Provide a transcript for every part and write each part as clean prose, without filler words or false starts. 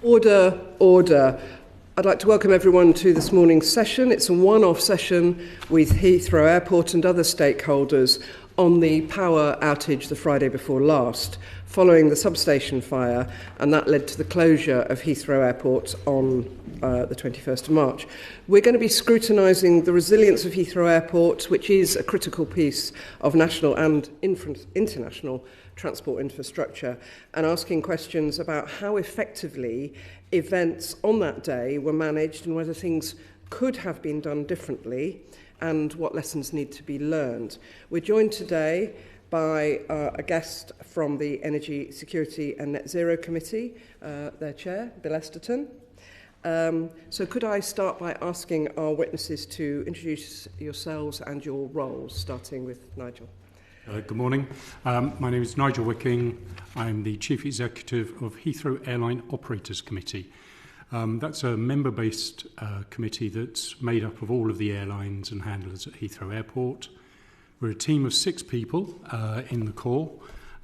Order, order. I'd like to welcome everyone to this morning's session. It's a one-off session with Heathrow Airport and other stakeholders on the power outage the Friday before last, following the substation fire, and that led to the closure of Heathrow Airport on the 21st of March. We're going to be scrutinising the resilience of Heathrow Airport, which is a critical piece of national and international transport infrastructure, and asking questions about how effectively events on that day were managed and whether things could have been done differently and what lessons need to be learned. We're joined today by a guest from the Energy Security and Net Zero Committee, their chair, Bill Esterton. So could I start by asking our witnesses to introduce yourselves and your roles, starting with Nigel. Good morning. My name is Nigel Wicking. I'm the Chief Executive of Heathrow Airline Operators Committee. That's a member-based committee that's made up of all of the airlines and handlers at Heathrow Airport. We're a team of 6 people in the core,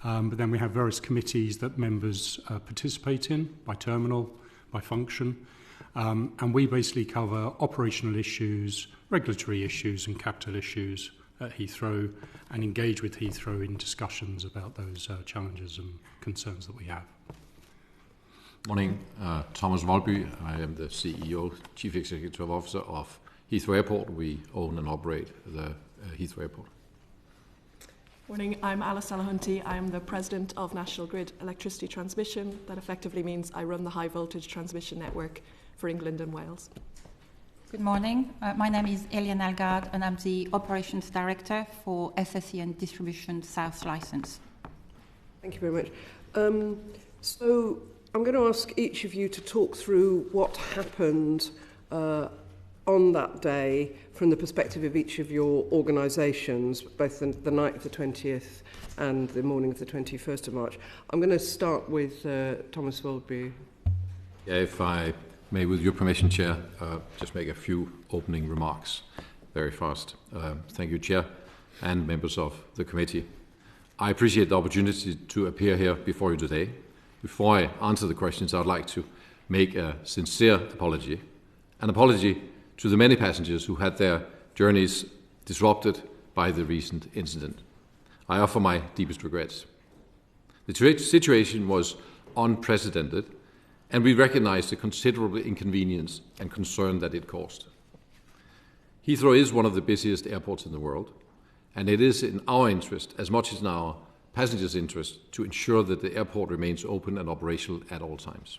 but then we have various committees that members participate in, by terminal, by function, and we basically cover operational issues, regulatory issues and capital issues at Heathrow and engage with Heathrow in discussions about those challenges and concerns that we have. Morning, Thomas Woldbye. I am the CEO, Chief Executive Officer of Heathrow Airport. We own and operate the Heathrow Airport. Morning, I'm Delahunty. I'm the President of National Grid Electricity Transmission. That effectively means I run the high voltage transmission network for England and Wales. Good morning. My name is Eliane Algaard and I'm the Operations Director for SSE and Distribution South License. Thank you very much. So I'm going to ask each of you to talk through what happened on that day from the perspective of each of your organisations, both the night of the 20th and the morning of the 21st of March. I'm going to start with Thomas Woldbye. Yeah, if I may, with your permission, Chair, just make a few opening remarks very fast. Thank you, Chair, and members of the committee. I appreciate the opportunity to appear here before you today. Before I answer the questions, I'd like to make a sincere apology, an apology to the many passengers who had their journeys disrupted by the recent incident. I offer my deepest regrets. The situation was unprecedented, and we recognize the considerable inconvenience and concern that it caused. Heathrow is one of the busiest airports in the world, and it is in our interest, as much as in our passengers' interest, to ensure that the airport remains open and operational at all times.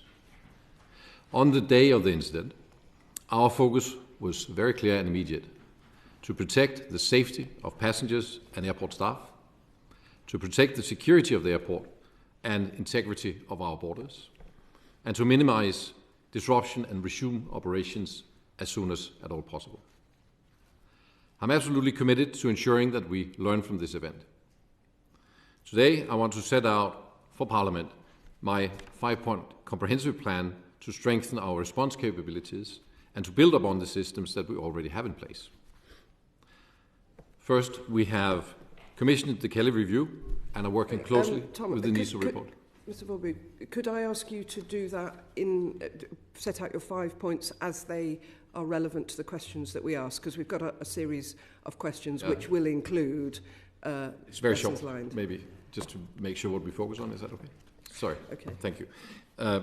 On the day of the incident, our focus was very clear and immediate: to protect the safety of passengers and airport staff, to protect the security of the airport and integrity of our borders, and to minimize disruption and resume operations as soon as at all possible. I'm absolutely committed to ensuring that we learn from this event. Today, I want to set out for Parliament my 5-point comprehensive plan to strengthen our response capabilities and to build upon the systems that we already have in place. First, we have commissioned the Kelly Review and are working closely with the NISA report. Mr. Woldbye, could I ask you to do that set out your 5 points as they are relevant to the questions that we ask? Because we've got a series of questions which will include it's very short, lined. Maybe, just to make sure what we focus on. Is that okay? Sorry. Okay. Thank you. I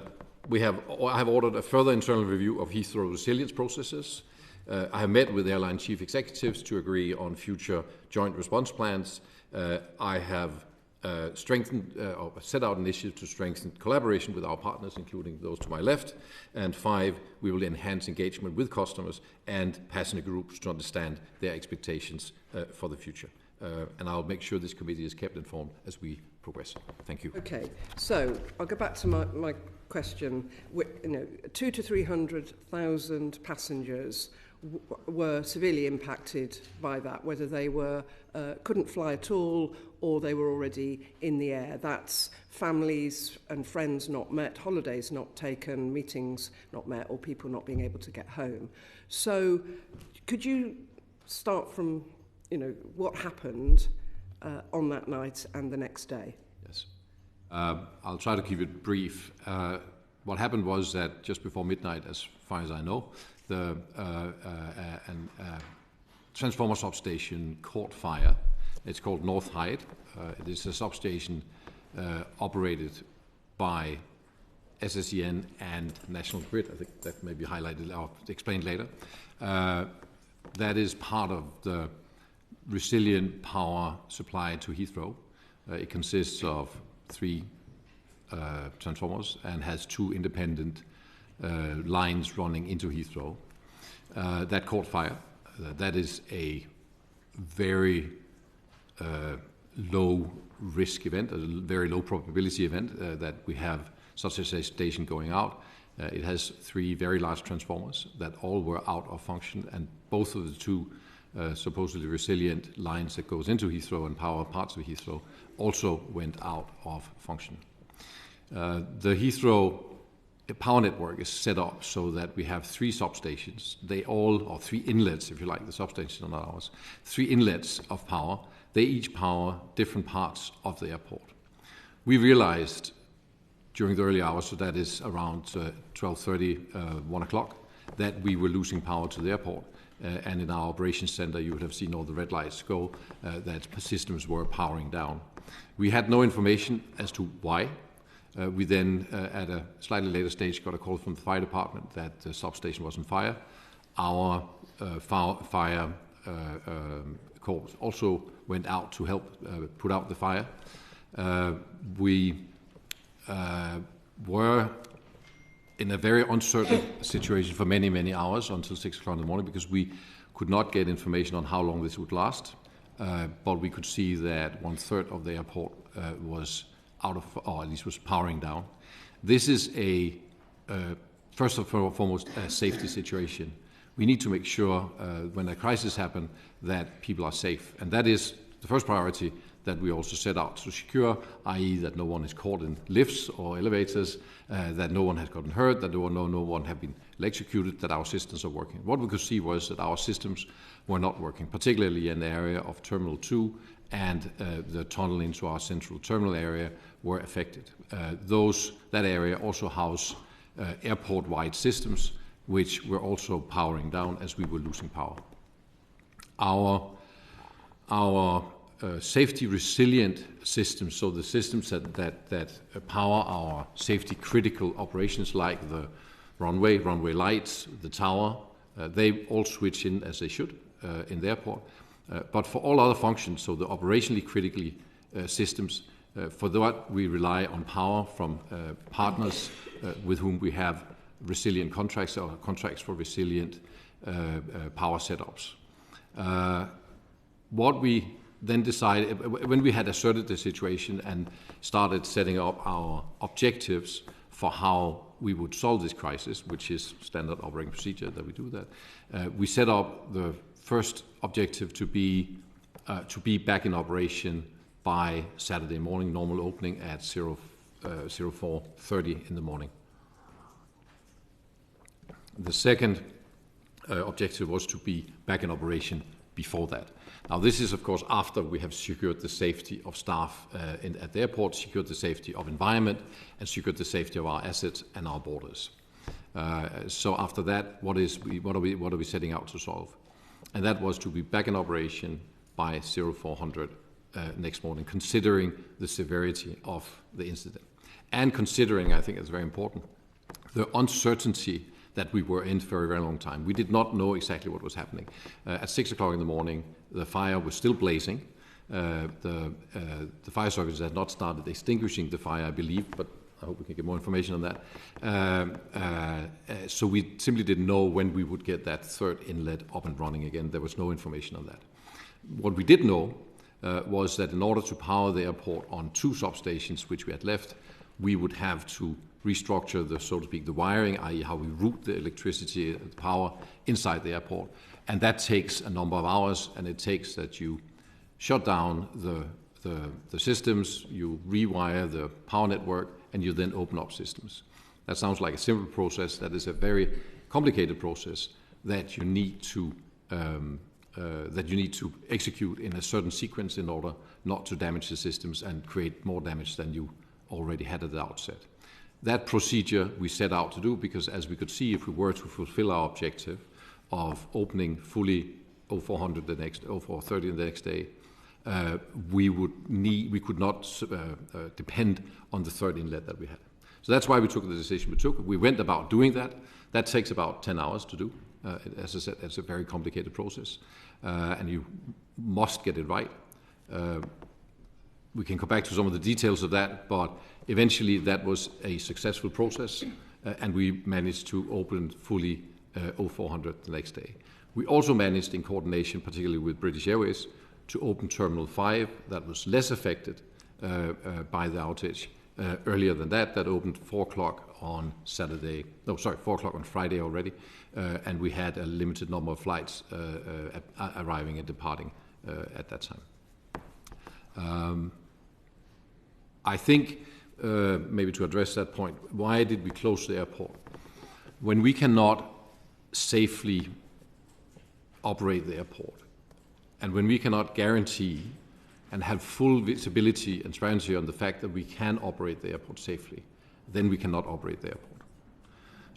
have ordered a further internal review of Heathrow resilience processes. I have met with airline chief executives to agree on future joint response plans. I have set out initiatives to strengthen collaboration with our partners, including those to my left. And 5, we will enhance engagement with customers and passenger groups to understand their expectations for the future. And I'll make sure this committee is kept informed as we progress. Thank you. Okay, so I'll go back to my question. 200,000 to 300,000 passengers were severely impacted by that, whether they were couldn't fly at all or they were already in the air. That's families and friends not met, holidays not taken, meetings not met, or people not being able to get home. So could you start from what happened on that night and the next day? Yes. I'll try to keep it brief. what happened was that just before midnight, as far as I know, the transformer substation caught fire. It's called North Hyde. It is a substation operated by SSEN and National Grid. I think that may be highlighted or explained later. That is part of the resilient power supply to Heathrow. It consists of 3 transformers and has 2 independent lines running into Heathrow. That caught fire. That is a very low risk event, a very low probability event that we have such a station going out. It has 3 very large transformers that all were out of function, and both of the 2 supposedly resilient lines that goes into Heathrow and power parts of Heathrow also went out of function. The Heathrow power network is set up so that we have 3 substations. Or 3 inlets, if you like. The substations are not ours. 3 inlets of power. They each power different parts of the airport. We realized during the early hours, so that is around 12:30, 1 o'clock, that we were losing power to the airport. And in our operations center, you would have seen all the red lights go, that systems were powering down. We had no information as to why. We then, at a slightly later stage, got a call from the fire department that the substation was on fire. Our fire corps also went out to help put out the fire. We were in a very uncertain situation for many, many hours until 6 o'clock in the morning because we could not get information on how long this would last. But we could see that 1/3 of the airport was out of, or at least was powering down. This is first and foremost, a safety situation. We need to make sure when a crisis happens that people are safe. And that is the first priority that we also set out to secure, i.e. that no one is caught in lifts or elevators, that no one has gotten hurt, that no one has been electrocuted, that our systems are working. What we could see was that our systems were not working, particularly in the area of Terminal 2 and the tunnel into our central terminal area were affected. That area also housed airport-wide systems, which were also powering down as we were losing power. Our safety resilient systems, so the systems that power our safety critical operations like the runway lights, the tower, they all switch in as they should in the airport. But for all other functions, so the operationally critically systems, for that we rely on power from partners with whom we have resilient contracts or contracts for resilient power setups. What we then decided, when we had asserted the situation and started setting up our objectives for how we would solve this crisis, which is standard operating procedure that we do that, we set up the first objective to be back in operation by Saturday morning, normal opening at 04:30 in the morning. The second objective was to be back in operation before that. Now, this is, of course, after we have secured the safety of staff at the airport, secured the safety of environment, and secured the safety of our assets and our borders. So after that, what are we setting out to solve? And that was to be back in operation by 0400 next morning, considering the severity of the incident. And considering, I think it's very important, the uncertainty that we were in for a very long time. We did not know exactly what was happening. At 6 o'clock in the morning, the fire was still blazing. The fire services had not started extinguishing the fire, I believe, but I hope we can get more information on that. So we simply didn't know when we would get that third inlet up and running again. There was no information on that. What we did know was that in order to power the airport on 2 substations which we had left, we would have to restructure the, so to speak, the wiring, i.e. how we route the electricity, the power inside the airport. And that takes a number of hours, and it takes that you shut down the systems, you rewire the power network, and you then open up systems. That sounds like a simple process. That is a very complicated process that you need to execute in a certain sequence in order not to damage the systems and create more damage than you already had at the outset. That procedure we set out to do because, as we could see, if we were to fulfill our objective of opening fully 0400 the next 0430 the next day, we could not depend on the third inlet that we had. So that's why we took the decision we took. We went about doing that. That takes about 10 hours to do. As I said, it's a very complicated process, and you must get it right. We can come back to some of the details of that, but eventually that was a successful process, and we managed to open fully 0400 the next day. We also managed, in coordination, particularly with British Airways, to open Terminal 5 that was less affected by the outage. Earlier than that opened 4 o'clock on 4 o'clock on Friday already, and we had a limited number of flights arriving and departing at that time. I think, maybe to address that point, why did we close the airport? When we cannot safely operate the airport, and when we cannot guarantee and have full visibility and transparency on the fact that we can operate the airport safely, then we cannot operate the airport.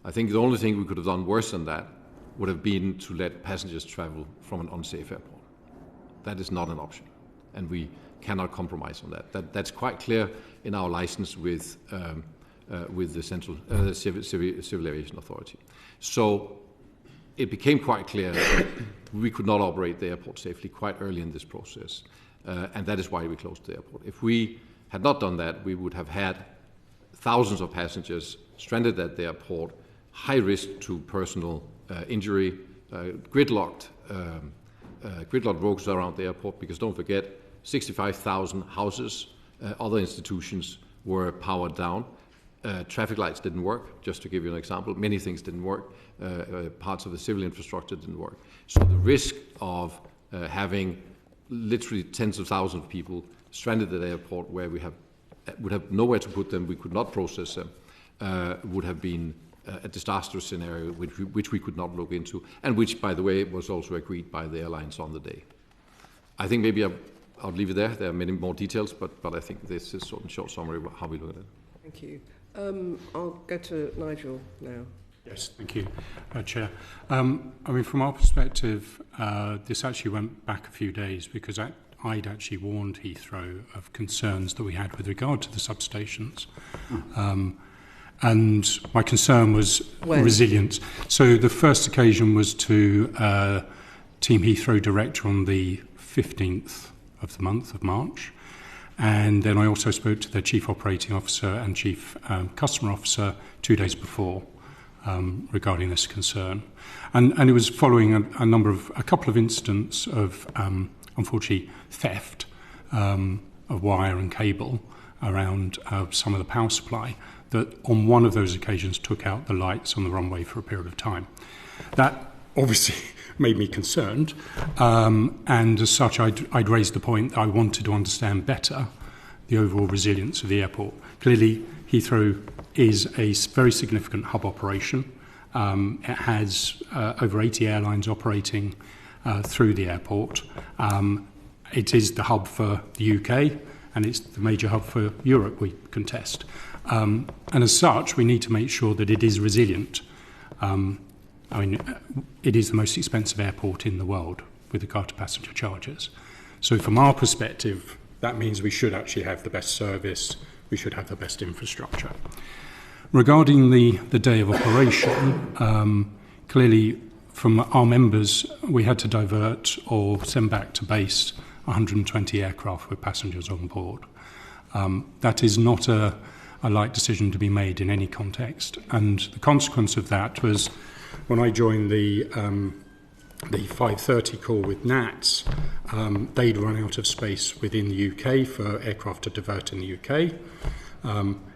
I think the only thing we could have done worse than that would have been to let passengers travel from an unsafe airport. That is not an option, and we cannot compromise on that. That's quite clear in our license with the Central Civil Aviation Authority. So it became quite clear that we could not operate the airport safely quite early in this process, and that is why we closed the airport. If we had not done that, we would have had thousands of passengers stranded at the airport, high risk to personal injury, gridlocked roads around the airport, because don't forget, 65,000 houses, other institutions were powered down. Traffic lights didn't work, just to give you an example. Many things didn't work. Parts of the civil infrastructure didn't work. So the risk of having literally tens of thousands of people stranded at the airport where we would have nowhere to put them, we could not process them, would have been a disastrous scenario which we could not look into, and which, by the way, was also agreed by the airlines on the day. I think maybe I'll leave it there. There are many more details, but I think this is sort of a short summary of how we look at it. Thank you. I'll go to Nigel now. Yes, thank you, Chair. I mean, from our perspective, this actually went back a few days because I'd actually warned Heathrow of concerns that we had with regard to the substations. And my concern was resilience. So the first occasion was to Team Heathrow Director on the 15th of the month of March. And then I also spoke to their Chief Operating Officer and Chief Customer Officer 2 days before regarding this concern. And it was following a couple of incidents of, unfortunately, theft of wire and cable around some of the power supply that on one of those occasions took out the lights on the runway for a period of time. That obviously made me concerned, and as such I'd raised the point that I wanted to understand better the overall resilience of the airport. Clearly Heathrow is a very significant hub operation. It has over 80 airlines operating through the airport. It is the hub for the UK, and it's the major hub for Europe, we contest. And as such, we need to make sure that it is resilient. I mean, it is the most expensive airport in the world with regard to passenger charges. So from our perspective, that means we should actually have the best service, we should have the best infrastructure. Regarding the day of operation, clearly from our members, we had to divert or send back to base 120 aircraft with passengers on board. That is not a light decision to be made in any context. And the consequence of that was when I joined the 5:30 call with NATS, they'd run out of space within the UK for aircraft to divert in the UK.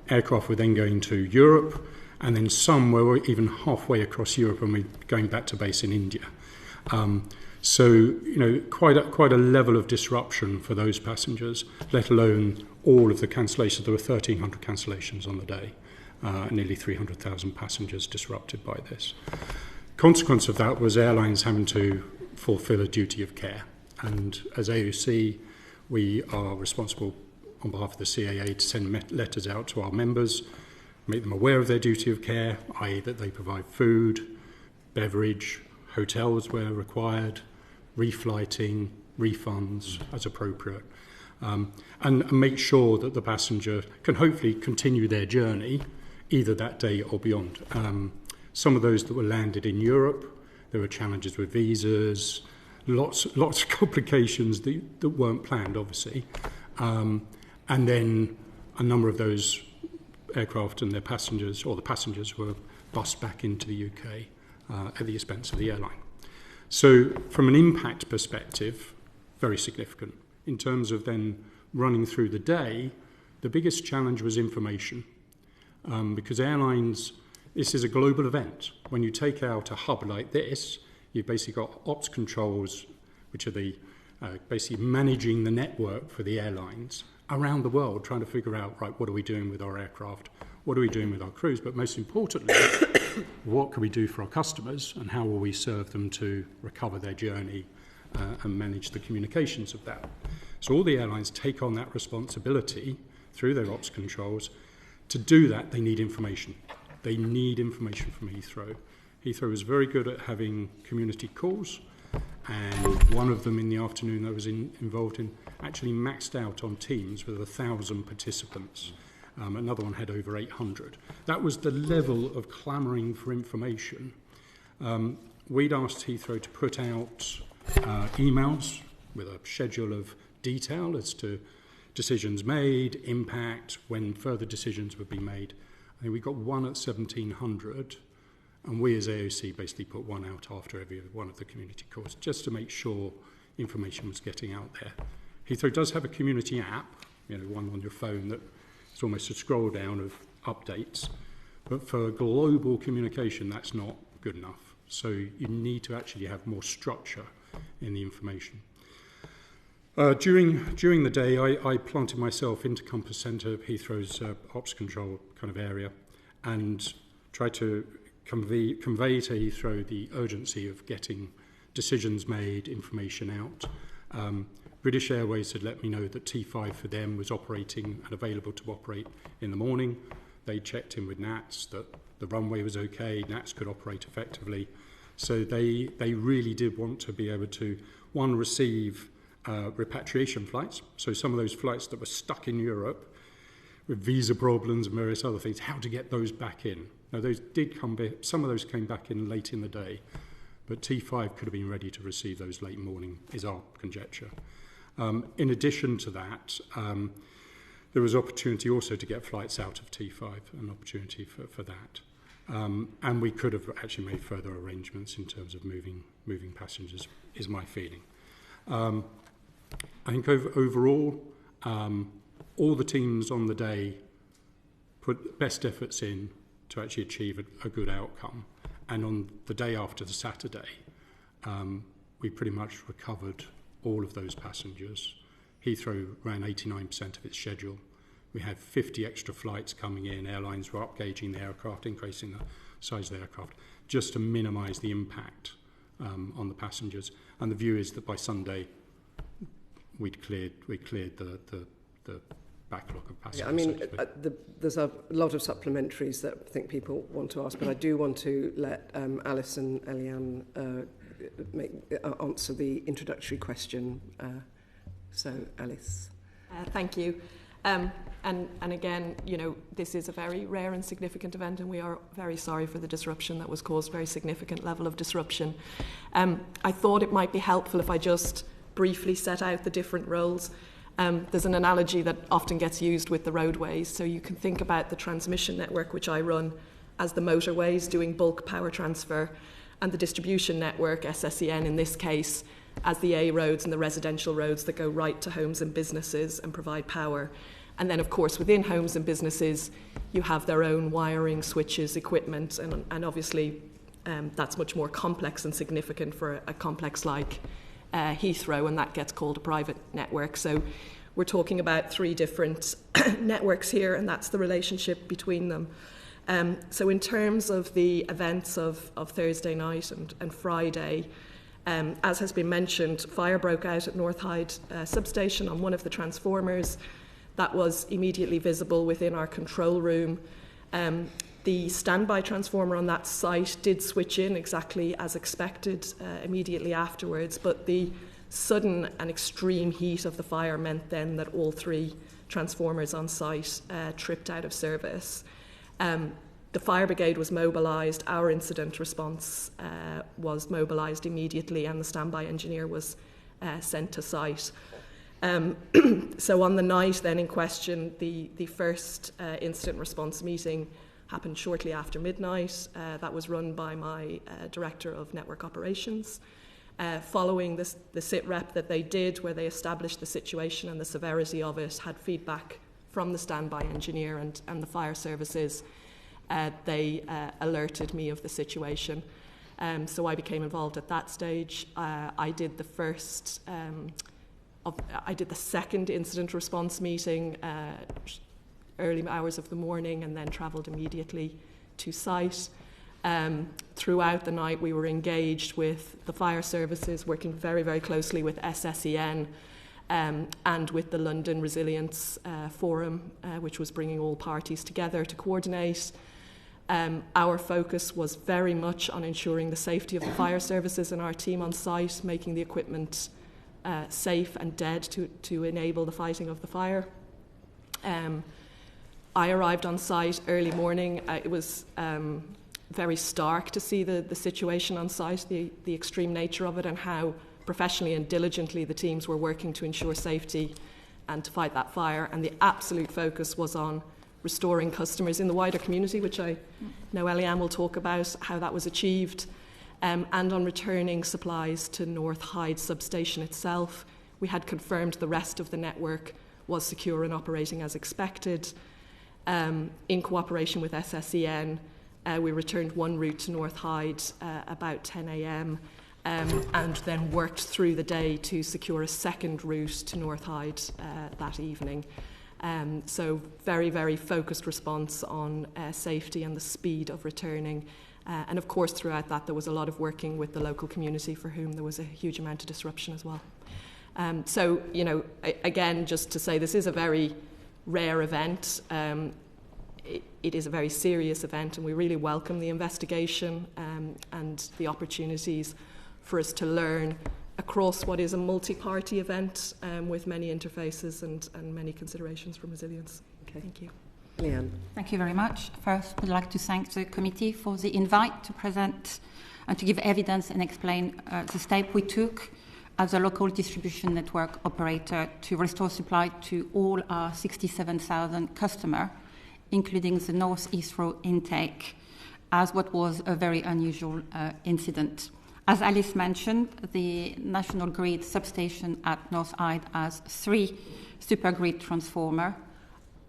Aircraft were then going to Europe, and then some were even halfway across Europe and we're going back to base in India. So, you know, quite a level of disruption for those passengers, let alone all of the cancellations. There were 1,300 cancellations on the day, nearly 300,000 passengers disrupted by this. Consequence of that was airlines having to fulfill a duty of care. And as AOC, we are responsible on behalf of the CAA to send letters out to our members make them aware of their duty of care, i.e. that they provide food, beverage, hotels where required, reflighting, refunds as appropriate, and make sure that the passenger can hopefully continue their journey either that day or beyond. Some of those that were landed in Europe, there were challenges with visas, lots of complications that weren't planned, obviously. And then a number of those aircraft and their passengers, or the passengers, were bussed back into the UK at the expense of the airline. So from an impact perspective, very significant. In terms of then running through the day, the biggest challenge was information. Because airlines, this is a global event. When you take out a hub like this, you've basically got ops controls, which are the basically managing the network for the airlines around the world, trying to figure out, right, what are we doing with our aircraft? What are we doing with our crews? But most importantly, what can we do for our customers, and how will we serve them to recover their journey and manage the communications of that? So all the airlines take on that responsibility through their ops controls. To do that, they need information. They need information from Heathrow. Heathrow is very good at having community calls, and one of them in the afternoon I was involved in actually maxed out on Teams with 1,000 participants. Another one had over 800. That was the level of clamouring for information. We'd asked Heathrow to put out emails with a schedule of detail as to decisions made, impact, when further decisions would be made. I think we got one at 1,700, and we as AOC basically put one out after every one of the community calls, just to make sure information was getting out there. Heathrow does have a community app, one on your phone that it's almost a scroll down of updates, but for global communication, that's not good enough. So you need to actually have more structure in the information. During the day, I planted myself into Compass Centre, Heathrow's ops control kind of area, and tried to convey to Heathrow the urgency of getting decisions made, information out. British Airways had let me know that T5 for them was operating and available to operate in the morning. They checked in with NATS that the runway was okay, NATS could operate effectively. So they really did want to be able to, one, receive repatriation flights. So some of those flights that were stuck in Europe with visa problems and various other things, how to get those back in. Now those did come back, some of those came back in late in the day, but T5 could have been ready to receive those late morning, is our conjecture. In addition to that, there was opportunity also to get flights out of T5, an opportunity for that. And we could have actually made further arrangements in terms of moving passengers, is my feeling. I think overall, all the teams on the day put best efforts in to actually achieve a good outcome. And on the day after the Saturday, we pretty much recovered all of those passengers. Heathrow ran 89% of its schedule. We had 50 extra flights coming in. Airlines were upgauging the aircraft, increasing the size of the aircraft, just to minimise the impact on the passengers. And the view is that by Sunday, we'd cleared the backlog of passengers. Yeah, I mean, there's a lot of supplementaries that I think people want to ask, but I do want to let Alice and Eliane answer the introductory question. So, Alice. Thank you. And again, this is a very rare and significant event, and we are very sorry for the disruption that was caused, very significant level of disruption. I thought it might be helpful if I just briefly set out the different roles. There's an analogy that often gets used with the roadways. So you can think about the transmission network, which I run, as the motorways doing bulk power transfer, and the distribution network, SSEN in this case, as the A roads and the residential roads that go right to homes and businesses and provide power. And then, of course, within homes and businesses, you have their own wiring, switches, equipment, and obviously that's much more complex and significant for a complex like Heathrow, and that gets called a private network. So we're talking about three different networks here, and that's the relationship between them. So in terms of the events of Thursday night and Friday, as has been mentioned, fire broke out at North Hyde substation on one of the transformers. That was immediately visible within our control room. The standby transformer on that site did switch in exactly as expected immediately afterwards, but the sudden and extreme heat of the fire meant then that all 3 transformers on site tripped out of service. The fire brigade was mobilised, our incident response was mobilised immediately, and the standby engineer was sent to site. So on the night then in question, the first incident response meeting happened shortly after midnight. That was run by my Director of Network Operations. Following the sit rep that they did, where they established the situation and the severity of it, had feedback from the standby engineer and the fire services, they alerted me of the situation. So I became involved at that stage. I did the second incident response meeting early hours of the morning, and then travelled immediately to site. Throughout the night, we were engaged with the fire services, working very, very closely with SSEN and with the London Resilience Forum, which was bringing all parties together to coordinate. Our focus was very much on ensuring the safety of the fire services and our team on site, making the equipment safe and dead to enable the fighting of the fire. I arrived on site early morning. It was very stark to see the situation on site, the extreme nature of it, and how professionally and diligently the teams were working to ensure safety and to fight that fire. And the absolute focus was on restoring customers in the wider community, which I know Eliane will talk about how that was achieved, and on returning supplies to North Hyde substation itself. We had confirmed the rest of the network was secure and operating as expected. In cooperation with SSEN, we returned one route to North Hyde about 10 a.m. And then worked through the day to secure a second route to North Hyde that evening. So very, very focused response on safety and the speed of returning. And of course, throughout that, there was a lot of working with the local community for whom there was a huge amount of disruption as well. So, you know, again, just to say this is a very rare event. It is a very serious event, and we really welcome the investigation and the opportunities for us to learn across what is a multi-party event with many interfaces and many considerations from resilience. Okay. Thank you. Eliane. Thank you very much. First, we'd like to thank the committee for the invite to present and to give evidence and explain the step we took as a local distribution network operator to restore supply to all our 67,000 customers, including the North Heathrow intake, as what was a very unusual incident. As Alice mentioned, the National Grid substation at North Hyde has 3 supergrid transformers.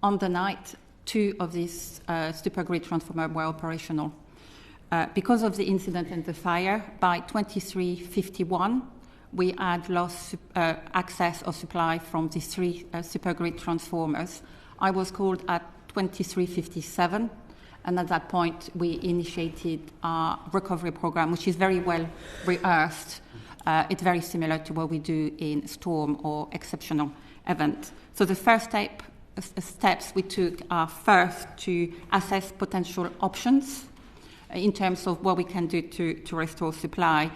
On the night, 2 of these supergrid transformers were operational. Because of the incident and the fire, by 23:51, we had lost access or supply from the 3 supergrid transformers. I was called at 23:57, and at that point we initiated our recovery program, which is very well rehearsed. It's very similar to what we do in storm or exceptional event. So the first steps we took are first to assess potential options in terms of what we can do to restore supply.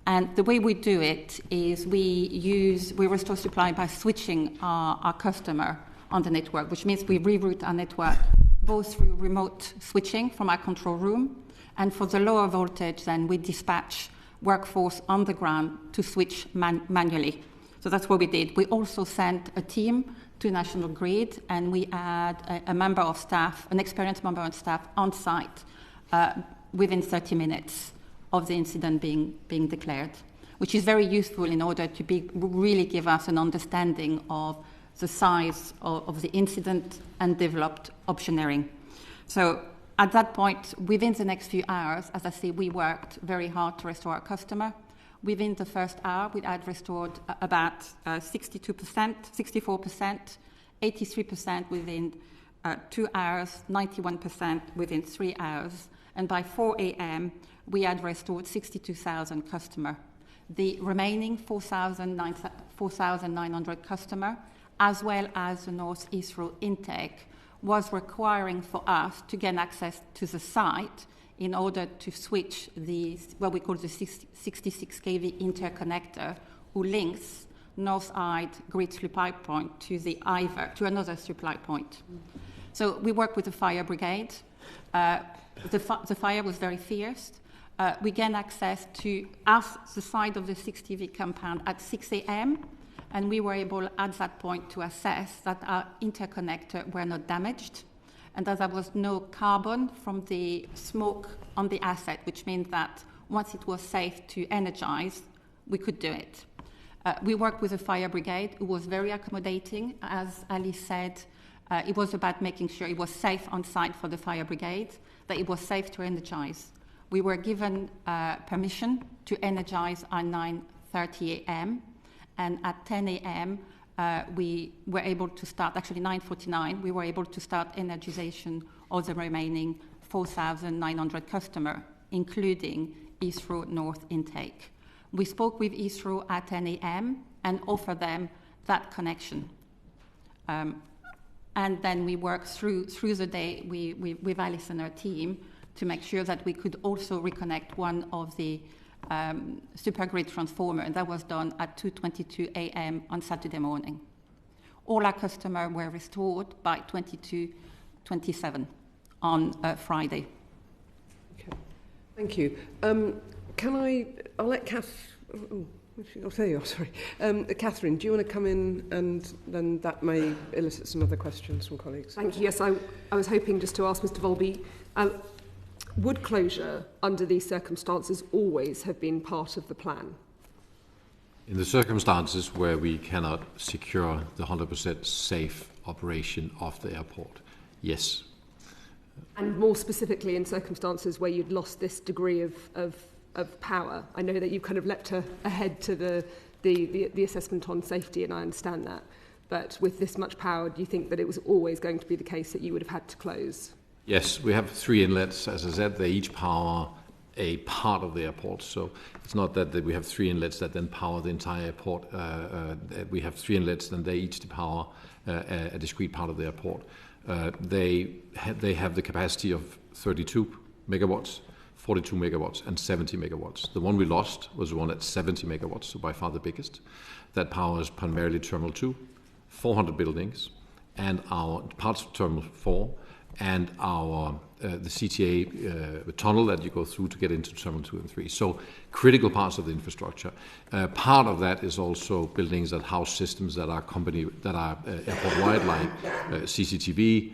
And the way we do it is we restore supply by switching our customer on the network, which means we reroute our network both through remote switching from our control room, and for the lower voltage, then we dispatch workforce on the ground to switch manually. So that's what we did. We also sent a team to National Grid, and we had a member of staff, an experienced member of staff on site within 30 minutes of the incident being declared, which is very useful in order to really give us an understanding of the size of the incident and developed optioneering. So at that point, within the next few hours, as I say, we worked very hard to restore our customer. Within the first hour, we had restored about 62%, 64%, 83% within 2 hours, 91% within 3 hours. And by 4 a.m., we had restored 62,000 customers. The remaining 4,900 customers, as well as the North Heathrow intake, was requiring for us to gain access to the site in order to switch what we call the 66 kV interconnector, who links North-Side grid supply point to another supply point. So we work with the fire brigade. The fire was very fierce. We gained access to the side of the 6 kV compound at 6 a.m., and we were able at that point to assess that our interconnector were not damaged, and that there was no carbon from the smoke on the asset, which means that once it was safe to energize, we could do it. We worked with the fire brigade, who was very accommodating. As Ali said, it was about making sure it was safe on site for the fire brigade, that it was safe to energize. We were given permission to energize at 9:30 a.m., and at 10 a.m., we were able to start, actually 9:49, we were able to start energization of the remaining 4,900 customers, including Heathrow North intake. We spoke with Heathrow at 10 a.m. and offered them that connection. And then we worked through the day with Alice and her team to make sure that we could also reconnect one of the supergrid transformer, and that was done at 2:22 a.m. on Saturday morning. All our customers were restored by 22:27 on Friday. Okay, thank you. I'll let there you are, sorry. Catherine, do you want to come in, and then that may elicit some other questions from colleagues? Thank you. Yes, I was hoping just to ask Mr. Woldbye, would closure under these circumstances always have been part of the plan? In the circumstances where we cannot secure the 100% safe operation of the airport, yes. And more specifically in circumstances where you'd lost this degree of power. I know that you've kind of leapt ahead to the assessment on safety, and I understand that. But with this much power, do you think that it was always going to be the case that you would have had to close? Yes, we have 3 inlets. As I said, they each power a part of the airport. So it's not that we have 3 inlets that then power the entire airport. We have 3 inlets, and they each power a discrete part of the airport. They have the capacity of 32 megawatts, 42 megawatts, and 70 megawatts. The one we lost was the one at 70 megawatts, so by far the biggest. That powers primarily Terminal 2, 400 buildings, and our parts of Terminal 4, and our the CTA tunnel that you go through to get into Terminal 2 and 3. So critical parts of the infrastructure. Part of that is also buildings that house systems that are airport-wide, like CCTV,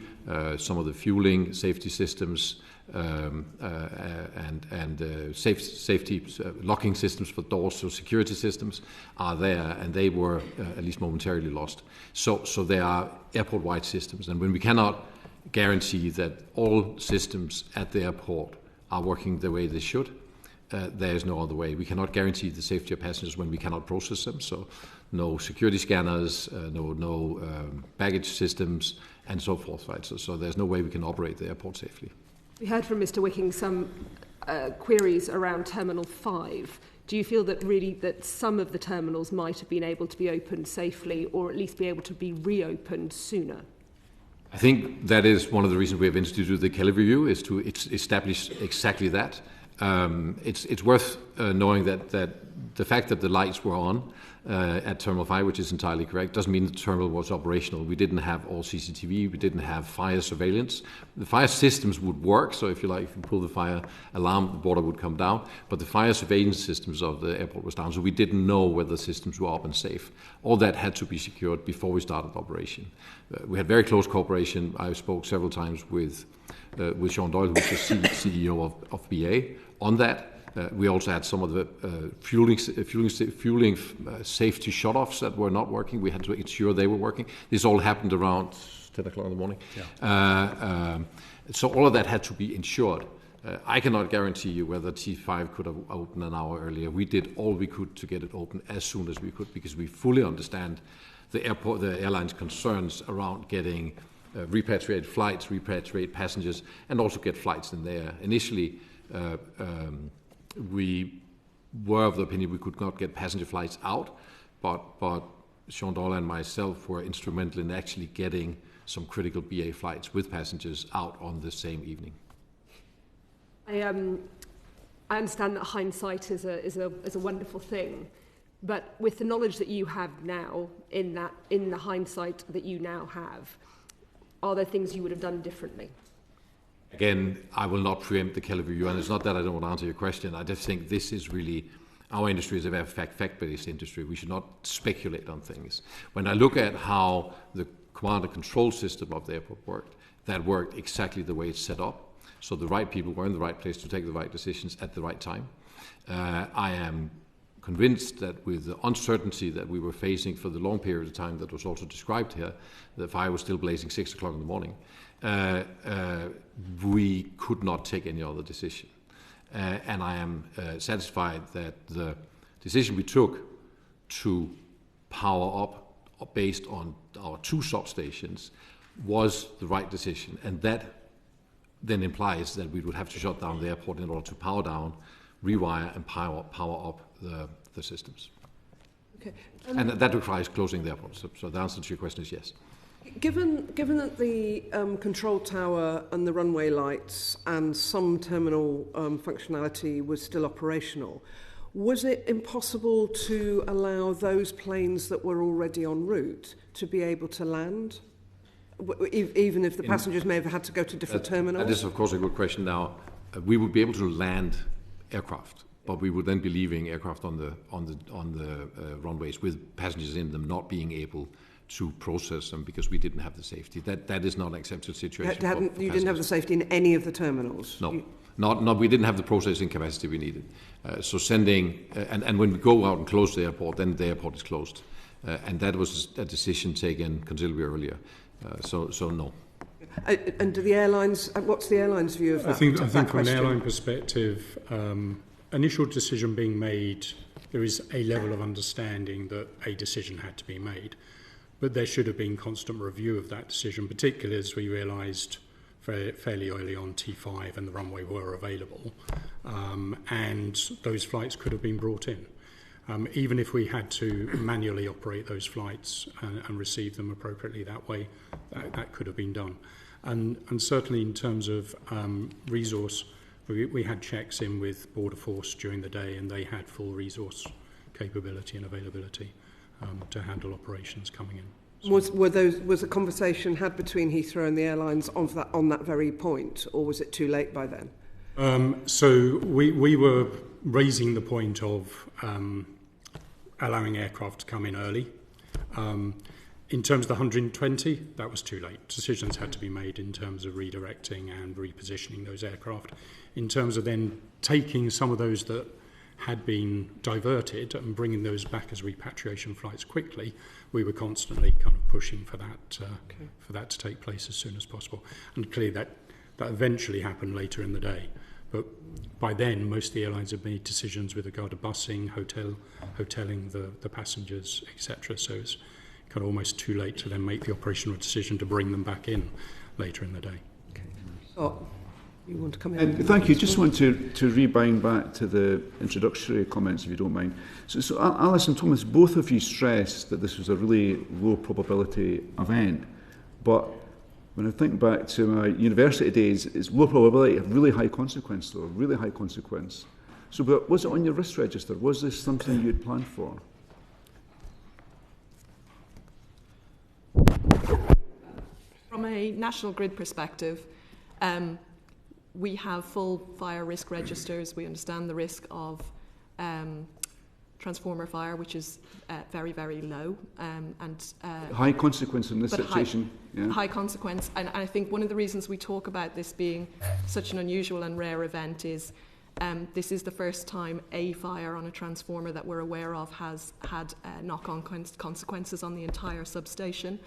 some of the fueling safety systems, and safety locking systems for doors, so security systems are there, and they were at least momentarily lost. So they are airport-wide systems, and when we cannot guarantee that all systems at the airport are working the way they should, there is no other way. We cannot guarantee the safety of passengers when we cannot process them, so no security scanners, no baggage systems, and so forth, right? So there's no way we can operate the airport safely. We heard from Mr. Wicking some queries around Terminal 5. Do you feel that some of the terminals might have been able to be opened safely, or at least be able to be reopened sooner? I think that is one of the reasons we have instituted the Kelly Review, is to establish exactly that. It's worth knowing that the fact that the lights were on at Terminal 5, which is entirely correct, doesn't mean the terminal was operational. We didn't have all CCTV, we didn't have fire surveillance. The fire systems would work, so if you pull the fire alarm, the water would come down, but the fire surveillance systems of the airport was down, so we didn't know whether the systems were up and safe. All that had to be secured before we started operation. We had very close cooperation. I spoke several times with Sean Doyle, who's the CEO of BA, on that. We also had some of the fueling safety shutoffs that were not working. We had to ensure they were working. This all happened around 10 o'clock in the morning. Yeah. So all of that had to be ensured. I cannot guarantee you whether T5 could have opened an hour earlier. We did all we could to get it open as soon as we could, because we fully understand the airline's concerns around getting repatriate flights, repatriate passengers, and also get flights in there. Initially, we were of the opinion we could not get passenger flights out, but Sean Doyle and myself were instrumental in actually getting some critical BA flights with passengers out on the same evening. I understand that hindsight is a wonderful thing, but with the knowledge that you have now, in the hindsight that you now have, are there things you would have done differently? Again, I will not preempt the Keller review, and it's not that I don't want to answer your question. I just think this is really, our industry is a very fact-based industry. We should not speculate on things. When I look at how the command and control system of the airport worked, that worked exactly the way it's set up. So the right people were in the right place to take the right decisions at the right time. I am convinced that with the uncertainty that we were facing for the long period of time that was also described here, the fire was still blazing 6 o'clock in the morning, we could not take any other decision. And I am satisfied that the decision we took to power up based on our 2 substations was the right decision. And that then implies that we would have to shut down the airport in order to power down, rewire and power up the systems. Okay. And that requires closing the airport. So the answer to your question is yes. Given that the control tower and the runway lights and some terminal functionality was still operational, was it impossible to allow those planes that were already en route to be able to land? Even if the passengers may have had to go to different terminals? And this is, of course, a good question now. We would be able to land aircraft, but we would then be leaving aircraft on the runways with passengers in them not being able to process them because we didn't have the safety. That is not an accepted situation. You didn't have the safety in any of the terminals? No. Not we didn't have the processing capacity we needed. So sending, and when we go out and close the airport, then the airport is closed. And that was a decision taken considerably earlier. So no. And do the airlines, what's the airline's view of that? I think from an airline perspective, initial decision being made, there is a level of understanding that a decision had to be made. But there should have been constant review of that decision, particularly as we realised fairly early on T5 and the runway were available. And those flights could have been brought in. Even if we had to manually operate those flights and receive them appropriately that way, that could have been done. And certainly in terms of resource, we had checks in with Border Force during the day, and they had full resource capability and availability to handle operations coming in. So Was a conversation had between Heathrow and the airlines on that very point, or was it too late by then? So we were raising the point of allowing aircraft to come in early. In terms of the 120, that was too late. Decisions had to be made in terms of redirecting and repositioning those aircraft. In terms of then taking some of those that had been diverted and bringing those back as repatriation flights quickly, we were constantly kind of pushing for that to take place as soon as possible. And clearly that eventually happened later in the day. But by then, most of the airlines had made decisions with regard to busing, hotelling the passengers, etc. So it's kind of almost too late to then make the operational decision to bring them back in later in the day. Okay. Oh, you want to come in? Thank you. Just want to rebind back to the introductory comments, if you don't mind. So Alice and Thomas, both of you stressed that this was a really low probability event, but when I think back to my university days, it's low probability of really high consequence, though, really high consequence. So was it on your risk register? Was this something you had planned for? From a national grid perspective, we have full fire risk registers. We understand the risk of transformer fire, which is very, very low. High consequence in this situation. High consequence. And I think one of the reasons we talk about this being such an unusual and rare event is this is the first time a fire on a transformer that we're aware of has had knock-on consequences on the entire substation.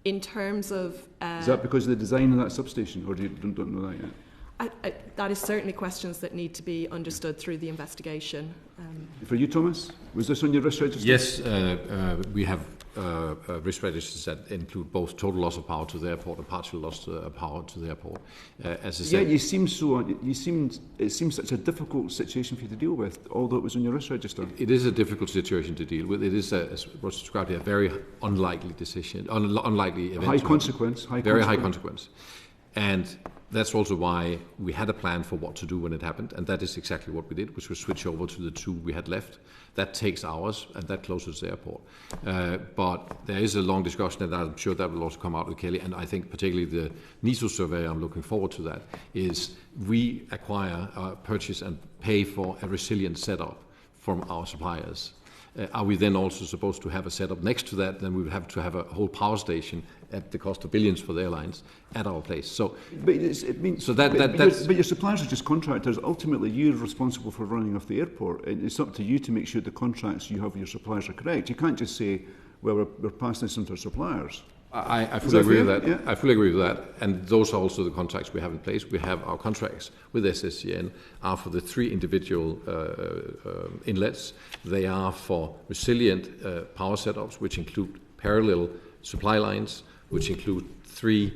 In terms of... is that because of the design of that substation, or don't know that yet? That is certainly questions that need to be understood through the investigation. For you, Thomas, was this on your risk register? Yes, we have risk registers that include both total loss of power to the airport and partial loss of power to the airport. As I said, it seems such a difficult situation for you to deal with, although it was on your risk register. It is a difficult situation to deal with. It is, as was described here, a very unlikely decision, unlikely event. High consequence. Very high consequence. And that's also why we had a plan for what to do when it happened, and that is exactly what we did, which was switch over to the 2 we had left. That takes hours, and that closes the airport. But there is a long discussion, and I'm sure that will also come out with Kelly, and I think particularly the NISO survey, I'm looking forward to that, is we acquire, purchase and pay for a resilient setup from our suppliers. Are we then also supposed to have a setup next to that? Then we would have to have a whole power station at the cost of billions for the airlines at our place. So, but your suppliers are just contractors. Ultimately, you're responsible for running off the airport. It's up to you to make sure the contracts you have with your suppliers are correct. You can't just say, "Well, we're passing this on to our suppliers." I fully agree with that. Yeah. I fully agree with that. And those are also the contracts we have in place. We have our contracts with SSCN are for the 3 individual inlets. They are for resilient power setups, which include parallel supply lines, which include 3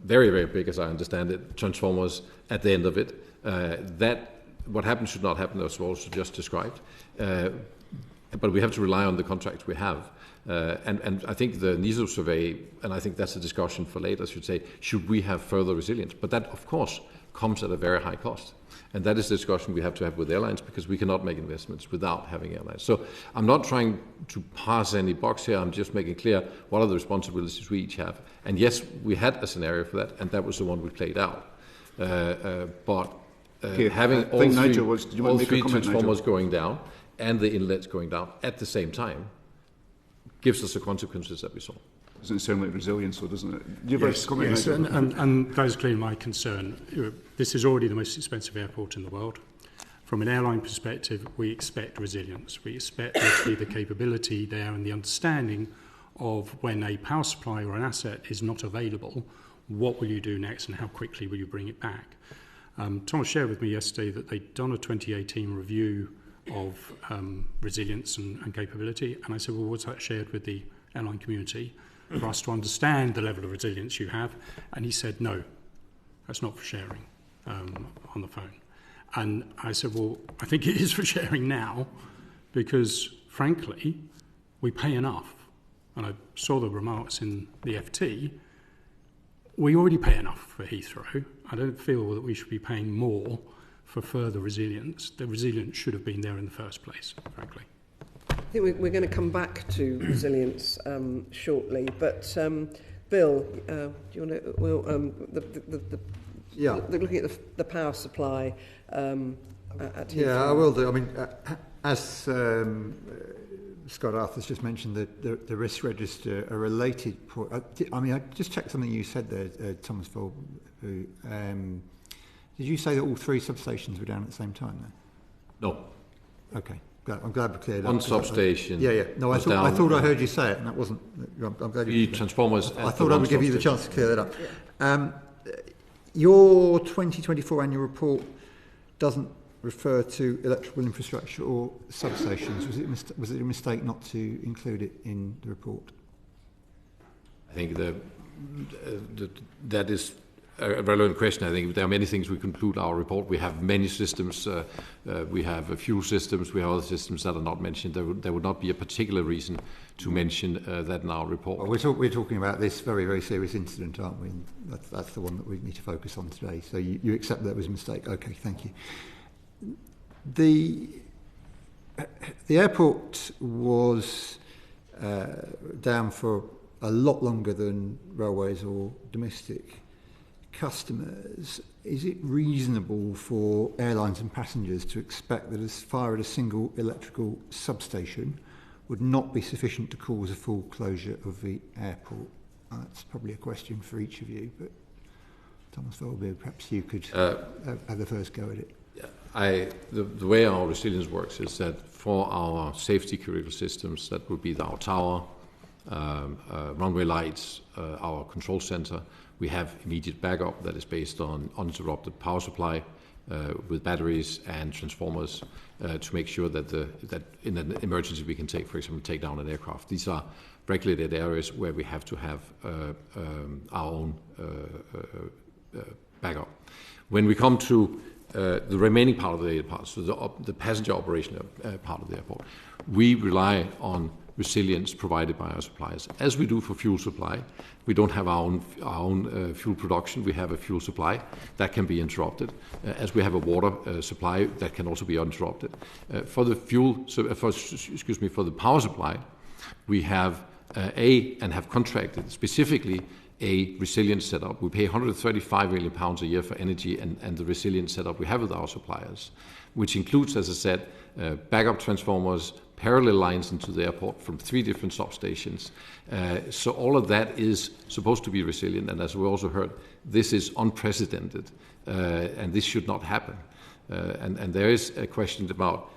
very, very big, as I understand it, transformers at the end of it. That what happened should not happen, as also just described. But we have to rely on the contracts we have. And I think the NISO survey, and I think that's a discussion for later, should say, should we have further resilience? But that, of course, comes at a very high cost. And that is the discussion we have to have with airlines, because we cannot make investments without having airlines. So I'm not trying to pass any box here. I'm just making clear what are the responsibilities we each have. And yes, we had a scenario for that, and that was the one we played out. Having all 3 transformers going down and the inlets going down at the same time gives us the consequences that we saw. Doesn't sound like resilience, though, doesn't it? Yes, and that is clearly my concern. This is already the most expensive airport in the world. From an airline perspective, we expect resilience. We expect there to be the capability there and the understanding of when a power supply or an asset is not available, what will you do next and how quickly will you bring it back? Thomas shared with me yesterday that they'd done a 2018 review of resilience and capability, and I said, well, was that shared with the airline community for us to understand the level of resilience you have? And he said, no, that's not for sharing on the phone. And I said, well, I think it is for sharing now, because frankly, we pay enough. And I saw the remarks in the FT. We already pay enough for Heathrow. I don't feel that we should be paying more for further resilience. The resilience should have been there in the first place, frankly. I think we're going to come back to resilience shortly, but Bill, do you want to? Well, looking at the power supply at Heathrow. Yeah, I will do. I mean, as Scott Arthur's just mentioned, the risk register, a related point. I just checked something you said there, Thomas Vold. Did you say that all 3 substations were down at the same time then? No. Okay. I'm glad we cleared that. One substation. No, I thought I heard you say it, and that wasn't. I'm glad you. Transformers. I thought I would give you the chance to clear that up. Your 2024 annual report doesn't refer to electrical infrastructure or substations. Was it a mistake not to include it in the report? I think that is a relevant question. I think there are many things we conclude our report. We have many systems. We have fuel systems. We have other systems that are not mentioned. There would not be a particular reason to mention that in our report. Well, we're talking about this very, very serious incident, aren't we? And that's the one that we need to focus on today. So you accept that was a mistake. Okay, thank you. The airport was down for a lot longer than railways or domestic customers. Is it reasonable for airlines and passengers to expect that as far as a single electrical substation would not be sufficient to cause a full closure of the airport? That's probably a question for each of you, but Thomas Woldbye, perhaps you could have the first go at it. The way our resilience works is that for our safety critical systems, that would be our tower, runway lights, our control center, we have immediate backup that is based on uninterrupted power supply with batteries and transformers to make sure that in an emergency we can for example, take down an aircraft. These are regulated areas where we have to have our own backup. When we come to the remaining part of the airport, so the passenger operation part of the airport, we rely on resilience provided by our suppliers. As we do for fuel supply, we don't have our own fuel production. We have a fuel supply that can be interrupted. As we have a water supply that can also be interrupted. For the for the power supply, we have and have contracted specifically a resilience setup. We pay £135 million a year for energy and the resilience setup we have with our suppliers, which includes, as I said, backup transformers, parallel lines into the airport from 3 different substations. So all of that is supposed to be resilient, and as we also heard, this is unprecedented, and this should not happen. And there is a question about,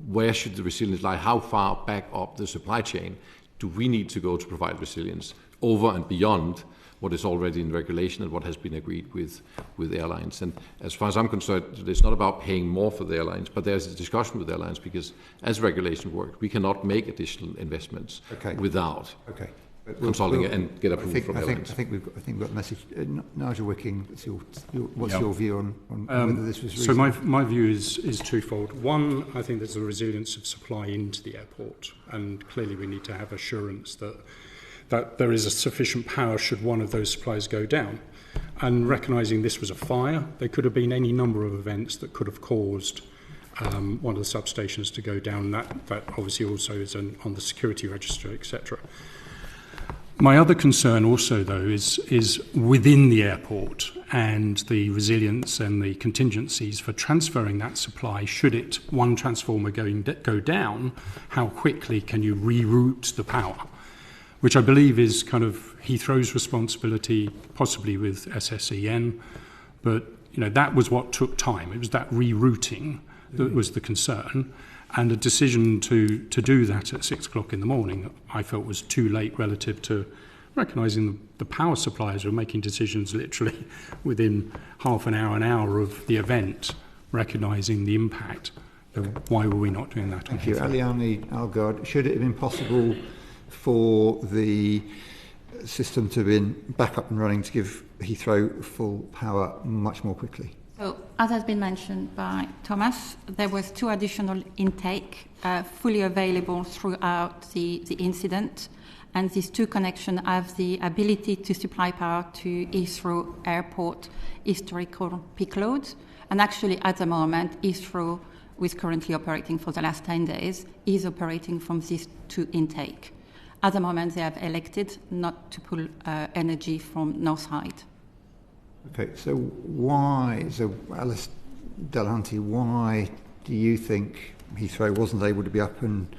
where should the resilience lie? How far back up the supply chain do we need to go to provide resilience over and beyond what is already in regulation and what has been agreed with airlines? And as far as I'm concerned, it's not about paying more for the airlines, but there's a discussion with airlines because as regulation works, we cannot make additional investments without consulting and get approval from airlines. I think we've got a message. Nigel Wicking, what's your view on whether this was reasonable? So my view is twofold. One, I think there's a resilience of supply into the airport, and clearly we need to have assurance that there is a sufficient power should one of those supplies go down. And recognising this was a fire, there could have been any number of events that could have caused one of the substations to go down. That obviously also is on the security register, etc. My other concern also, though, is within the airport and the resilience and the contingencies for transferring that supply. Should one transformer go down, how quickly can you reroute the power? Which I believe is kind of Heathrow's responsibility, possibly with SSEN, but that was what took time. It was that rerouting that was the concern, and a decision to do that at 6 o'clock in the morning, I felt was too late relative to recognising the power suppliers were making decisions literally within half an hour of the event, recognising the impact. Why were we not doing that? Thank you. Eliane, Algaard, should it have been possible for the system to have been back up and running to give Heathrow full power much more quickly? So, as has been mentioned by Thomas, there was 2 additional intake fully available throughout the incident, and these 2 connections have the ability to supply power to Heathrow Airport historical peak loads. And actually, at the moment, Heathrow, who is currently operating for the last 10 days, is operating from these 2 intake. At the moment, they have elected not to pull energy from Northside. Okay, so Alice Delahunty, why do you think Heathrow wasn't able to be up and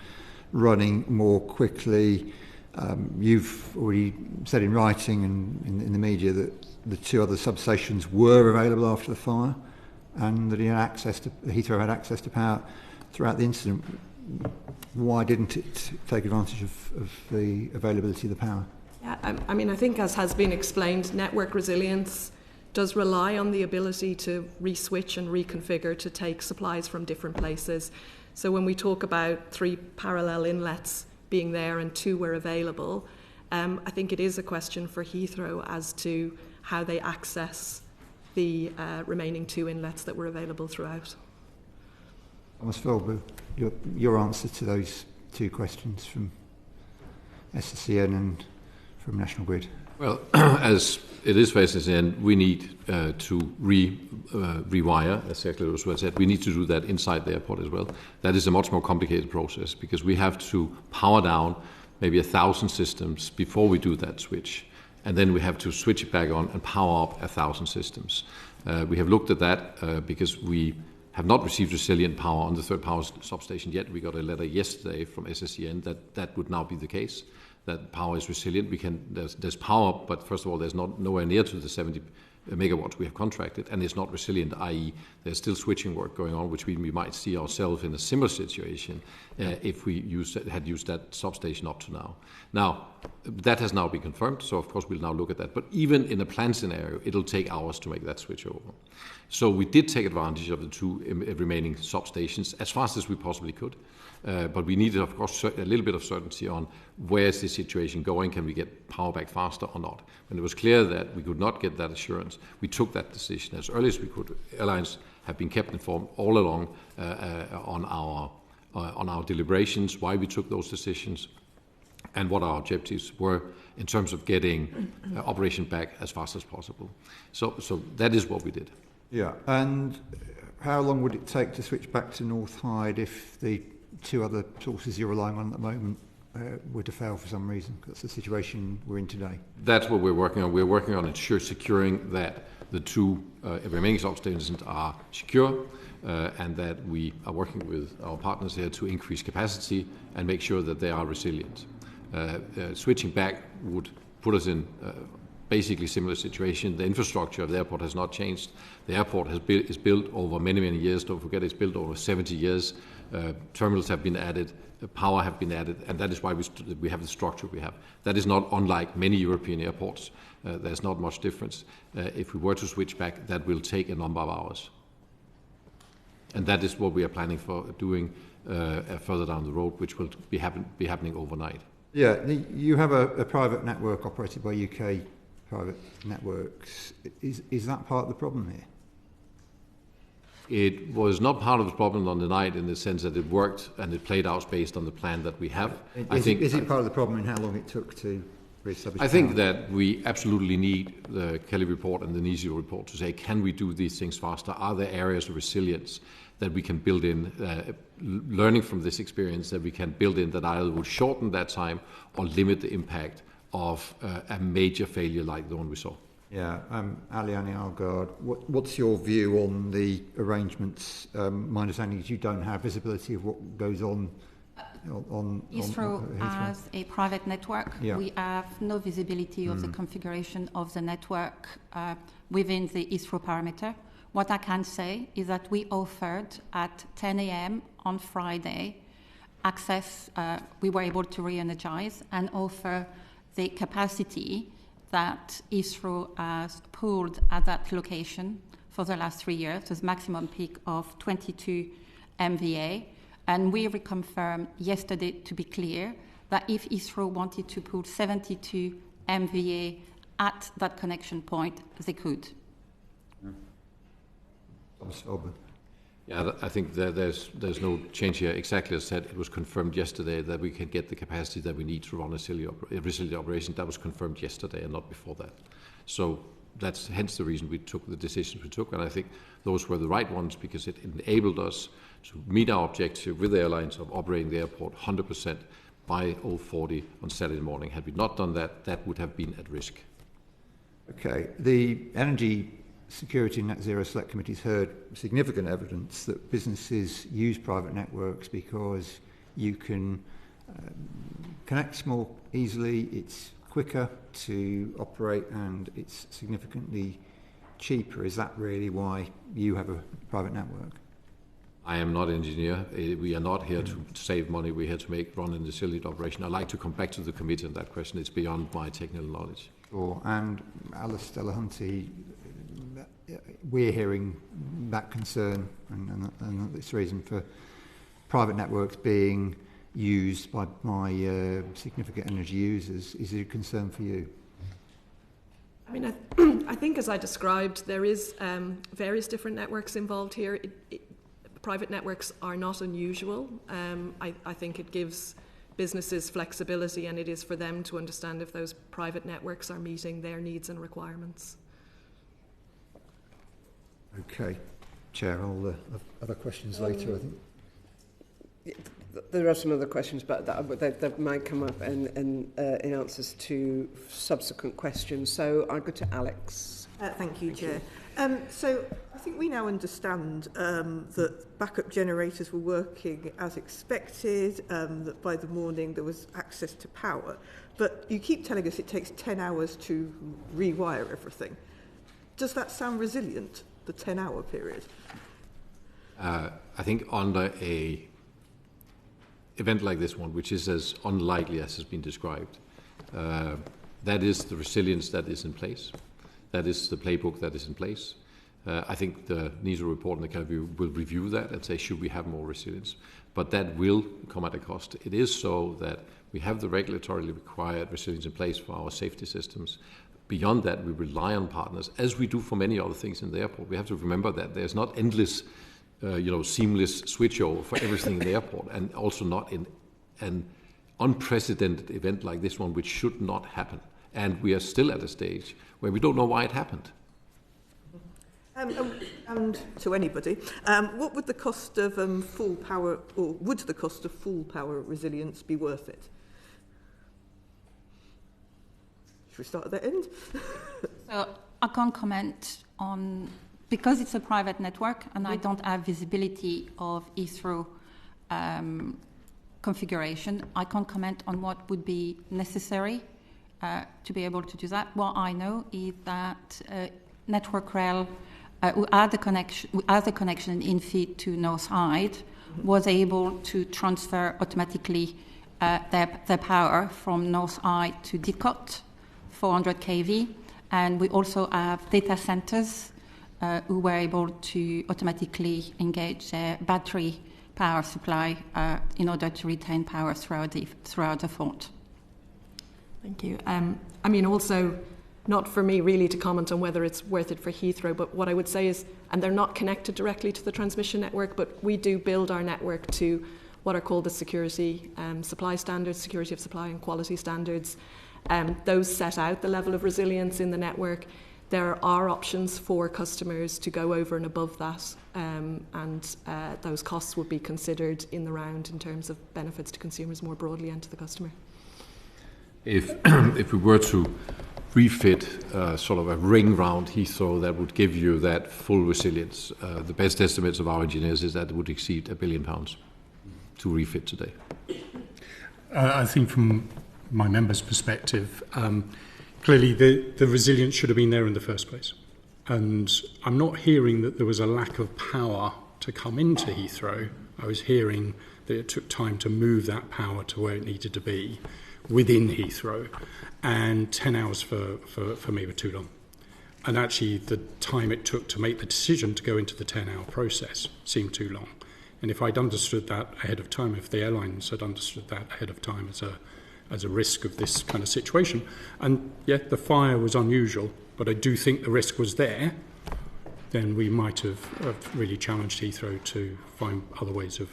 running more quickly? You've already said in writing and in the media that the 2 other substations were available after the fire, and that Heathrow had access to power throughout the incident. Why didn't it take advantage of the availability of the power? Yeah, I think as has been explained, network resilience does rely on the ability to re-switch and reconfigure to take supplies from different places. So when we talk about 3 parallel inlets being there and 2 were available, I think it is a question for Heathrow as to how they access the remaining 2 inlets that were available throughout. Thomas Woldbye, your answer to those 2 questions from SSEN and from National Grid. Well, as it is for SSEN, we need to rewire, as Secretary Roosevelt said. We need to do that inside the airport as well. That is a much more complicated process because we have to power down maybe 1,000 systems before we do that switch. And then we have to switch it back on and power up 1,000 systems. We have looked at that because we have not received resilient power on the 3rd power substation yet. We got a letter yesterday from SSEN that would now be the case, that power is resilient. There's power, but first of all, there's nowhere near to the 70 megawatts we have contracted, and it's not resilient, i.e. there's still switching work going on, which we might see ourselves in a similar situation if we had used that substation up to now. Now, that has now been confirmed, so of course we'll now look at that. But even in a planned scenario, it'll take hours to make that switch over. So we did take advantage of the 2 remaining substations as fast as we possibly could. But we needed, of course, a little bit of certainty on where is the situation going, can we get power back faster or not. When it was clear that we could not get that assurance, we took that decision as early as we could. Airlines have been kept informed all along on our deliberations, why we took those decisions, and what our objectives were in terms of getting operation back as fast as possible. So that is what we did. Yeah, and how long would it take to switch back to North Hyde if the 2 other sources you're relying on at the moment were to fail for some reason? That's the situation we're in today. That's what we're working on. We're working on securing that the 2 remaining substations are secure, and that we are working with our partners here to increase capacity and make sure that they are resilient. Switching back would put us in basically similar situation. The infrastructure of the airport has not changed. The airport is built over many, many years. Don't forget, it's built over 70 years. Terminals have been added, power have been added, and that is why we have the structure we have. That is not unlike many European airports. There's not much difference. If we were to switch back, that will take a number of hours. And that is what we are planning for doing further down the road, which will be happening overnight. Yeah, you have a private network operated by UK private networks. Is that part of the problem here? It was not part of the problem on the night in the sense that it worked and it played out based on the plan that we have. Is it part of the problem in how long it took to re-establish? I think that we absolutely need the Kelly report and the Nigel report to say, can we do these things faster? Are there areas of resilience that we can build in, learning from this experience that we can build in that either will shorten that time or limit the impact of a major failure like the one we saw? Yeah, Eliane, Algaard, what's your view on the arrangements? My understanding is you don't have visibility of what goes on Heathrow as a private network. Yeah. We have no visibility of the configuration of the network within the Heathrow parameter. What I can say is that we offered at 10 a.m. on Friday access, we were able to re-energize and offer the capacity that Heathrow has pooled at that location for the last 3 years, with maximum peak of 22 MVA. And we reconfirmed yesterday, to be clear, that if Heathrow wanted to pool 72 MVA at that connection point, they could. Yeah, I think there's no change here. Exactly as said, it was confirmed yesterday that we can get the capacity that we need to run a resilient operation. That was confirmed yesterday and not before that. So that's hence the reason we took the decisions we took, and I think those were the right ones because it enabled us to meet our objective with the airlines of operating the airport 100% by 0:40 on Saturday morning. Had we not done that, that would have been at risk. Okay, the Energy Security and Net Zero Select Committee's heard significant evidence that businesses use private networks because you can connect more easily, it's quicker to operate, and it's significantly cheaper. Is that really why you have a private network? I am not an engineer. We are not here to save money. We're here to run a resilient operation. I'd like to come back to the committee on that question. It's beyond my technical knowledge. Sure. And Alice Delahunty, we're hearing that concern and this reason for private networks being used by significant energy users. Is it a concern for you? I mean, I think as I described, there is various different networks involved here. Private networks are not unusual. I think it gives businesses flexibility, and it is for them to understand if those private networks are meeting their needs and requirements. Okay, Chair, I'll have other questions later, I think. There are some other questions, but that might come up in answers to subsequent questions. So I'll go to Alex. Thank you, Chair. So I think we now understand that backup generators were working as expected, that by the morning there was access to power. But you keep telling us it takes 10 hours to rewire everything. Does that sound resilient, the 10-hour period? I think under a event like this one, which is as unlikely as has been described, that is the resilience that is in place. That is the playbook that is in place. I think the Nigel report and the Calvi will review that and say, should we have more resilience? But that will come at a cost. It is so that we have the regulatorily required resilience in place for our safety systems. Beyond that, we rely on partners, as we do for many other things in the airport. We have to remember that there's not endless, seamless switchover for everything in the airport, and also not in an unprecedented event like this one, which should not happen. And we are still at a stage where we don't know why it happened. And to anybody, what would the cost of full power, or would the cost of full power resilience be worth it? Should we start at the end? So I can't comment on, because it's a private network and I don't have visibility of Heathrow configuration, I can't comment on what would be necessary to be able to do that. What I know is that Network Rail, who had the connection in feed to North Side, was able to transfer automatically their power from North Side to Didcot, 400 kV, and we also have data centers who were able to automatically engage their battery power supply in order to retain power throughout the fault. Thank you. Also, not for me really to comment on whether it's worth it for Heathrow, but what I would say is, and they're not connected directly to the transmission network, but we do build our network to what are called the security supply standards, security of supply and quality standards. Those set out the level of resilience in the network. There are options for customers to go over and above that, and those costs would be considered in the round in terms of benefits to consumers more broadly and to the customer. If we were to refit sort of a ring round Heathrow that would give you that full resilience, the best estimates of our engineers is that it would exceed £1 billion to refit today. I think from my members' perspective, clearly the resilience should have been there in the first place. And I'm not hearing that there was a lack of power to come into Heathrow. I was hearing that it took time to move that power to where it needed to be within Heathrow, and 10 hours for me were too long. And actually the time it took to make the decision to go into the 10-hour process seemed too long. And if I'd understood that ahead of time, if the airlines had understood that ahead of time as a risk of this kind of situation, and yeah, the fire was unusual, but I do think the risk was there, then we might have really challenged Heathrow to find other ways of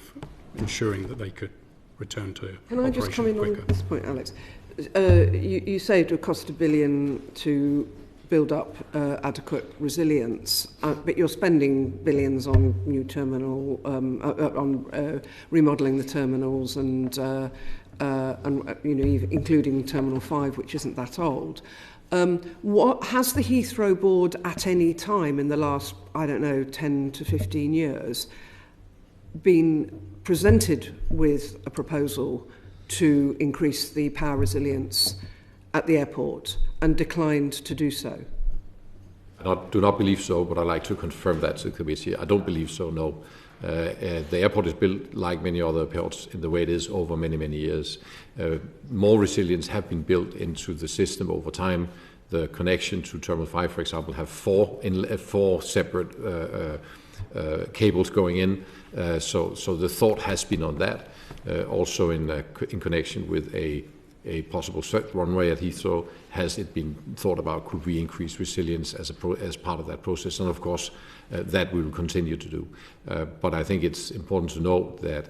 ensuring that they could return to operation quicker. Can I just come in on this point, Alex? You say it would cost $1 billion to build up adequate resilience, but you're spending billions on new terminal, on remodelling the terminals, and including Terminal 5, which isn't that old. What has the Heathrow board at any time in the last, 10 to 15 years been presented with a proposal to increase the power resilience at the airport and declined to do so? I do not believe so, but I'd like to confirm that to the committee. I don't believe so, no. The airport is built like many other airports in the way it is over many, many years. More resilience have been built into the system over time. The connection to Terminal 5, for example, have four separate cables going in. So the thought has been on that. Also in connection with a possible runway at Heathrow, has it been thought about, could we increase resilience as part of that process? And of course, that we will continue to do. But I think it's important to note that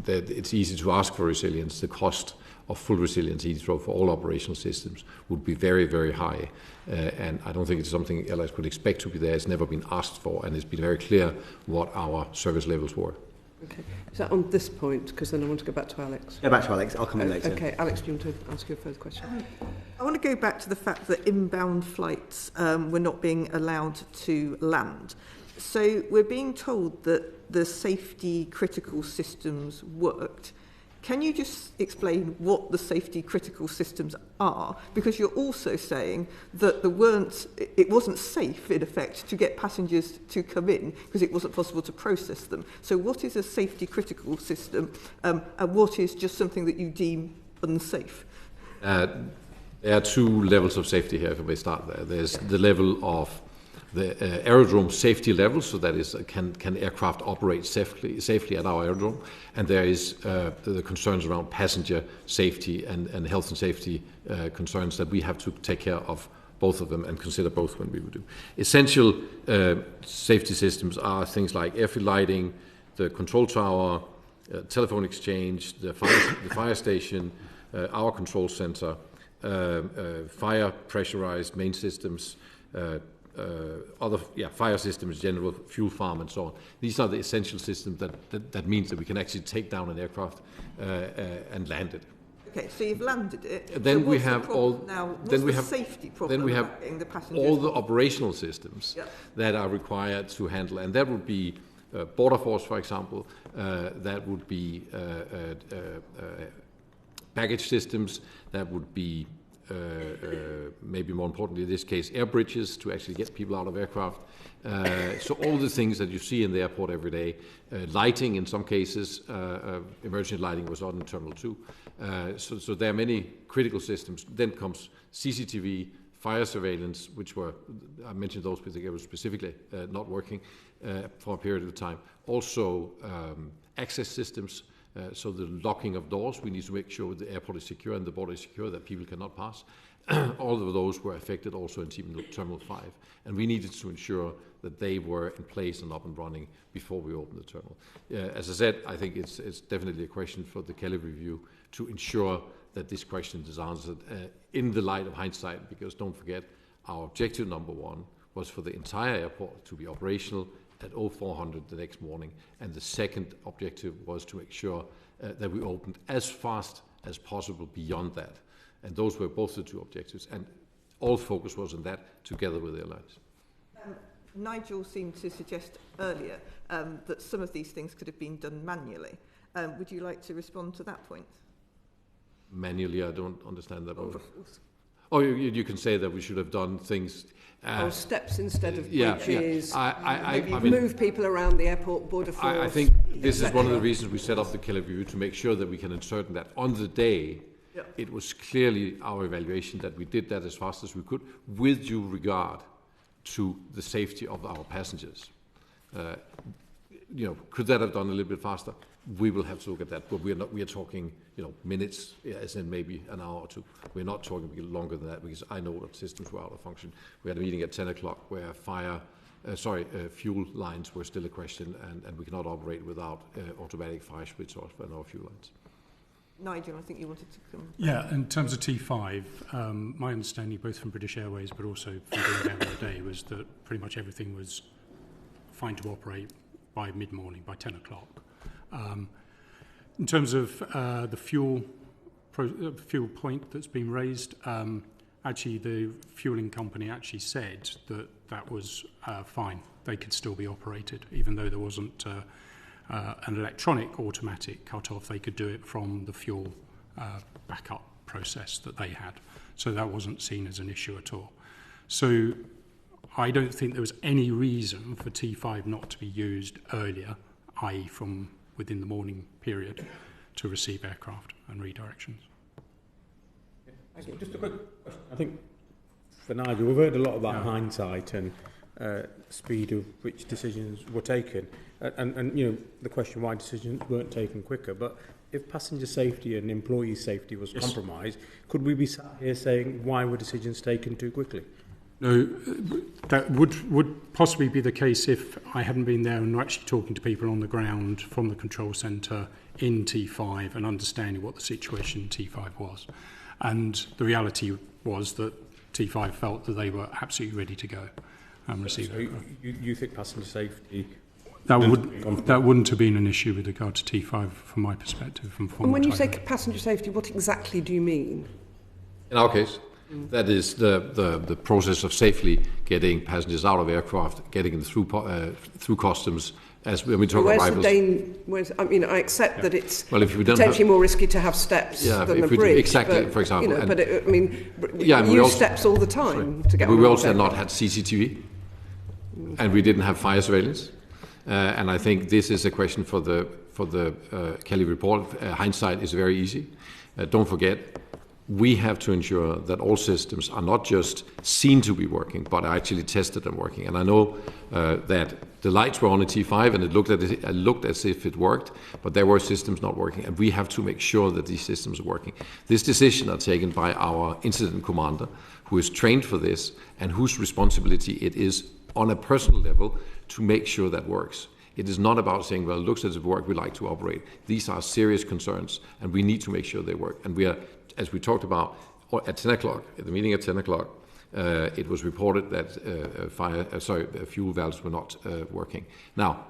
it's easy to ask for resilience. The cost of full resilience at Heathrow for all operational systems would be very, very high. And I don't think it's something airlines could expect to be there. It's never been asked for, and it's been very clear what our service levels were. Okay. Is that on this point? Because then I want to go back to Alex. Go back to Alex. I'll come in later. Okay. Alex, do you want to ask you a further question? I want to go back to the fact that inbound flights were not being allowed to land. So we're being told that the safety critical systems worked. Can you just explain what the safety critical systems are? Because you're also saying that it wasn't safe, in effect, to get passengers to come in because it wasn't possible to process them. So what is a safety critical system, and what is just something that you deem unsafe? There are two levels of safety here, if I may start there. There's the level of the aerodrome safety level, so that is, can aircraft operate safely at our aerodrome, and there is the concerns around passenger safety and health and safety concerns that we have to take care of both of them and consider both when we would do. Essential safety systems are things like airfield lighting, the control tower, telephone exchange, the fire station, our control center, fire pressurized main systems, other fire systems, general fuel farm, and so on. These are the essential systems that means that we can actually take down an aircraft and land it. Okay, so you've landed it. Then so we have all. Then we have safety problem. Then we have the passengers all the operational systems that are required to handle, and that would be border force, for example. That would be baggage systems. That would be maybe more importantly in this case, air bridges to actually get people out of aircraft. So all the things that you see in the airport every day, lighting in some cases, emergency lighting was on in Terminal 2. So there are many critical systems. Then comes CCTV, fire surveillance, which I mentioned those because they were specifically not working for a period of time. Also access systems. So the locking of doors, we need to make sure the airport is secure and the border is secure, that people cannot pass. All of those were affected also in Terminal 5. And we needed to ensure that they were in place and up and running before we opened the terminal. As I said, I think it's definitely a question for the Kelly review to ensure that this question is answered in the light of hindsight, because don't forget, our objective number one was for the entire airport to be operational at 0400 the next morning, and the second objective was to make sure that we opened as fast as possible beyond that. And those were both the two objectives, and all focus was on that together with airlines. Nigel seemed to suggest earlier that some of these things could have been done manually. Would you like to respond to that point? Manually, I don't understand that. Oh, you can say that we should have done things. Steps instead of bridges. I mean, move people around the airport border force. I think this is one of the reasons we set up the Kelly review, to make sure that we can ensure that on the day, it was clearly our evaluation that we did that as fast as we could, with due regard to the safety of our passengers. Could that have done a little bit faster? We will have to look at that, but we are talking, minutes, as in maybe an hour or two. We're not talking longer than that, because I know that systems were out of function. We had a meeting at 10 o'clock where fuel lines were still a question, and we cannot operate without automatic fire switch off on our fuel lines. Nigel, I think you wanted to come. Yeah, in terms of T5, my understanding, both from British Airways but also from being there all day, was that pretty much everything was fine to operate by mid-morning, by 10 o'clock. In terms of the fuel point that's been raised, actually the fueling company actually said that was fine. They could still be operated, even though there wasn't an electronic automatic cut-off. They could do it from the fuel backup process that they had. So that wasn't seen as an issue at all. So I don't think there was any reason for T5 not to be used earlier, i.e. from within the morning period, to receive aircraft and redirections. Just a quick question. I think for Nigel, we've heard a lot about hindsight and speed of which decisions were taken, and the question why decisions weren't taken quicker. But if passenger safety and employee safety was compromised, could we be sat here saying why were decisions taken too quickly? No, that would possibly be the case if I hadn't been there and actually talking to people on the ground from the control centre in T5 and understanding what the situation in T5 was. And the reality was that T5 felt that they were absolutely ready to go and receive it. You think passenger safety... That wouldn't have been an issue with regard to T5 from my perspective. And when you say passenger safety, what exactly do you mean? In our case, that is the process of safely getting passengers out of aircraft, getting them through customs, as when we talk where's arrivals. I mean, I accept that it's if we don't potentially more risky to have steps than a bridge. Exactly, but, for example. We use steps all the time to get on. We also not had CCTV, and we didn't have fire surveillance. And I think this is a question for the Kelly report. Hindsight is very easy. Don't forget, we have to ensure that all systems are not just seen to be working, but are actually tested and working. And I know that the lights were on at T5 and it looked as if it worked, but there were systems not working. And we have to make sure that these systems are working. This decision are taken by our incident commander, who is trained for this and whose responsibility it is on a personal level to make sure that works. It is not about saying, well, it looks as if it works, we like to operate. These are serious concerns, and we need to make sure they work. And we are, as we talked about at 10 o'clock, at the meeting at 10 o'clock, it was reported that fuel valves were not working. Now,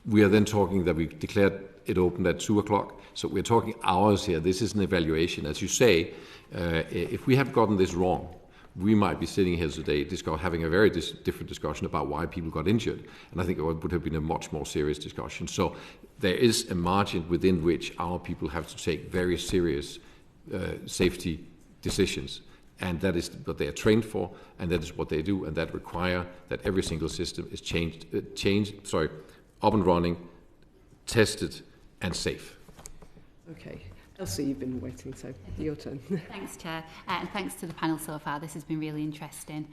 we are then talking that we declared it opened at 2 o'clock. So we're talking hours here. This is an evaluation. As you say, if we have gotten this wrong, we might be sitting here today having a very different discussion about why people got injured. And I think it would have been a much more serious discussion. So there is a margin within which our people have to take very serious safety decisions. And that is what they are trained for, and that is what they do, and that require that every single system is up and running, tested, and safe. Okay. Elsie, you've been waiting, so your turn. Thanks, Chair, and thanks to the panel so far. This has been really interesting.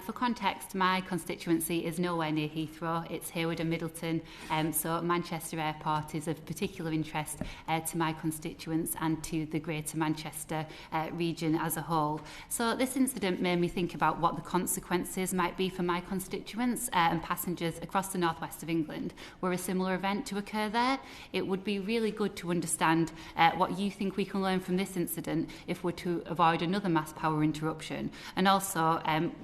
For context, my constituency is nowhere near Heathrow. It's Hayward and Middleton, so Manchester Airport is of particular interest to my constituents and to the Greater Manchester region as a whole. So this incident made me think about what the consequences might be for my constituents and passengers across the northwest of England were a similar event to occur there. It would be really good to understand what you think we can learn from this incident if we're to avoid another mass power interruption, and also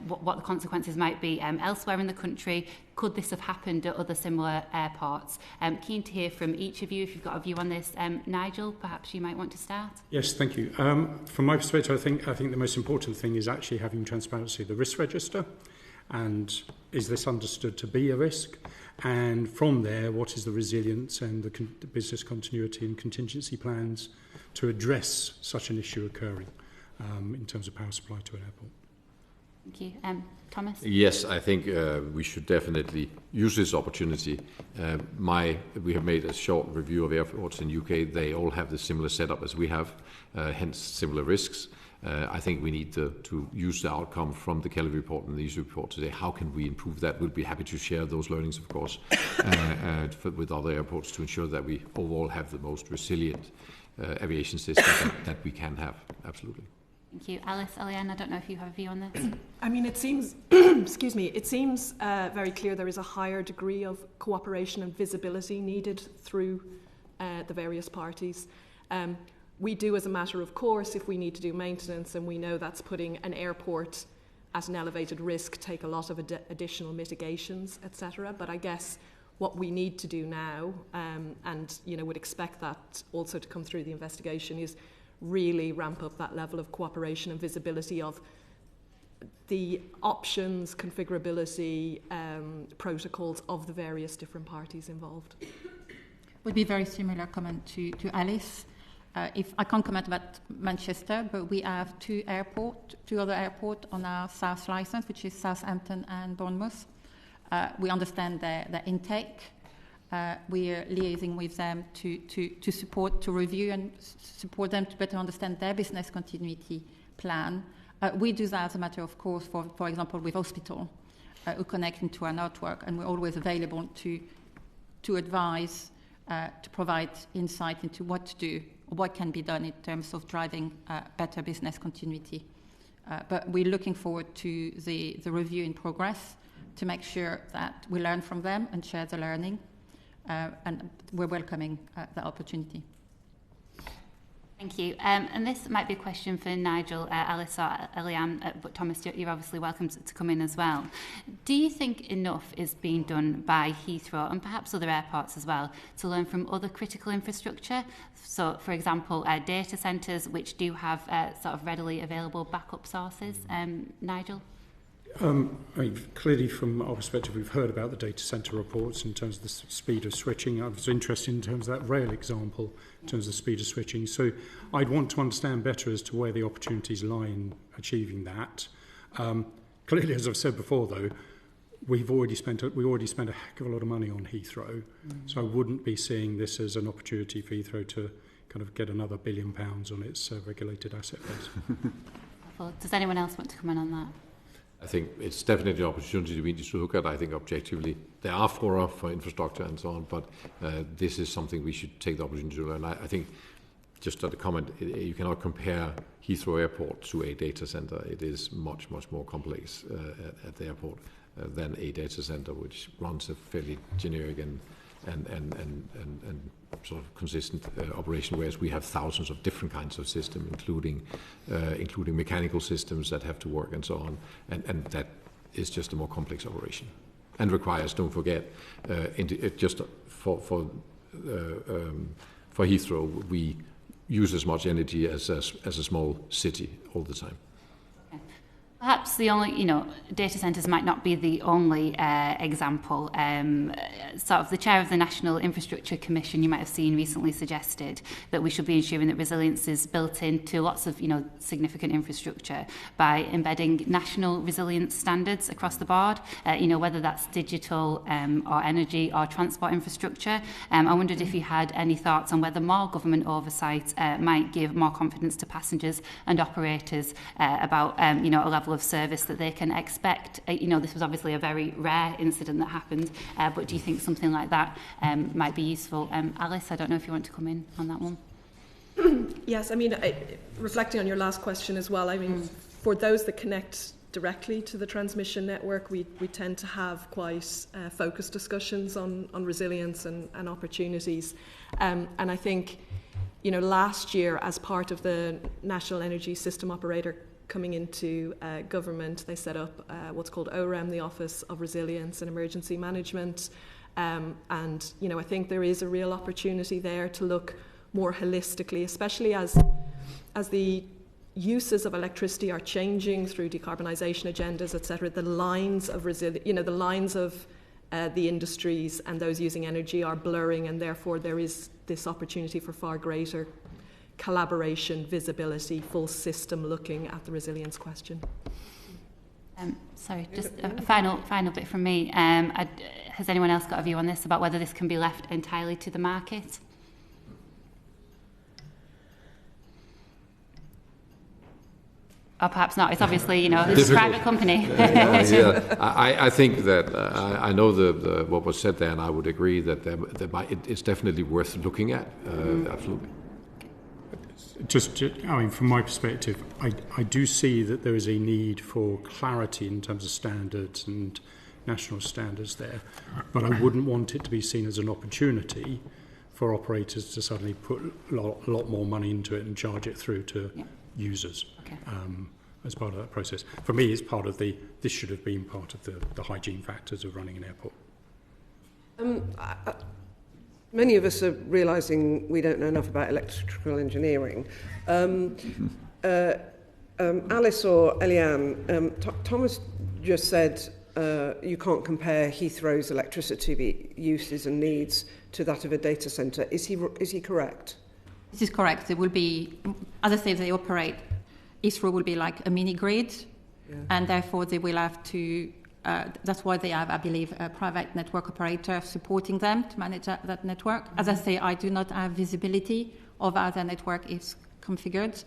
what the consequences might be elsewhere in the country. Could this have happened at other similar airports? Keen to hear from each of you if you've got a view on this. Nigel, perhaps you might want to start. Yes, thank you. From my perspective, I think the most important thing is actually having transparency of the risk register, and is this understood to be a risk? And from there, what is the resilience and the business continuity and contingency plans to address such an issue occurring in terms of power supply to an airport? Thank you. Thomas? Yes, I think we should definitely use this opportunity. We have made a short review of airports in UK. They all have the similar setup as we have, hence similar risks. I think we need to use the outcome from the Kelly report and these reports today. How can we improve that? We'll be happy to share those learnings, of course, with other airports to ensure that we overall have the most resilient aviation system that we can have. Absolutely. Thank you. Alice, Eliane, I don't know if you have a view on this. I mean, it seems, excuse me, it seems very clear there is a higher degree of cooperation and visibility needed through the various parties. We do, as a matter of course, if we need to do maintenance and we know that's putting an airport at an elevated risk, take a lot of additional mitigations, etc. But I guess what we need to do now, and would expect that also to come through the investigation, is really ramp up that level of cooperation and visibility of the options, configurability, protocols of the various different parties involved. Would be very similar comment to Alice. If I can't comment about Manchester, but we have two other airports on our south license, which is Southampton and Bournemouth. We understand their intake. We are liaising with them to support, to review and support them to better understand their business continuity plan. We do that as a matter of course, for example, with hospital who connect into our network, and we're always available to advise, to provide insight into what to do, or what can be done in terms of driving better business continuity. But we're looking forward to the review in progress to make sure that we learn from them and share the learning. And we're welcoming the opportunity. Thank you. And this might be a question for Nigel, Alice or Eliane, but Thomas, you're obviously welcome to come in as well. Do you think enough is being done by Heathrow and perhaps other airports as well to learn from other critical infrastructure? So, for example, data centres which do have sort of readily available backup sources. Nigel? Clearly, from our perspective, we've heard about the data centre reports in terms of the speed of switching. I was interested in terms of that rail example, in terms of the speed of switching. So I'd want to understand better as to where the opportunities lie in achieving that. Clearly, as I've said before, though, we already spent a heck of a lot of money on Heathrow. So I wouldn't be seeing this as an opportunity for Heathrow to kind of get another £1 billion on its regulated asset base. Well, does anyone else want to comment on that? I think it's definitely an opportunity we need to look at. I think objectively there are fora for infrastructure and so on, but this is something we should take the opportunity to learn. I think, just at the comment, you cannot compare Heathrow Airport to a data center. It is much, much more complex at the airport than a data center, which runs a fairly generic and sort of consistent operation, whereas we have thousands of different kinds of systems, including mechanical systems that have to work and so on, and that is just a more complex operation, and requires, don't forget, just for Heathrow, we use as much energy as a small city all the time. Perhaps the only, data centres might not be the only example. Sort of the chair of the National Infrastructure Commission, you might have seen, recently suggested that we should be ensuring that resilience is built into lots of, significant infrastructure by embedding national resilience standards across the board, whether that's digital or energy or transport infrastructure. I wondered if you had any thoughts on whether more government oversight might give more confidence to passengers and operators about, a level of service that they can expect. This was obviously a very rare incident that happened, but do you think something like that might be useful? Alice, I don't know if you want to come in on that one. Yes, reflecting on your last question as well, for those that connect directly to the transmission network, we tend to have quite focused discussions on resilience and opportunities. And I think, last year, as part of the National Energy System Operator coming into government, they set up what's called OREM, the Office of Resilience and Emergency Management. And, I think there is a real opportunity there to look more holistically, especially as the uses of electricity are changing through decarbonisation agendas, etc. The lines of the lines of the industries and those using energy are blurring, and therefore there is this opportunity for far greater collaboration, visibility, full system looking at the resilience question. Sorry, just a final bit from me. Has anyone else got a view on this, about whether this can be left entirely to the market? Or perhaps not. It's obviously, it's a private company. I think that I know what was said there, and I would agree that it's definitely worth looking at. Absolutely. From my perspective, I do see that there is a need for clarity in terms of standards and national standards there, but I wouldn't want it to be seen as an opportunity for operators to suddenly put a lot more money into it and charge it through to users. Okay. As part of that process. For me, it's part of this should have been part of the hygiene factors of running an airport. Many of us are realising we don't know enough about electrical engineering. Alice or Eliane, Thomas just said you can't compare Heathrow's electricity uses and needs to that of a data centre. Is he correct? This is correct. There will be, as I say, they operate. Heathrow will be like a mini grid, and therefore they will have to. That's why they have, I believe, a private network operator supporting them to manage that network. As I say, I do not have visibility of how the network is configured.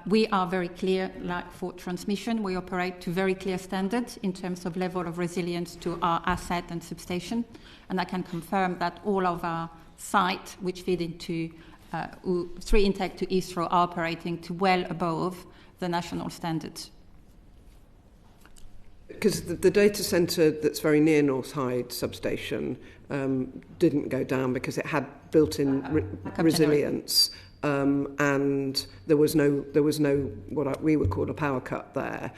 We are very clear, like for transmission, we operate to very clear standards in terms of level of resilience to our asset and substation. And I can confirm that all of our sites, which feed into three intake to Heathrow, are operating to well above the national standards. Because the data centre that's very near North Hyde substation didn't go down because it had built-in resilience, and there was no what we would call a power cut there,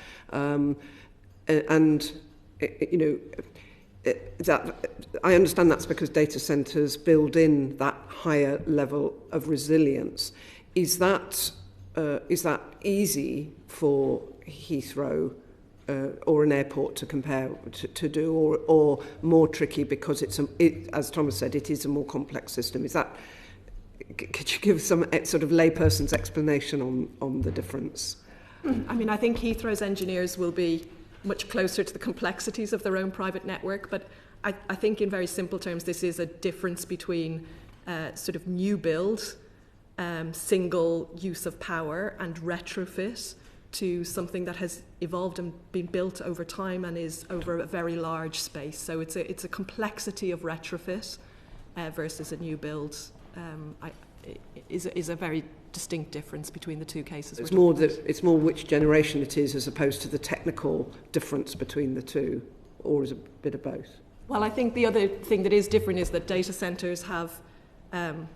that I understand that's because data centres build in that higher level of resilience. Is that easy for Heathrow or an airport to compare to do, or more tricky because as Thomas said, it is a more complex system. Is that? Could you give some sort of layperson's explanation on the difference? I mean, I think Heathrow's engineers will be much closer to the complexities of their own private network, but I think in very simple terms, this is a difference between sort of new build, single use of power, and retrofit to something that has evolved and been built over time and is over a very large space. So it's a complexity of retrofit versus a new build. Is a very distinct difference between the two cases. It's more which generation it is as opposed to the technical difference between the two, or is it a bit of both? Well, I think the other thing that is different is that data centres have,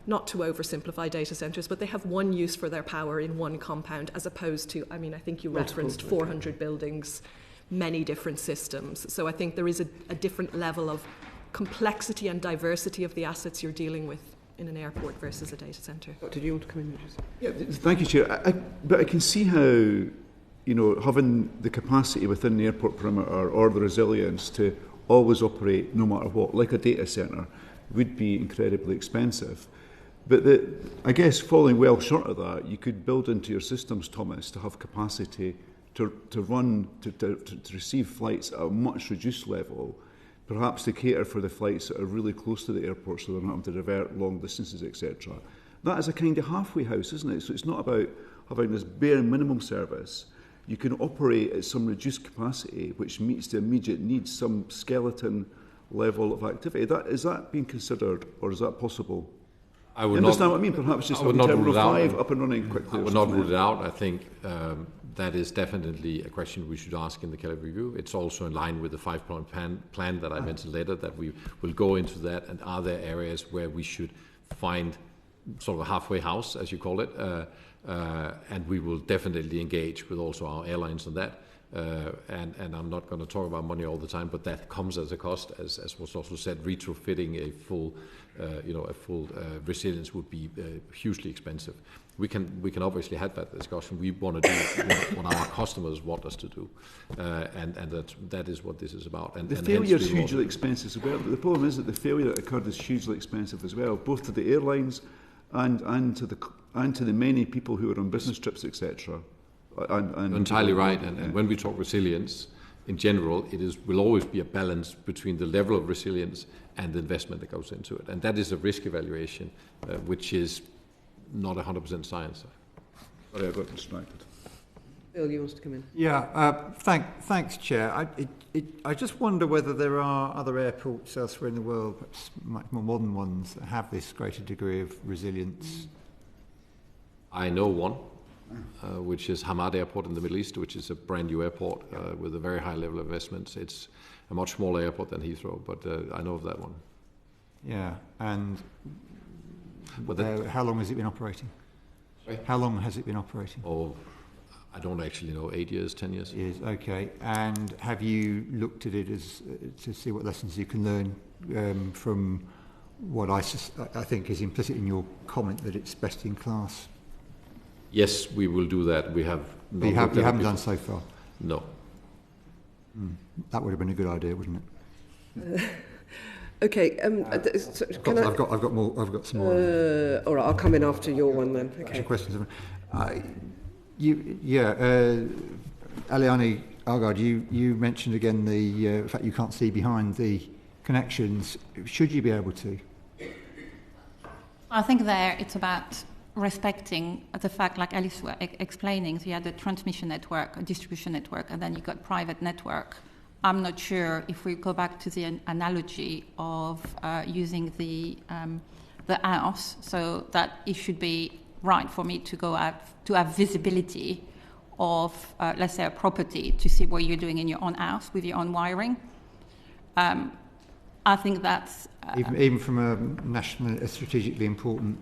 not to oversimplify data centres, but they have one use for their power in one compound, as opposed to, I mean, I think you referenced 400 buildings, many different systems. So I think there is a different level of complexity and diversity of the assets you're dealing with in an airport versus a data centre. Did you want to come in? Yeah, thank you, Chair. But I can see how, having the capacity within the airport perimeter or the resilience to always operate no matter what, like a data centre, would be incredibly expensive. But I guess falling well short of that, you could build into your systems, Thomas, to have capacity to run, to receive flights at a much reduced level, perhaps to cater for the flights that are really close to the airport so they're not having to divert long distances, etc. That is a kind of halfway house, isn't it? So it's not about having this bare minimum service. You can operate at some reduced capacity which meets the immediate needs, some skeleton level of activity. Is that being considered, or is that possible? I would understand what I mean? Perhaps just having Terminal 5 up and running quickly. I would not rule it out. I think that is definitely a question we should ask in the Kelly review. It's also in line with the 5-point plan that I mentioned later, that we will go into that, and are there areas where we should find sort of a halfway house, as you call it, and we will definitely engage with also our airlines on that. And I'm not going to talk about money all the time, but that comes as a cost, as was also said. Retrofitting a full resilience would be hugely expensive. We can obviously have that discussion. We want to do what our customers want us to do, and that is what this is about. And the failure is hugely expensive as well. But the problem is that the failure that occurred is hugely expensive as well, both to the airlines and to the many people who are on business trips, etc. You're entirely right. And when we talk resilience, in general, will always be a balance between the level of resilience and the investment that goes into it. And that is a risk evaluation, which is not 100% science. Sorry, I got distracted. Bill, you want to come in? Yeah, thanks, Chair. I just wonder whether there are other airports elsewhere in the world, perhaps much more modern ones, that have this greater degree of resilience. I know one. Which is Hamad Airport in the Middle East, which is a brand new airport with a very high level of investments. It's a much smaller airport than Heathrow, but I know of that one. Yeah, and how long has it been operating? Sorry? How long has it been operating? Oh, I don't actually know, 8 years, 10 years. Okay. And have you looked at it to see what lessons you can learn from what I think is implicit in your comment that it's best in class? Yes, we will do that. We have. You haven't done so far? No. That would have been a good idea, wouldn't it? Okay. I've got some more. All right, I'll come in after your one then. Okay. Questions. Eliane, Algaard, you mentioned again the fact you can't see behind the connections. Should you be able to? I think there it's about respecting the fact, like Alice was explaining, so you had a transmission network, a distribution network, and then you got private network. I'm not sure if we go back to the analogy of using the house, so that it should be right for me to go out to have visibility of, let's say, a property to see what you're doing in your own house with your own wiring. I think that's even from a strategically important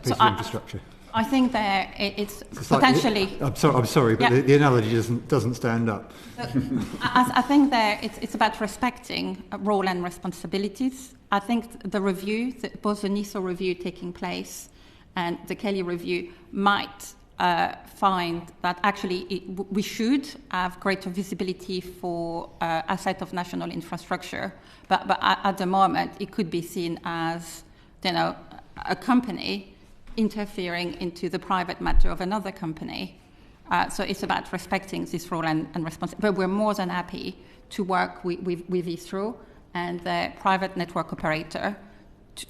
piece of infrastructure. I think there it's potentially. I'm sorry, but the analogy doesn't stand up. I think there it's about respecting role and responsibilities. I think the review, both the NISO review taking place and the Kelly review, might find that actually we should have greater visibility for asset of national infrastructure, but at the moment it could be seen as, a company interfering into the private matter of another company. So it's about respecting this role and responsibility. But we're more than happy to work with Heathrow and the private network operator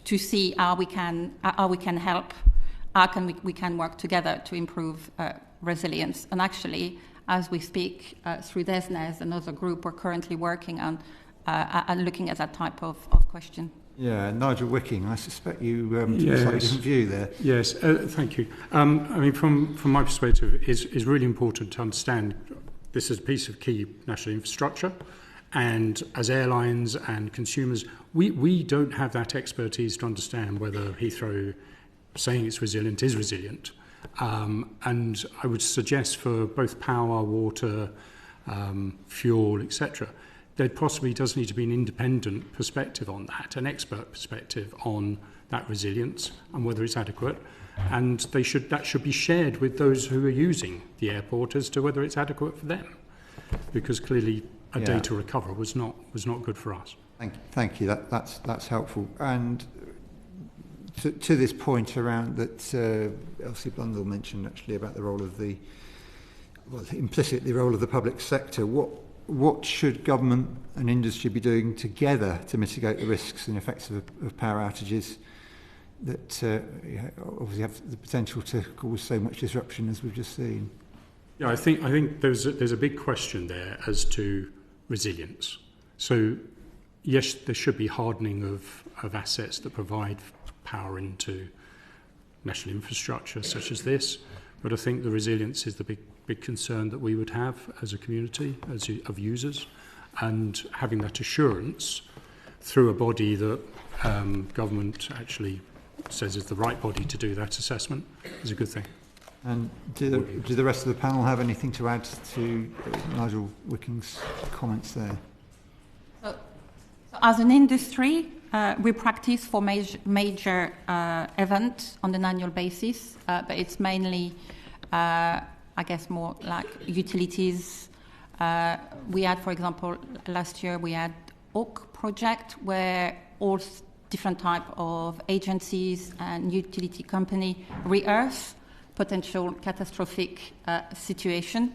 to see how we can help, we can work together to improve resilience. And actually, as we speak, through DESNES, another group, we're currently working on looking at that type of question. Yeah, Nigel Wicking, I suspect you took a slightly different view there. Yes, thank you. I mean, from my perspective, it's really important to understand this is a piece of key national infrastructure, and as airlines and consumers, we don't have that expertise to understand whether Heathrow saying it's resilient is resilient. And I would suggest for both power, water, fuel, etc., there possibly does need to be an independent perspective on that, an expert perspective on that resilience and whether it's adequate. And that should be shared with those who are using the airport as to whether it's adequate for them, because clearly a data recovery was not good for us. Thank you. That's helpful. And to this point around that, Elsie Blundell mentioned actually about the role of implicitly the role of the public sector. What should government and industry be doing together to mitigate the risks and effects of power outages that obviously have the potential to cause so much disruption as we've just seen? Yeah, I think there's a big question there as to resilience. So yes, there should be hardening of assets that provide power into national infrastructure such as this, but I think the resilience is the big concern that we would have as a community, of users, and having that assurance through a body that government actually says is the right body to do that assessment is a good thing. And do the rest of the panel have anything to add to Nigel Wicking's comments there? So as an industry, we practice for major events on an annual basis, but it's mainly I guess more like utilities. We had, for example, last year we had OAK project where all different type of agencies and utility company rehearse potential catastrophic situation.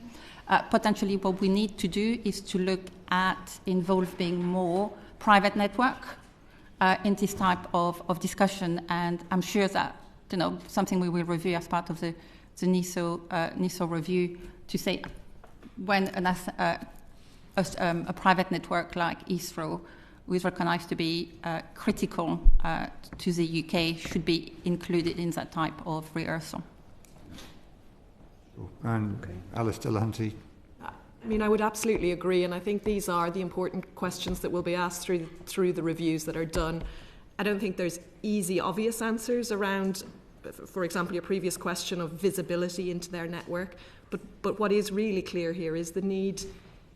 Potentially what we need to do is to look at involving more private network in this type of discussion, and I'm sure that something we will review as part of the NISO review, to say when a private network like Heathrow, who is recognised to be critical to the UK, should be included in that type of rehearsal. And Alice Delahunty. I mean, I would absolutely agree, and I think these are the important questions that will be asked through the reviews that are done. I don't think there's easy, obvious answers around, for example, your previous question of visibility into their network. But what is really clear here is the need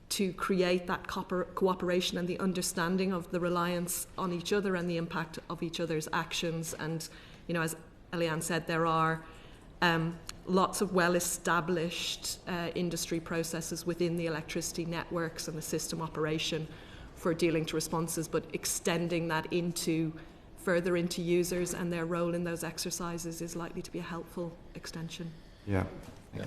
to create that cooperation and the understanding of the reliance on each other and the impact of each other's actions. And, as Eliane said, there are lots of well-established industry processes within the electricity networks and the system operation for dealing to responses, but extending that further into users and their role in those exercises is likely to be a helpful extension. Yeah.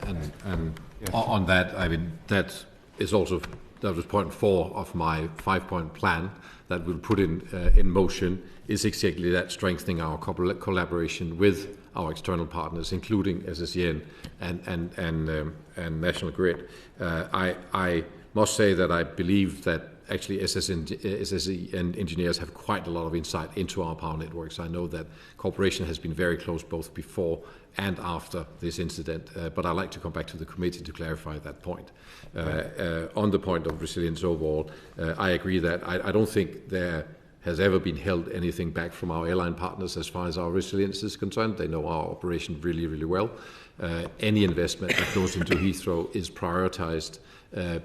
And on that, I mean, that was point 4 of my 5-point plan that we'll put in motion, is exactly that, strengthening our collaboration with our external partners, including SSEN and National Grid. I must say that I believe that actually SSEN engineers have quite a lot of insight into our power networks. I know that cooperation has been very close both before and after this incident, but I'd like to come back to the committee to clarify that point. On the point of resilience overall, I agree that I don't think there has ever been held anything back from our airline partners as far as our resilience is concerned. They know our operation really, really well. Any investment that goes into Heathrow is prioritised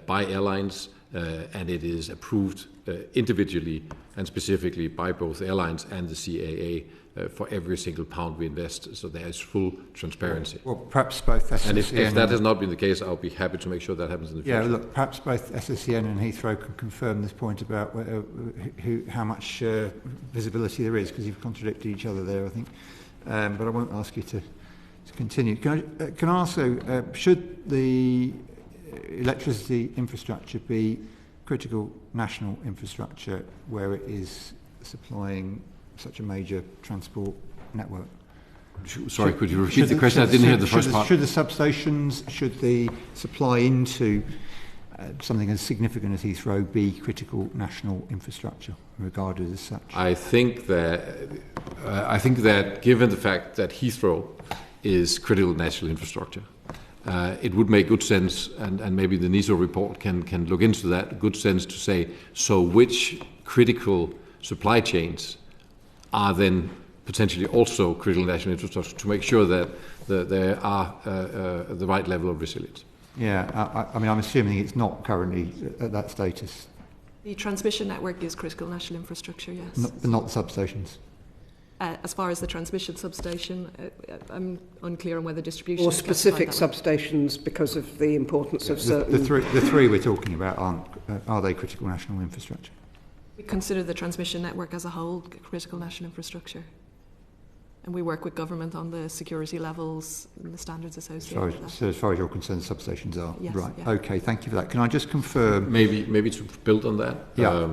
by airlines and it is approved individually and specifically by both airlines and the CAA for every single pound we invest. So there is full transparency. Well, perhaps both SSCN... And if that has not been the case, I'll be happy to make sure that happens in the future. Yeah, look, perhaps both SSCN and Heathrow can confirm this point about how much visibility there is, because you've contradicted each other there, I think. But I won't ask you to continue. Can I also, should the electricity infrastructure be critical national infrastructure where it is supplying such a major transport network? Sorry, could you repeat the question? I didn't hear the first part. Should the substations, should the supply into something as significant as Heathrow be critical national infrastructure regarded as such? I think that given the fact that Heathrow is critical national infrastructure, it would make good sense, and maybe the NISO report can look into that, good sense to say, so which critical supply chains are then potentially also critical national infrastructure to make sure that there are the right level of resilience. Yeah, I mean, I'm assuming it's not currently at that status. The transmission network is critical national infrastructure, yes. Not the substations. As far as the transmission substation, I'm unclear on whether distribution... Or specific substations because of the importance of certain... The three we're talking about are they critical national infrastructure? We consider the transmission network as a whole critical national infrastructure. And we work with government on the security levels and the standards associated with that. So as far as you're concerned, substations are? Yes, right. yeah. Okay, thank you for that. Can I just confirm... Maybe to build on that? Yeah.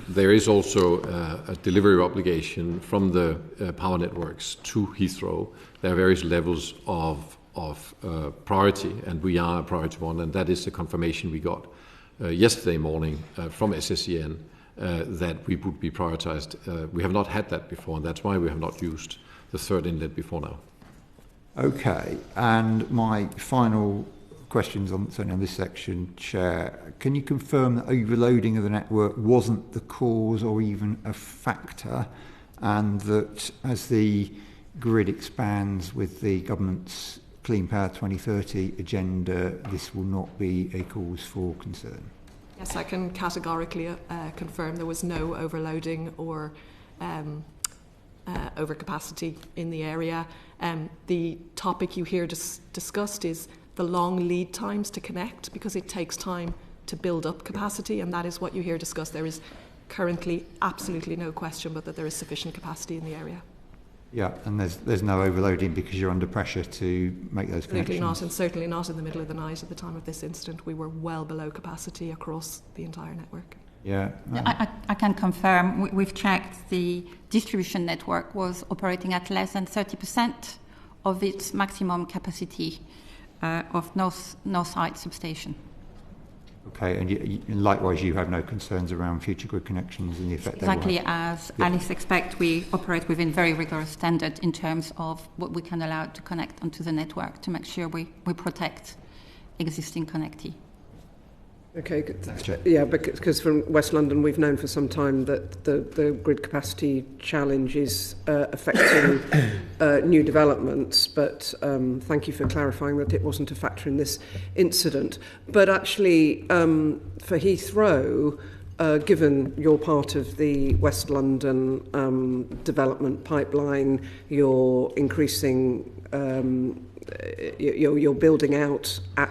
There is also a delivery obligation from the power networks to Heathrow. There are various levels of priority, and we are a priority one, and that is the confirmation we got yesterday morning from SSCN that we would be prioritized. We have not had that before, and that's why we have not used the third inlet before now. Okay, and my final questions certainly on this section, Chair. Can you confirm that overloading of the network wasn't the cause or even a factor, and that as the grid expands with the government's Clean Power 2030 agenda, this will not be a cause for concern? Yes, I can categorically confirm there was no overloading or overcapacity in the area. The topic you hear discussed is the long lead times to connect, because it takes time to build up capacity, and that is what you hear discussed. There is currently absolutely no question but that there is sufficient capacity in the area. Yeah, and there's no overloading because you're under pressure to make those connections? Absolutely not, and certainly not in the middle of the night at the time of this incident. We were well below capacity across the entire network. Yeah. I can confirm. We've checked the distribution network was operating at less than 30% of its maximum capacity of Northside substation. Okay, and likewise you have no concerns around future grid connections and the effect exactly as Alice expect, we operate within very rigorous standards in terms of what we can allow to connect onto the network to make sure we protect existing connectivity. Okay, yeah, because from West London we've known for some time that the grid capacity challenge is affecting new developments, but thank you for clarifying that it wasn't a factor in this incident. But actually, for Heathrow, given you're part of the West London development pipeline, you're increasing, you're building out at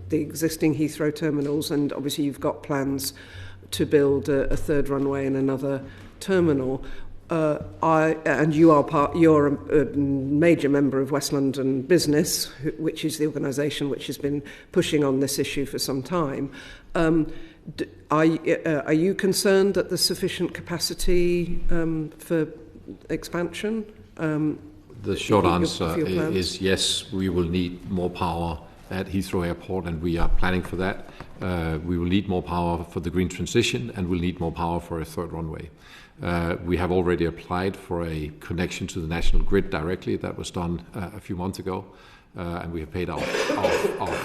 the existing Heathrow terminals, and obviously you've got plans to build a third runway and another terminal. And you're a major member of West London Business, which is the organisation which has been pushing on this issue for some time. Are you concerned that there's sufficient capacity for expansion? The short answer is yes, we will need more power at Heathrow Airport, and we are planning for that. We will need more power for the green transition, and we'll need more power for a third runway. We have already applied for a connection to the national grid directly. That was done a few months ago, and we have paid our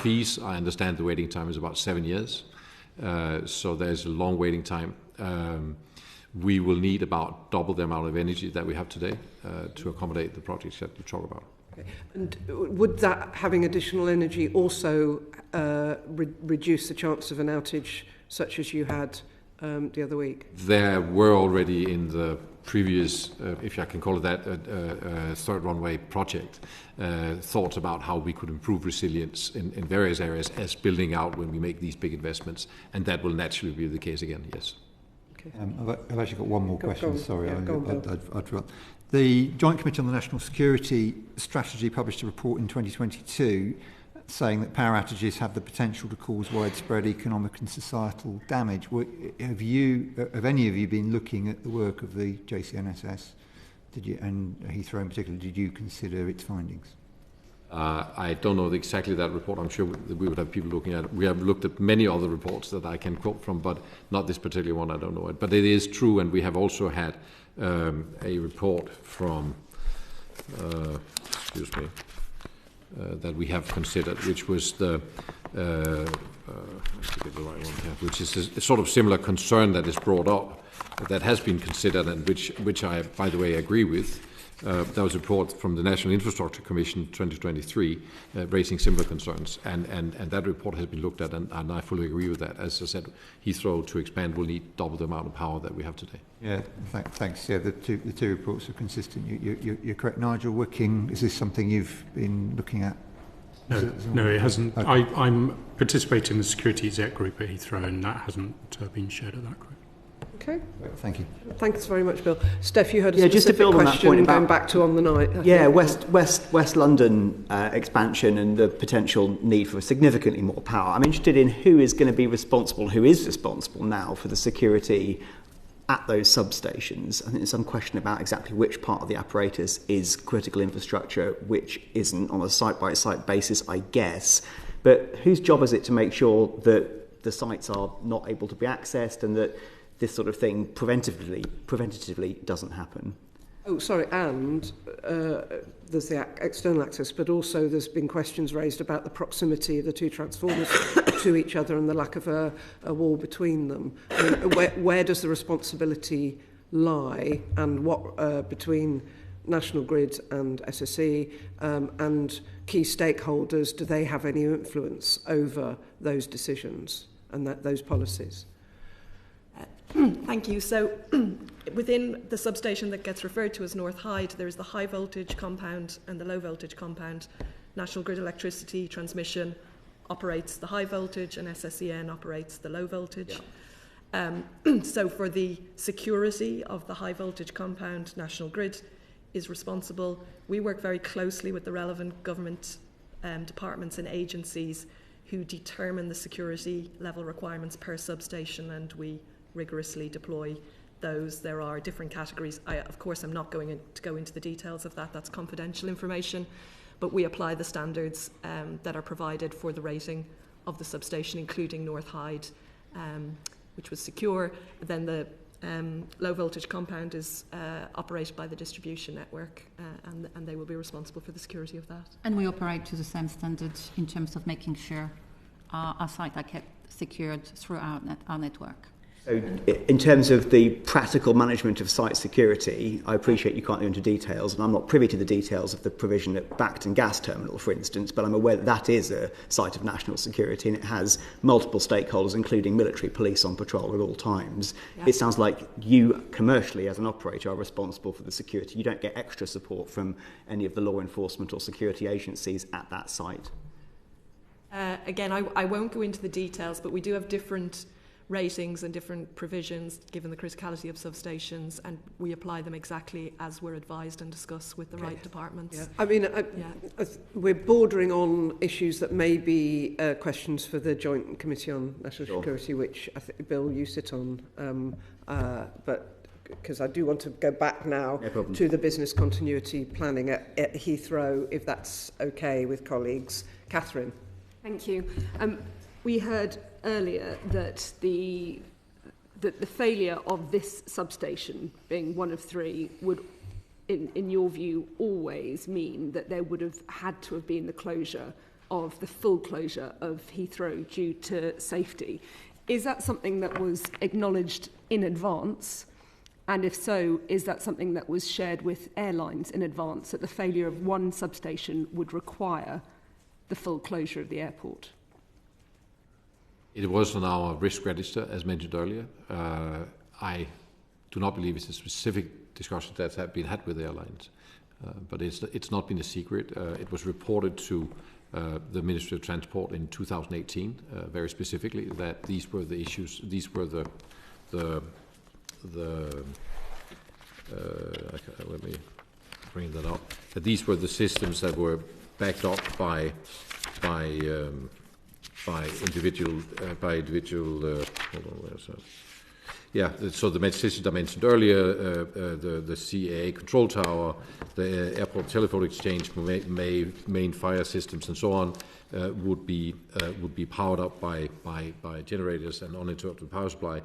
fees. I understand the waiting time is about 7 years, so there's a long waiting time. We will need about double the amount of energy that we have today to accommodate the projects that you talk about. Okay. And would that having additional energy also reduce the chance of an outage such as you had the other week? There were already in the previous, if I can call it that, third runway project, thoughts about how we could improve resilience in various areas as building out when we make these big investments, and that will naturally be the case again, yes. Okay. I've actually got one more question, sorry. Yeah, I'd forgot. The Joint Committee on the National Security Strategy published a report in 2022 saying that power outages have the potential to cause widespread economic and societal damage. Have any of you been looking at the work of the JCNSS? Did you, and Heathrow in particular, did you consider its findings? I don't know exactly that report. I'm sure we would have people looking at it. We have looked at many other reports that I can quote from, but not this particular one. I don't know it. But it is true, and we have also had a report from, that we have considered, which was the, which is a sort of similar concern that is brought up, that has been considered, and which I, by the way, agree with. That was a report from the National Infrastructure Commission 2023 raising similar concerns, and that report has been looked at, and I fully agree with that. As I said, Heathrow to expand will need double the amount of power that we have today. Yeah, thanks. Yeah, the two reports are consistent. You're correct, Nigel. Wicking, is this something you've been looking at? No, it hasn't. Okay. I'm participating in the security exec group at Heathrow, and that hasn't been shared at that group. Okay. Thank you. Thanks very much, Bill. Steph, you had a specific just to build on that point about going back to on the night. Yeah, West London expansion and the potential need for significantly more power. I'm interested in who is going to be responsible, who is responsible now for the security at those substations. I think there's some question about exactly which part of the apparatus is critical infrastructure, which isn't, on a site-by-site basis, I guess. But whose job is it to make sure that the sites are not able to be accessed and that this sort of thing preventatively doesn't happen? Oh, sorry, and there's the external access, but also there's been questions raised about the proximity of the two transformers to each other and the lack of a wall between them. I mean, where does the responsibility lie, and what between National Grid and SSE and key stakeholders, do they have any influence over those decisions and those policies? Thank you. So within the substation that gets referred to as North Hyde, there is the high voltage compound and the low voltage compound. National Grid Electricity Transmission operates the high voltage and SSEN operates the low voltage. Yeah. So for the security of the high voltage compound, National Grid is responsible. We work very closely with the relevant government departments and agencies who determine the security level requirements per substation, and we rigorously deploy those. There are different categories. Of course, I'm not going to go into the details of that. That's confidential information. But we apply the standards that are provided for the rating of the substation, including North Hyde, which was secure. Then the low voltage compound is operated by the distribution network, and they will be responsible for the security of that. And we operate to the same standards in terms of making sure our sites are kept secured throughout our network. So in terms of the practical management of site security, I appreciate you can't go into details, and I'm not privy to the details of the provision at Bacton Gas Terminal, for instance, but I'm aware that that is a site of national security and it has multiple stakeholders, including military police on patrol at all times. Yeah. It sounds like you, commercially, as an operator, are responsible for the security. You don't get extra support from any of the law enforcement or security agencies at that site. Again, I won't go into the details, but we do have different ratings and different provisions given the criticality of substations, and we apply them exactly as we're advised and discussed with the right departments. Yeah. I mean, we're bordering on issues that may be questions for the Joint Committee on National Security, which I think, Bill, you sit on, but because I do want to go back now to the business continuity planning at Heathrow, if that's okay with colleagues. Catherine. Thank you. We heard earlier that the failure of this substation, being one of three, would, in your view, always mean that there would have had to have been the full closure of Heathrow due to safety. Is that something that was acknowledged in advance? And if so, is that something that was shared with airlines in advance, that the failure of one substation would require the full closure of the airport? It was on our risk register, as mentioned earlier. I do not believe it's a specific discussion that has been had with airlines, but it's not been a secret. It was reported to the Ministry of Transport in 2018, very specifically, that these were the issues, these were the let me bring that up. That these were the systems that were backed up by individual. Hold on, where's that? Yeah, so the systems I mentioned earlier, the CAA control tower, the airport telephone exchange, main fire systems, and so on, would be powered up by generators and uninterrupted power supply.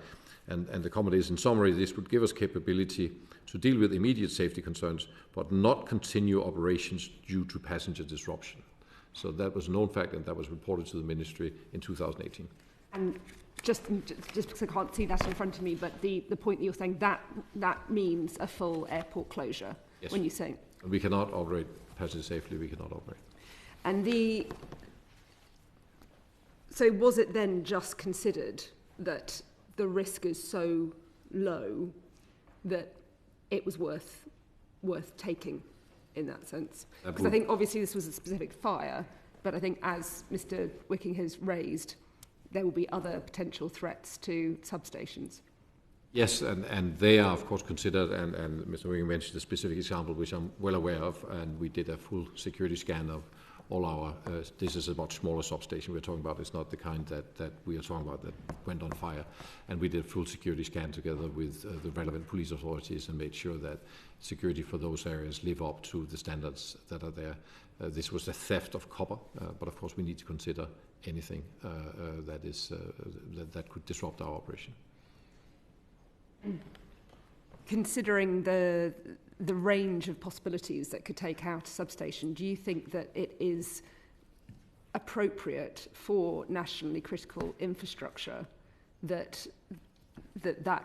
And the comment is, in summary, this would give us capability to deal with immediate safety concerns, but not continue operations due to passenger disruption. So that was a known fact, and that was reported to the ministry in 2018. And just because I can't see that in front of me, but the point that you're saying, that means a full airport closure. Yes. When you say we cannot operate passengers safely, we cannot operate. And so was it then just considered that the risk is so low that it was worth taking in that sense? Because I think obviously this was a specific fire, but I think as Mr. Wicking has raised, there will be other potential threats to substations. Yes, and they are of course considered, and Mr. Wicking mentioned a specific example which I'm well aware of, and we did a full security scan of all our, this is a much smaller substation we're talking about. It's not the kind that we are talking about that went on fire. And we did a full security scan together with the relevant police authorities and made sure that security for those areas live up to the standards that are there. This was a theft of copper, but of course we need to consider anything that could disrupt our operation. Considering the range of possibilities that could take out a substation, do you think that it is appropriate for nationally critical infrastructure that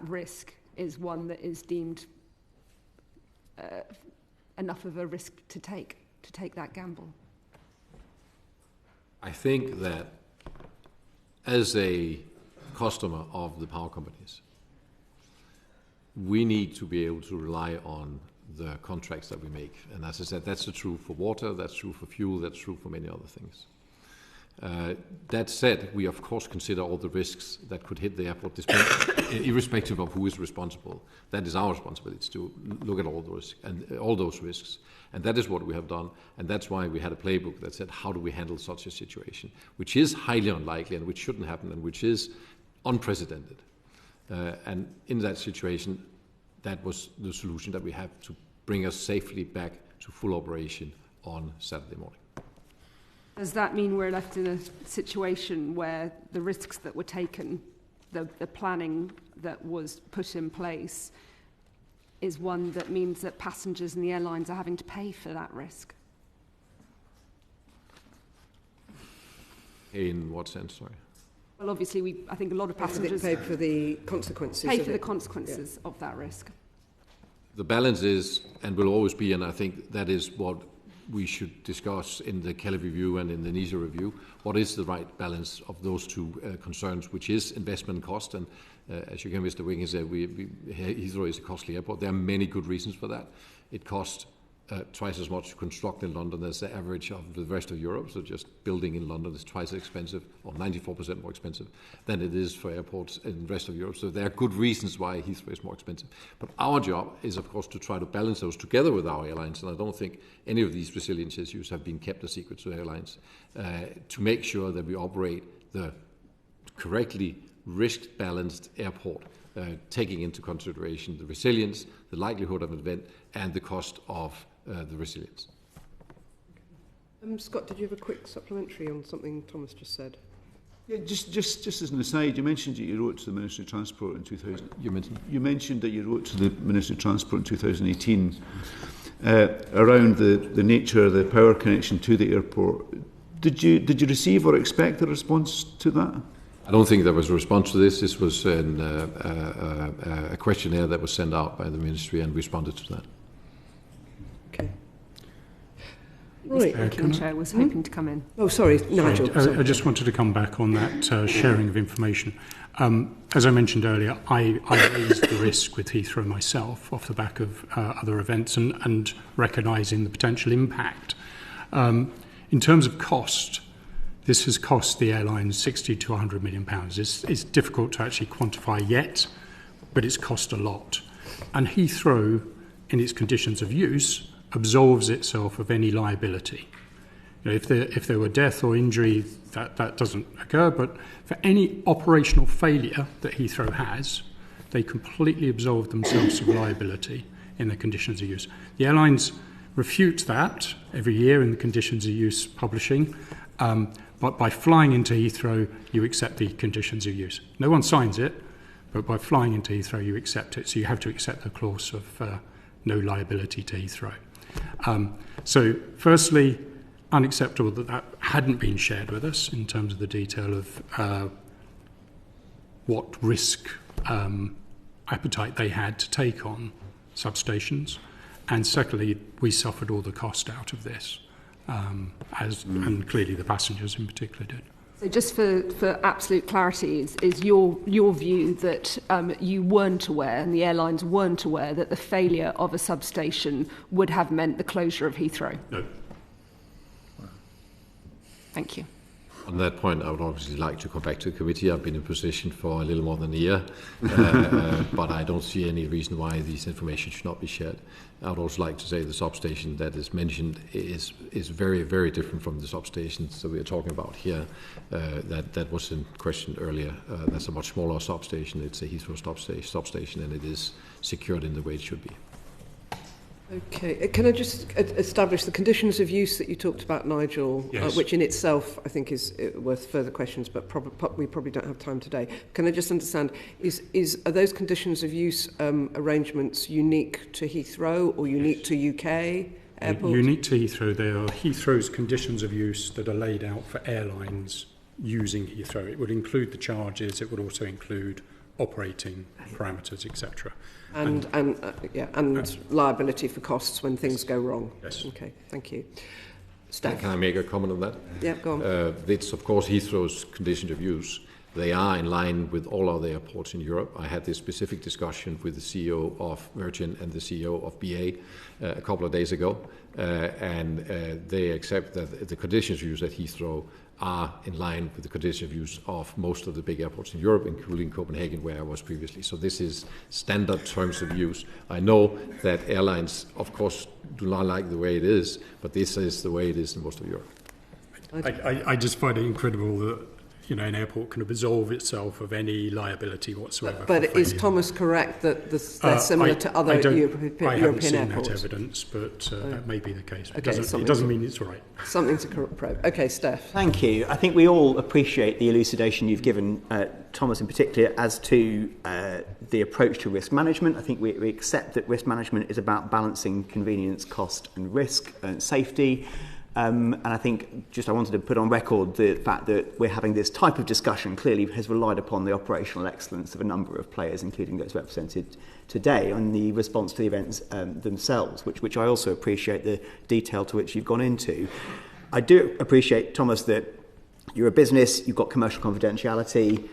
risk is one that is deemed enough of a risk to take that gamble? I think that as a customer of the power companies, we need to be able to rely on the contracts that we make. And as I said, that's true for water, that's true for fuel, that's true for many other things. That said, we of course consider all the risks that could hit the airport, irrespective of who is responsible. That is our responsibility, to look at all those risks. And that is what we have done. And that's why we had a playbook that said, how do we handle such a situation, which is highly unlikely and which shouldn't happen and which is unprecedented. And in that situation, that was the solution that we have to bring us safely back to full operation on Saturday morning. Does that mean we're left in a situation where the risks that were taken, the planning that was put in place, is one that means that passengers and the airlines are having to pay for that risk? In what sense, sorry? Well, obviously, I think a lot of passengers pay for the consequences of that risk. The balance is, and will always be, and I think that is what we should discuss in the Kelly review and in the NISA review, what is the right balance of those two concerns, which is investment cost. And as you can, Mr. Wicking said, Heathrow is a costly airport. There are many good reasons for that. It costs twice as much to construct in London as the average of the rest of Europe. So just building in London is twice as expensive, or 94% more expensive, than it is for airports in the rest of Europe. So there are good reasons why Heathrow is more expensive. But our job is, of course, to try to balance those together with our airlines. And I don't think any of these resilience issues have been kept a secret to airlines, to make sure that we operate the correctly risk-balanced airport, taking into consideration the resilience, the likelihood of an event, and the cost of the resilience. Scott, did you have a quick supplementary on something Thomas just said? Yeah, just as an aside, you mentioned that you wrote to the Ministry of Transport in 2000. You mentioned that you wrote to the Ministry of Transport in 2018 around the nature of the power connection to the airport. Did you receive or expect a response to that? I don't think there was a response to this. This was a questionnaire that was sent out by the ministry and responded to that. Okay. Right. Wicking Chair was hoping to come in. Oh, sorry, Nigel. I just wanted to come back on that sharing of information. As I mentioned earlier, I raised the risk with Heathrow myself off the back of other events and recognising the potential impact. In terms of cost, this has cost the airline 60 to 100 million pounds. It's difficult to actually quantify yet, but it's cost a lot. And Heathrow, in its conditions of use, absolves itself of any liability. You know, if there were death or injury, that doesn't occur, but for any operational failure that Heathrow has, they completely absolve themselves of liability in the conditions of use. The airlines refute that every year in the conditions of use publishing, but by flying into Heathrow, you accept the conditions of use. No one signs it, but by flying into Heathrow, you accept it. So you have to accept the clause of no liability to Heathrow. So firstly, unacceptable that hadn't been shared with us in terms of the detail of what risk appetite they had to take on substations. And secondly, we suffered all the cost out of this, and clearly the passengers in particular did. So just for absolute clarity, is your view that you weren't aware and the airlines weren't aware that the failure of a substation would have meant the closure of Heathrow? No. Thank you. On that point, I would obviously like to come back to the committee. I've been in position for a little more than a year, but I don't see any reason why this information should not be shared. I would also like to say the substation that is mentioned is very, very different from the substations that we are talking about here. That was in question earlier. That's a much smaller substation. It's a Heathrow substation, and it is secured in the way it should be. Okay, can I just establish the conditions of use that you talked about, Nigel, yes. Which in itself I think is worth further questions, but we probably don't have time today. Can I just understand, are those conditions of use arrangements unique to Heathrow or unique to UK airports? Unique to Heathrow. They are Heathrow's conditions of use that are laid out for airlines using Heathrow. It would include the charges, it would also include operating parameters, etc. And liability for costs when things go wrong. Yes. Okay, thank you. Steph. Can I make a comment on that? Yeah, go on. It's, of course, Heathrow's conditions of use. They are in line with all other airports in Europe. I had this specific discussion with the CEO of Virgin and the CEO of BA a couple of days ago, and they accept that the conditions of use at Heathrow are in line with the condition of use of most of the big airports in Europe, including Copenhagen, where I was previously. So this is standard terms of use. I know that airlines, of course, do not like the way it is, but this is the way it is in most of Europe. I just find it incredible that an airport can absolve itself of any liability whatsoever. But is Thomas correct that they're similar to other European airports? I haven't seen that evidence, but that may be the case. But it doesn't mean it's right. Something to probe. Okay, Steph. Thank you. I think we all appreciate the elucidation you've given, Thomas in particular, as to the approach to risk management. I think we accept that risk management is about balancing convenience, cost and risk and safety. And I think I wanted to put on record the fact that we're having this type of discussion clearly has relied upon the operational excellence of a number of players, including those represented today, on the response to the events themselves, which I also appreciate the detail to which you've gone into. I do appreciate, Thomas, that you're a business, you've got commercial confidentiality,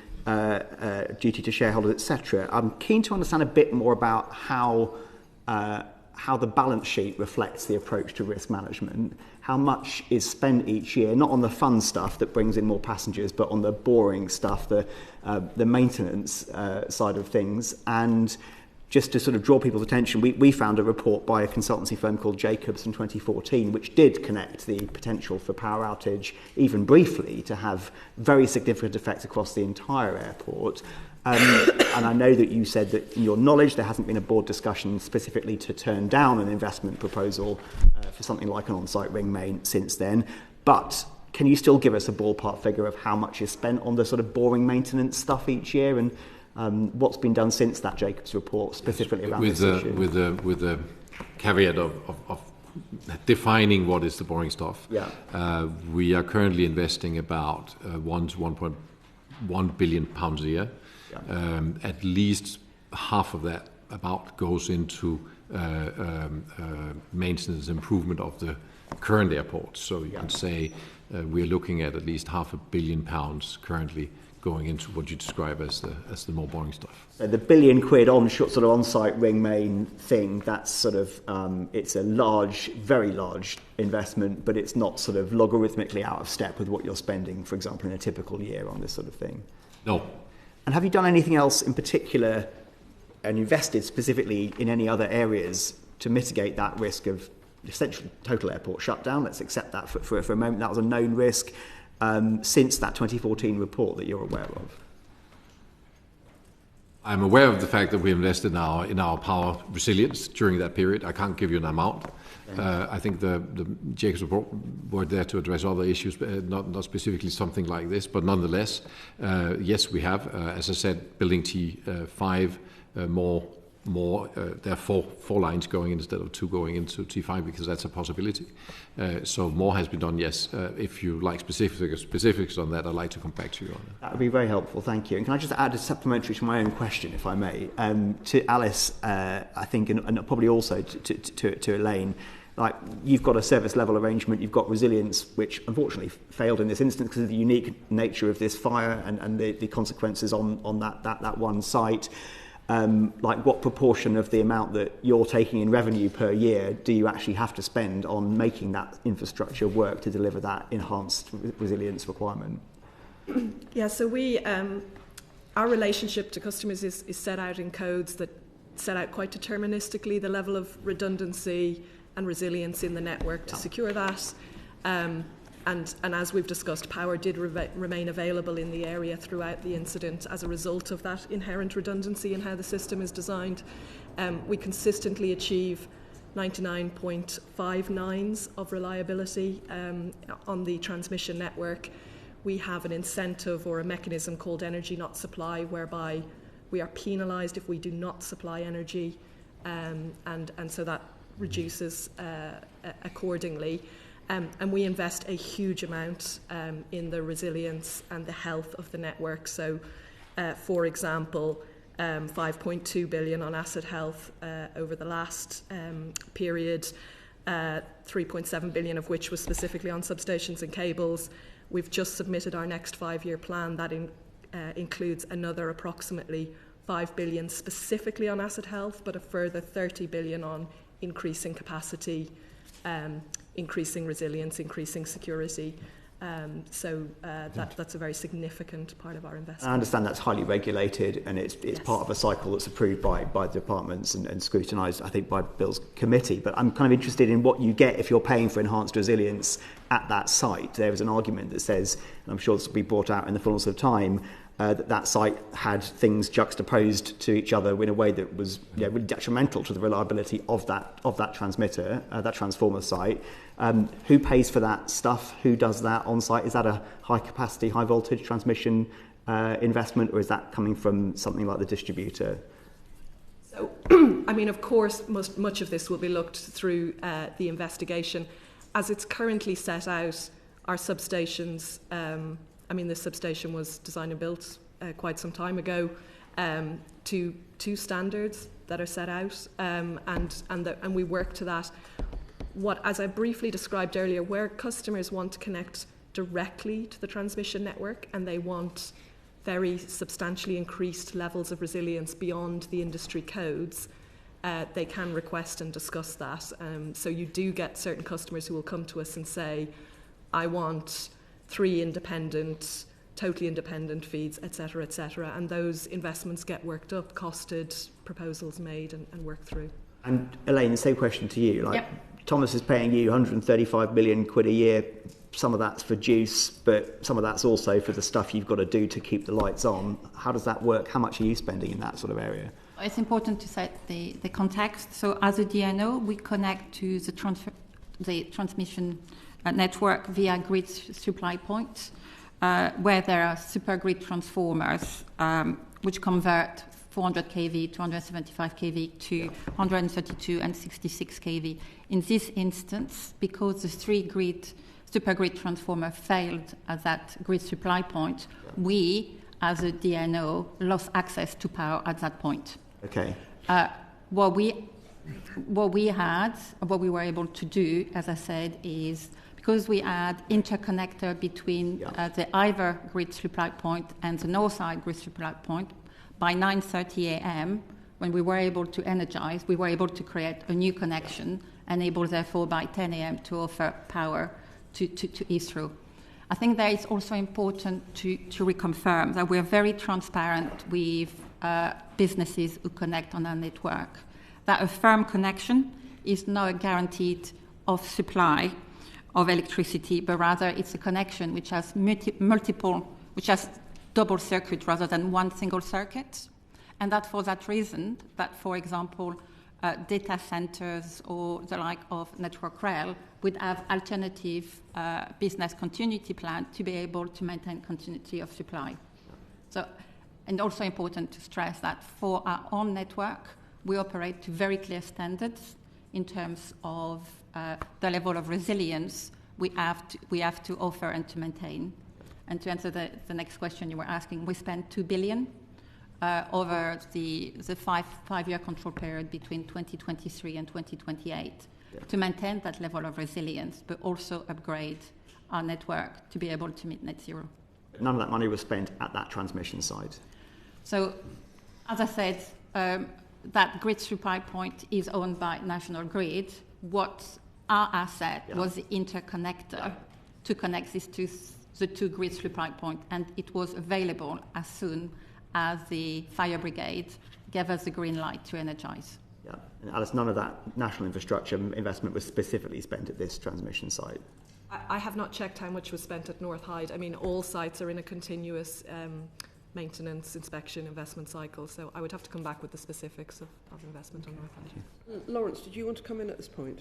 duty to shareholders, etc. I'm keen to understand a bit more about how the balance sheet reflects the approach to risk management. How much is spent each year, not on the fun stuff that brings in more passengers, but on the boring stuff, the maintenance side of things. And just to sort of draw people's attention, we found a report by a consultancy firm called Jacobs in 2014, which did connect the potential for power outage, even briefly, to have very significant effects across the entire airport. And I know that you said that, in your knowledge, there hasn't been a board discussion specifically to turn down an investment proposal for something like an on-site ring main since then. But can you still give us a ballpark figure of how much is spent on the sort of boring maintenance stuff each year, and what's been done since that Jacobs report specifically around this issue? With the caveat of defining what is the boring stuff. Yeah. We are currently investing about 1 to £1 billion a year. Yeah. At least half of that about goes into maintenance improvement of the current airports. So you can say we're looking at least £500 million currently going into what you describe as the more boring stuff. So the £1 billion sort of on-site ring main thing, that's sort of it's a large, very large investment, but it's not sort of logarithmically out of step with what you're spending, for example, in a typical year on this sort of thing. No. And have you done anything else in particular and invested specifically in any other areas to mitigate that risk of essentially total airport shutdown? Let's accept that for a moment. That was a known risk since that 2014 report that you're aware of. I'm aware of the fact that we invested now in our power resilience during that period. I can't give you an amount. I think the Jacobs report were there to address other issues, not specifically something like this, but nonetheless, yes, we have. As I said, building T5 more. There are four lines going in instead of 2 going into T5 because that's a possibility. So more has been done, yes. If you like specifics on that, I'd like to come back to you on that. That would be very helpful, thank you. And can I just add a supplementary to my own question, if I may, to Alice, I think, and probably also to Eliane. Like, you've got a service level arrangement, you've got resilience, which unfortunately failed in this instance because of the unique nature of this fire and the consequences on that one site. Like, what proportion of the amount that you're taking in revenue per year do you actually have to spend on making that infrastructure work to deliver that enhanced resilience requirement? Yeah, so our relationship to customers is set out in codes that set out quite deterministically the level of redundancy and resilience in the network to secure that. And as we've discussed, power did remain available in the area throughout the incident as a result of that inherent redundancy in how the system is designed. We consistently achieve 99.59s of reliability on the transmission network. We have an incentive or a mechanism called energy not supply, whereby we are penalised if we do not supply energy, and so that reduces accordingly. And we invest a huge amount in the resilience and the health of the network. So, for example, 5.2 billion on asset health over the last period, 3.7 billion of which was specifically on substations and cables. We've just submitted our next 5-year plan that includes another approximately 5 billion specifically on asset health, but a further 30 billion on increasing capacity, increasing resilience, increasing security. So that's a very significant part of our investment. I understand that's highly regulated, and it's yes. Part of a cycle that's approved by the departments and scrutinised, I think, by Bill's committee. But I'm kind of interested in what you get if you're paying for enhanced resilience at that site. There is an argument that says, and I'm sure this will be brought out in the fullness of time, that site had things juxtaposed to each other in a way that was really detrimental to the reliability of that transmitter, that transformer site. Who pays for that stuff? Who does that on site? Is that a high capacity, high voltage transmission investment, or is that coming from something like the distributor? So, I mean, of course, much of this will be looked through the investigation. As it's currently set out, our substations, this substation was designed and built quite some time ago to standards that are set out, and we work to that. As I briefly described earlier, where customers want to connect directly to the transmission network and they want very substantially increased levels of resilience beyond the industry codes, they can request and discuss that. So you do get certain customers who will come to us and say, I want 3 independent, totally independent feeds, etc., etc. And those investments get worked up, costed, proposals made and worked through. And Eliane, the same question to you. Yep. Thomas is paying you 135 million quid a year. Some of that's for juice, but some of that's also for the stuff you've got to do to keep the lights on. How does that work? How much are you spending in that sort of area? It's important to set the context. So as a DNO, we connect to the transmission network via grid supply points, where there are supergrid transformers which convert 400 kV, 275 kV to 132 and 66 kV. In this instance, because the 3 supergrid transformer failed at that grid supply point, we, as a DNO, lost access to power at that point. Okay. What we were able to do, as I said, is because we had interconnector between the Ivor grid supply point and the Northside grid supply point, by 9:30 a.m., when we were able to energize, we were able to create a new connection, and able, therefore, by 10 a.m. to offer power to Heathrow. I think that it's also important to reconfirm that we're very transparent with businesses who connect on our network, that a firm connection is not a guaranteed of supply of electricity, but rather it's a connection which has which has double circuit rather than one single circuit. And that for that reason, that, for example, data centers or the like of Network Rail would have alternative business continuity plan to be able to maintain continuity of supply. So, and also important to stress that for our own network, we operate to very clear standards in terms of the level of resilience we have to offer and to maintain. And to answer the next question you were asking, we spent 2 billion over the five-year control period between 2023 and 2028 to maintain that level of resilience, but also upgrade our network to be able to meet net zero. None of that money was spent at that transmission side. So, as I said, that grid supply point is owned by National Grid. What our asset was the interconnector to connect the two grid supply points, and it was available as soon as the fire brigade gave us the green light to energise. Yeah, and Alice, none of that national infrastructure investment was specifically spent at this transmission site. I have not checked how much was spent at North Hyde. I mean, all sites are in a continuous maintenance, inspection, investment cycle, so I would have to come back with the specifics of investment on North Hyde. Lawrence, did you want to come in at this point?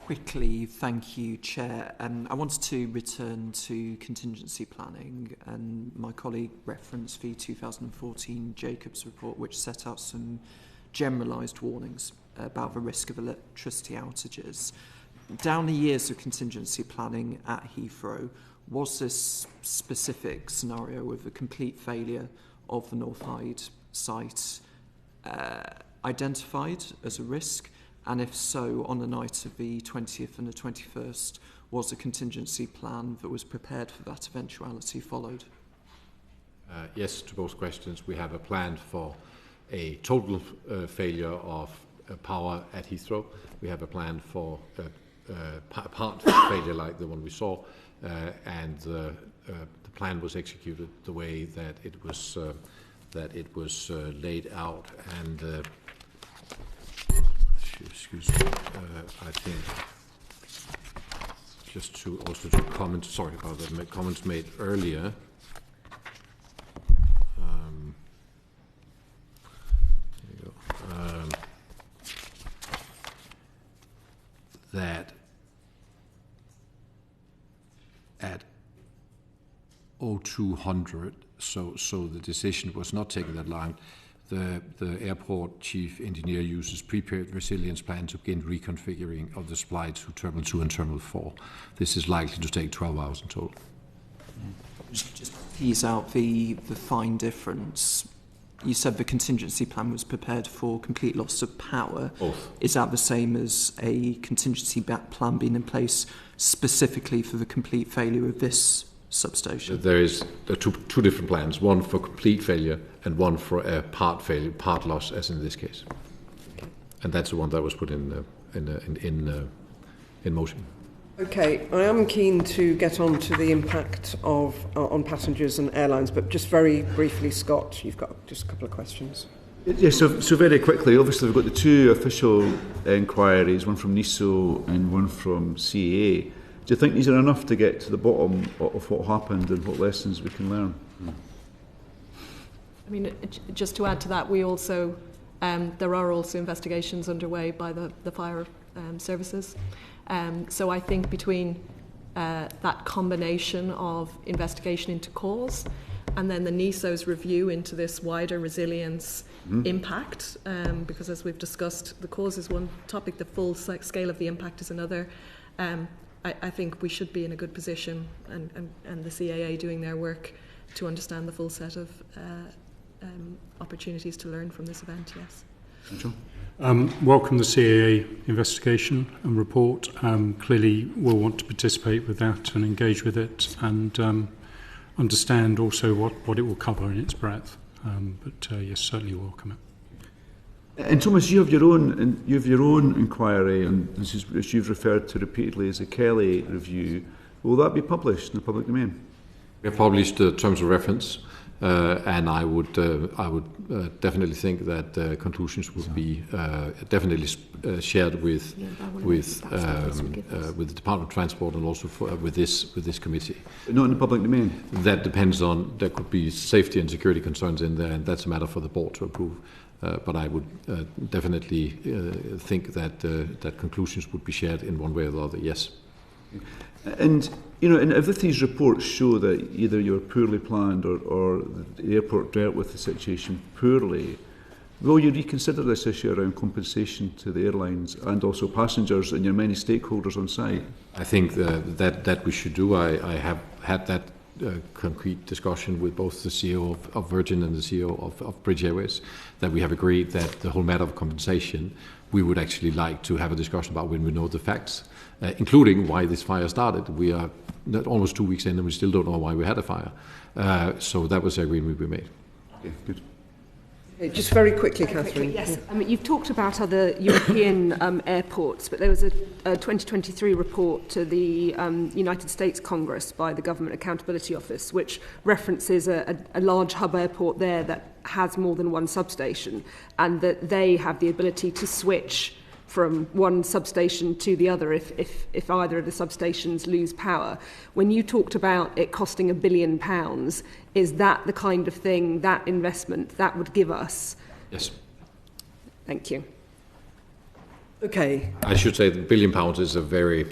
Quickly, thank you, Chair. I wanted to return to contingency planning, and my colleague referenced the 2014 Jacobs report, which set out some generalised warnings about the risk of electricity outages. Down the years of contingency planning at Heathrow, was this specific scenario with the complete failure of the North Hyde site identified as a risk? And if so, on the night of the 20th and the 21st, was a contingency plan that was prepared for that eventuality followed? Yes, to both questions. We have a plan for a total failure of power at Heathrow. We have a plan for part failure like the one we saw, and the plan was executed the way that it was laid out. And excuse me, I think just to also to comment, sorry about that, comments made earlier. There you go. That at 0200, so the decision was not taken that long. The airport chief engineer uses prepared resilience plan to begin reconfiguring of the supply to Terminal 2 and Terminal 4. This is likely to take 12 hours in total. Just tease out the fine difference. You said the contingency plan was prepared for complete loss of power. Both. Is that the same as a contingency plan being in place specifically for the complete failure of this substation? There are two different plans, one for complete failure and one for a part failure, part loss, as in this case. And that's the one that was put in motion. Okay, I am keen to get on to the impact of on passengers and airlines, but just very briefly, Scott, you've got just a couple of questions. Yeah, so very quickly, obviously we've got the two official inquiries, one from NISO and one from CAA. Do you think these are enough to get to the bottom of what happened and what lessons we can learn? I mean, just to add to that, we also there are also investigations underway by the fire services. So I think between that combination of investigation into cause and then the NISO's review into this wider resilience impact, because as we've discussed, the cause is one topic, the full scale of the impact is another. I think we should be in a good position, and the CAA doing their work to understand the full set of opportunities to learn from this event, yes. Nigel? Welcome the CAA investigation and report. Clearly we'll want to participate with that and engage with it and understand also what it will cover in its breadth. But yes, certainly welcome it. And Thomas, you have your own inquiry, and this is, as you've referred to repeatedly as a Kelly review. Will that be published in the public domain? We have published terms of reference, and I would definitely think that conclusions would be definitely shared with the Department of Transport and also with this committee. Not in the public domain. That depends on. There could be safety and security concerns in there, and that's a matter for the board to approve. But I would definitely think that that conclusions would be shared in one way or the other. Yes. And and if these reports show that either you're poorly planned or the airport dealt with the situation poorly, will you reconsider this issue around compensation to the airlines and also passengers and your many stakeholders on site? I think that we should do. I have had that concrete discussion with both the CEO of Virgin and the CEO of British Airways, that we have agreed that the whole matter of compensation, we would actually like to have a discussion about when we know the facts, including why this fire started. We are almost 2 weeks in and we still don't know why we had a fire. So that was the agreement we made. Okay, good. Just very quickly, Catherine. Yes, I mean, you've talked about other European airports, but there was a 2023 report to the United States Congress by the Government Accountability Office, which references a large hub airport there that has more than one substation, and that they have the ability to switch from one substation to the other if either of the substations lose power. When you talked about it costing £1 billion, is that the kind of thing, that investment, that would give us? Yes. Thank you. Okay. I should say that £1 billion is a very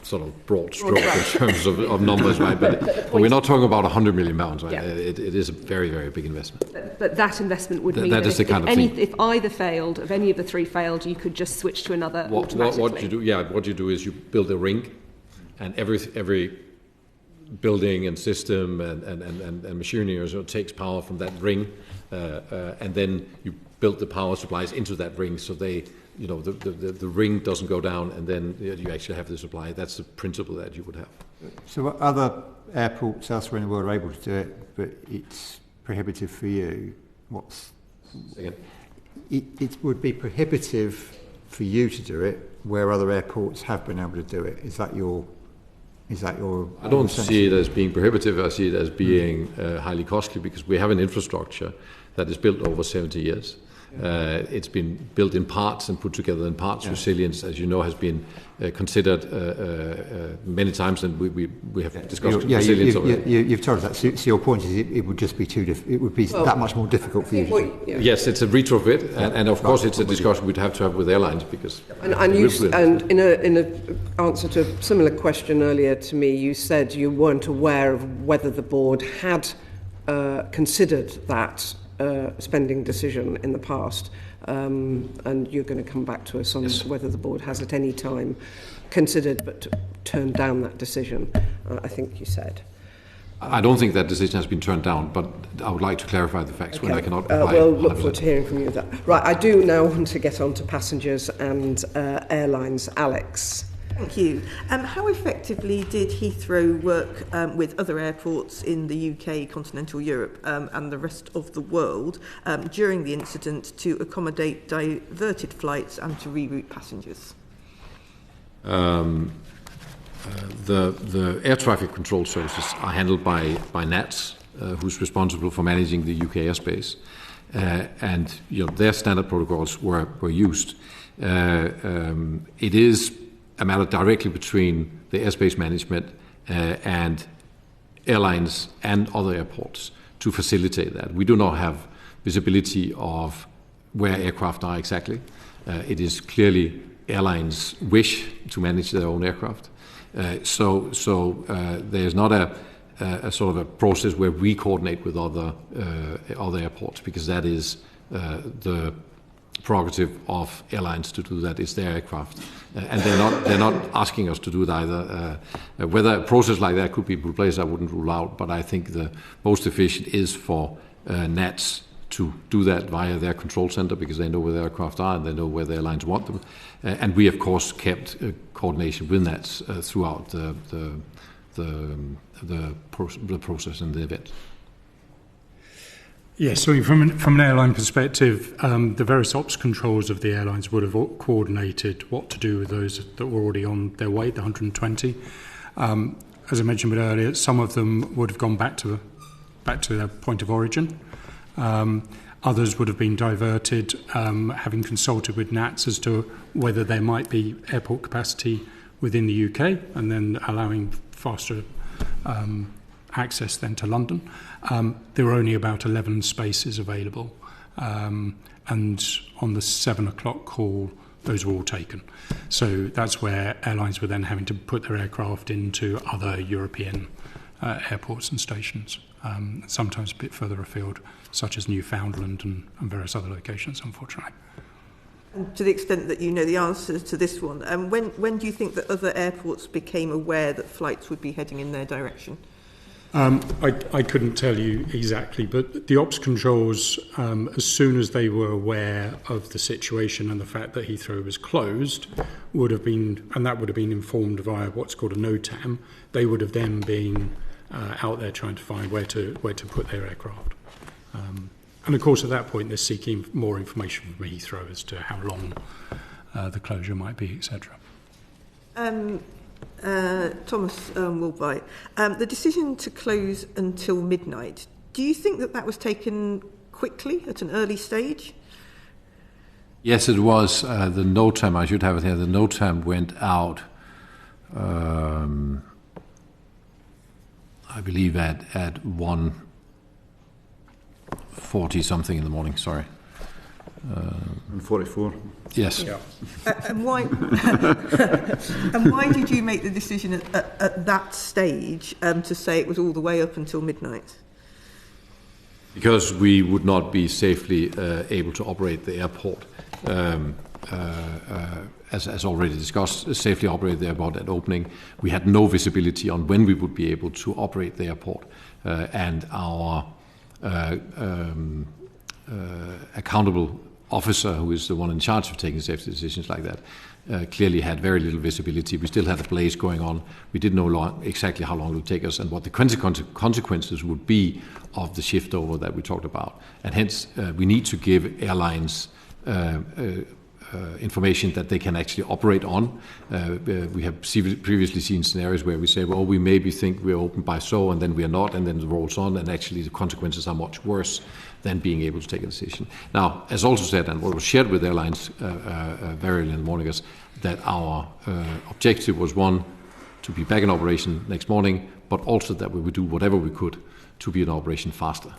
sort of broad stroke in terms of numbers, right? But we're not talking about £100 million, right? Yeah. It is a very, very big investment. But that investment would mean that is the kind of thing. If either failed, if any of the three failed, you could just switch to another automatically. What you do is you build a ring, and every building and system and machinery takes power from that ring, and then you build the power supplies into that ring, so they. The ring doesn't go down, and then you actually have the supply. That's the principle that you would have. So other airports elsewhere in the world are able to do it, but it's prohibitive for you. It would be prohibitive for you to do it, where other airports have been able to do it. Is that your? I don't see it as being prohibitive. I see it as being highly costly, because we have an infrastructure that is built over 70 years. It's been built in parts and put together in parts. Yeah. Resilience, as you know, has been considered many times, and we have discussed resilience already. You've told us that. So your point is it would just be it would be that much more difficult for you. Yes, it's a retrofit, and of course it's a discussion we'd have to have with airlines, because. And in an answer to a similar question earlier to me, you said you weren't aware of whether the board had considered that spending decision in the past, and you're going to come back to us on whether the board has at any time considered but turned down that decision, I think you said. I don't think that decision has been turned down, but I would like to clarify the facts when I cannot. We'll look forward to hearing from you. Right, I do now want to get on to passengers and airlines. Alex. Thank you. How effectively did Heathrow work with other airports in the UK, continental Europe and the rest of the world during the incident to accommodate diverted flights and to reroute passengers? The air traffic control services are handled by NATS, who's responsible for managing the UK airspace, and their standard protocols were used. It is a matter directly between the airspace management and airlines and other airports to facilitate that. We do not have visibility of where aircraft are exactly. It is clearly airlines' wish to manage their own aircraft. So there's not a sort of a process where we coordinate with other airports, because that is the prerogative of airlines to do that. It's their aircraft, and they're not asking us to do it either. Whether a process like that could be put in place, I wouldn't rule out. But I think the most efficient is for NATS to do that via their control center, because they know where the aircraft are and they know where the airlines want them. And we, of course, kept coordination with NATS throughout the process and the event. Yes, so from an airline perspective, the various ops controls of the airlines would have coordinated what to do with those that were already on their way, the 120. As I mentioned a bit earlier, some of them would have gone back to their point of origin. Others would have been diverted, having consulted with NATS as to whether there might be airport capacity within the UK, and then allowing faster access then to London. There were only about 11 spaces available, and on the 7 o'clock call, those were all taken. So that's where airlines were then having to put their aircraft into other European airports and stations, sometimes a bit further afield, such as Newfoundland and various other locations, unfortunately. And to the extent that you know the answer to this one, when do you think that other airports became aware that flights would be heading in their direction? I couldn't tell you exactly, but the ops controls, as soon as they were aware of the situation and the fact that Heathrow was closed, would have been informed via what's called a NOTAM. They would have then been out there trying to find where to put their aircraft. And of course, at that point, they're seeking more information from Heathrow as to how long the closure might be, etc. Thomas Woldbye, the decision to close until midnight, do you think that was taken quickly at an early stage? Yes, it was. The NOTAM, I should have it here, the NOTAM went out, I believe, at 1:40 something in the morning, sorry. 44. Yes. Yeah. And why? And why did you make the decision at that stage to say it was all the way up until midnight? Because we would not be safely able to operate the airport, as already discussed. Safely operate the airport at opening. We had no visibility on when we would be able to operate the airport, and our accountable officer, who is the one in charge of taking safety decisions like that, clearly had very little visibility. We still had a blaze going on. We didn't know exactly how long it would take us and what the consequences would be of the shift over that we talked about. And hence, we need to give airlines information that they can actually operate on. We have previously seen scenarios where we say, well, we maybe think we're open by so, and then we are not, and then it rolls on, and actually the consequences are much worse than being able to take a decision. Now, as also said, and what was shared with airlines very early in the morning, is that our objective was, one, to be back in operation next morning, but also that we would do whatever we could to be in operation faster.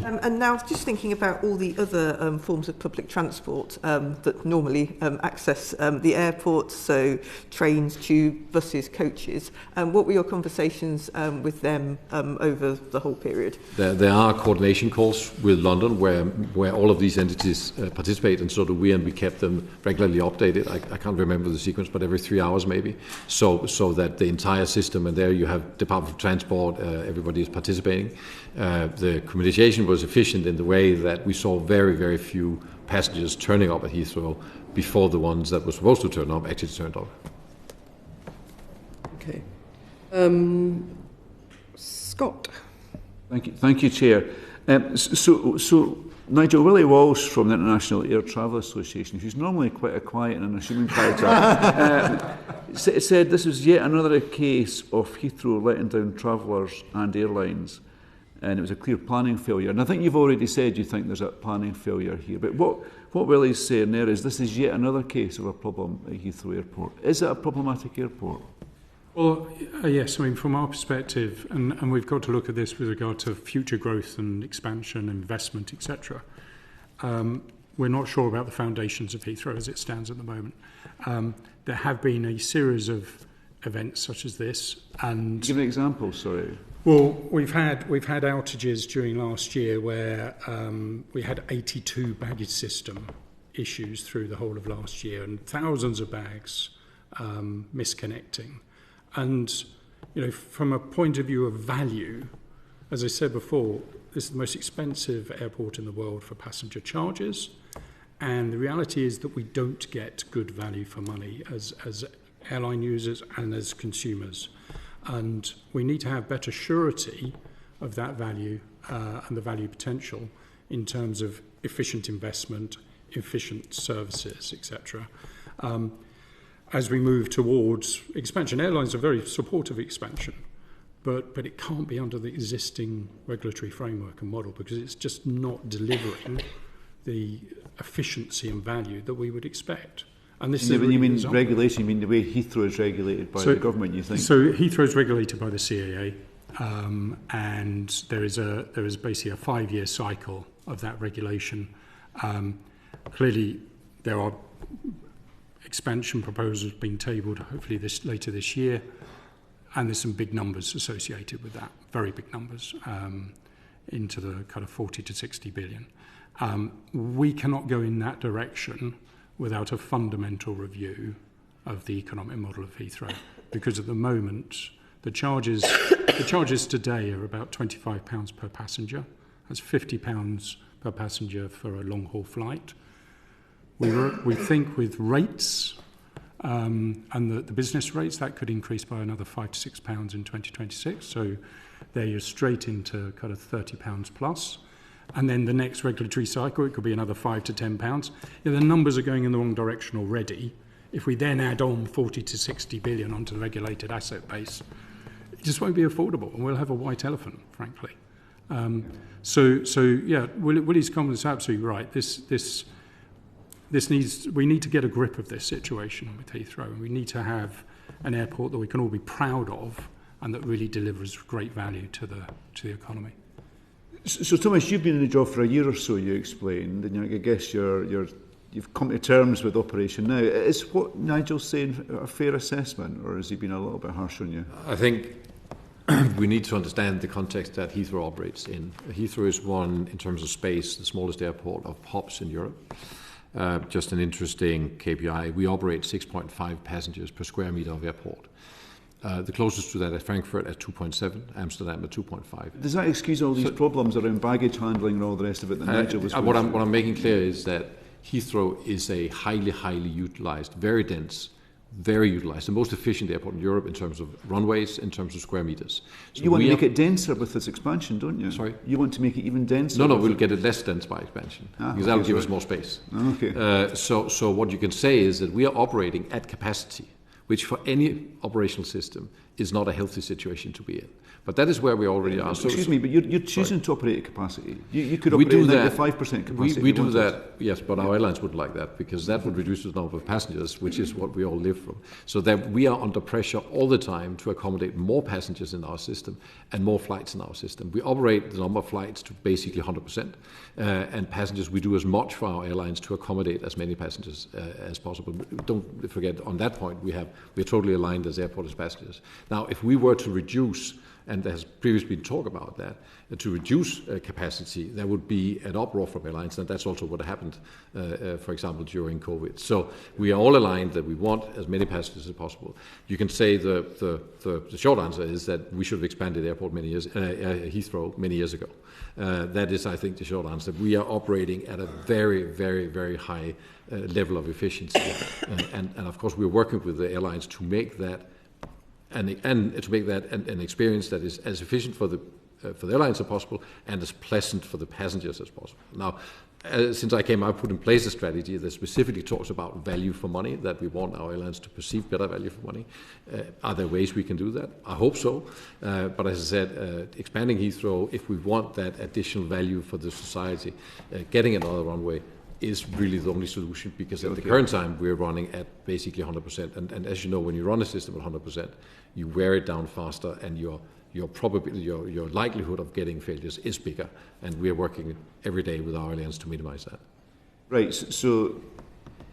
And now, just thinking about all the other forms of public transport that normally access the airport, so trains, tube, buses, coaches, what were your conversations with them over the whole period? There are coordination calls with London where all of these entities participate, and so do we, and we kept them regularly updated. I can't remember the sequence, but every 3 hours maybe, so that the entire system, and there you have Department of Transport, everybody is participating. The communication was efficient in the way that we saw very, very few passengers turning up at Heathrow before the ones that were supposed to turn up actually turned up. Okay. Scott. Thank you, Chair. So Nigel, Willie Walsh from the International Air Travel Association, who's normally quite a quiet and unassuming character, said this was yet another case of Heathrow letting down travellers and airlines. And it was a clear planning failure. And I think you've already said you think there's a planning failure here. But what Willie's saying there is this is yet another case of a problem at Heathrow Airport. Is it a problematic airport? Well, yes. I mean, from our perspective, and we've got to look at this with regard to future growth and expansion, investment, etc. We're not sure about the foundations of Heathrow as it stands at the moment. There have been a series of events such as this. And give an example, sorry. Well, we've had outages during last year where we had 82 baggage system issues through the whole of last year, and thousands of bags misconnecting. And from a point of view of value, as I said before, this is the most expensive airport in the world for passenger charges, and the reality is that we don't get good value for money as airline users and as consumers. And we need to have better surety of that value and the value potential in terms of efficient investment, efficient services, etc. As we move towards expansion, airlines are very supportive of expansion, but it can't be under the existing regulatory framework and model because it's just not delivering the efficiency and value that we would expect. And this when you mean regulation, you mean the way Heathrow is regulated by the government, you think? So Heathrow is regulated by the CAA, and there is basically a 5-year cycle of that regulation. Clearly, there are expansion proposals being tabled, hopefully later this year, and there's some big numbers associated with that, very big numbers, into the kind of 40 to 60 billion. We cannot go in that direction without a fundamental review of the economic model of Heathrow, because at the moment the charges today are about £25 per passenger. That's £50 per passenger for a long haul flight. We think with rates and the business rates that could increase by another £5 to £6 in 2026. So there you're straight into kind of £30 plus. And then the next regulatory cycle, it could be another £5 to £10. The numbers are going in the wrong direction already. If we then add on 40 to 60 billion onto the regulated asset base, it just won't be affordable, and we'll have a white elephant, frankly. Willie's comment is absolutely right. We need to get a grip of this situation with Heathrow, and we need to have an airport that we can all be proud of and that really delivers great value to the economy. So, Thomas, you've been in the job for a year or so, you explained, and I guess you've come to terms with operation now. Is what Nigel's saying a fair assessment, or has he been a little bit harsh on you? I think we need to understand the context that Heathrow operates in. Heathrow is one, in terms of space, the smallest airport of hubs in Europe. Just an interesting KPI, we operate 6.5 passengers per square metre of airport. The closest to that is Frankfurt at 2.7, Amsterdam at 2.5. Does that excuse all these problems around baggage handling and all the rest of it that Nigel was what I'm making clear is that Heathrow is a highly utilised, very dense, very utilised, the most efficient airport in Europe in terms of runways, in terms of square metres. So you want to make it denser with this expansion, don't you? Sorry? You want to make it even denser? No, we'll get it less dense by expansion, because that will give us more space. Okay. So what you can say is that we are operating at capacity, which for any operational system is not a healthy situation to be in. But that is where we already are. Excuse me, but you're choosing to operate at capacity. You could operate at 95% capacity. We do that, yes, but our airlines wouldn't like that because that would reduce the number of passengers, which is what we all live from. So that we are under pressure all the time to accommodate more passengers in our system and more flights in our system. We operate the number of flights to basically 100%, and passengers, we do as much for our airlines to accommodate as many passengers as possible. Don't forget, on that point, we're totally aligned as airport as passengers. Now, if we were to reduce, and there has previously been talk about that, to reduce capacity, there would be an uproar from airlines, and that's also what happened, for example, during COVID. So we are all aligned that we want as many passengers as possible. You can say the short answer is that we should have expanded Heathrow many years ago. That is, I think, the short answer. We are operating at a very, very, very high level of efficiency, and of course we're working with the airlines to make that and to make that an experience that is as efficient for the airlines as possible and as pleasant for the passengers as possible. Now, since I came, I put in place a strategy that specifically talks about value for money, that we want our airlines to perceive better value for money. Are there ways we can do that? I hope so. But as I said, expanding Heathrow, if we want that additional value for the society, getting another runway is really the only solution, because at the current time we're running at basically 100%, and as you know, when you run a system at 100%, you wear it down faster, and your likelihood of getting failures is bigger, and we're working every day with our airlines to minimise that. Right, so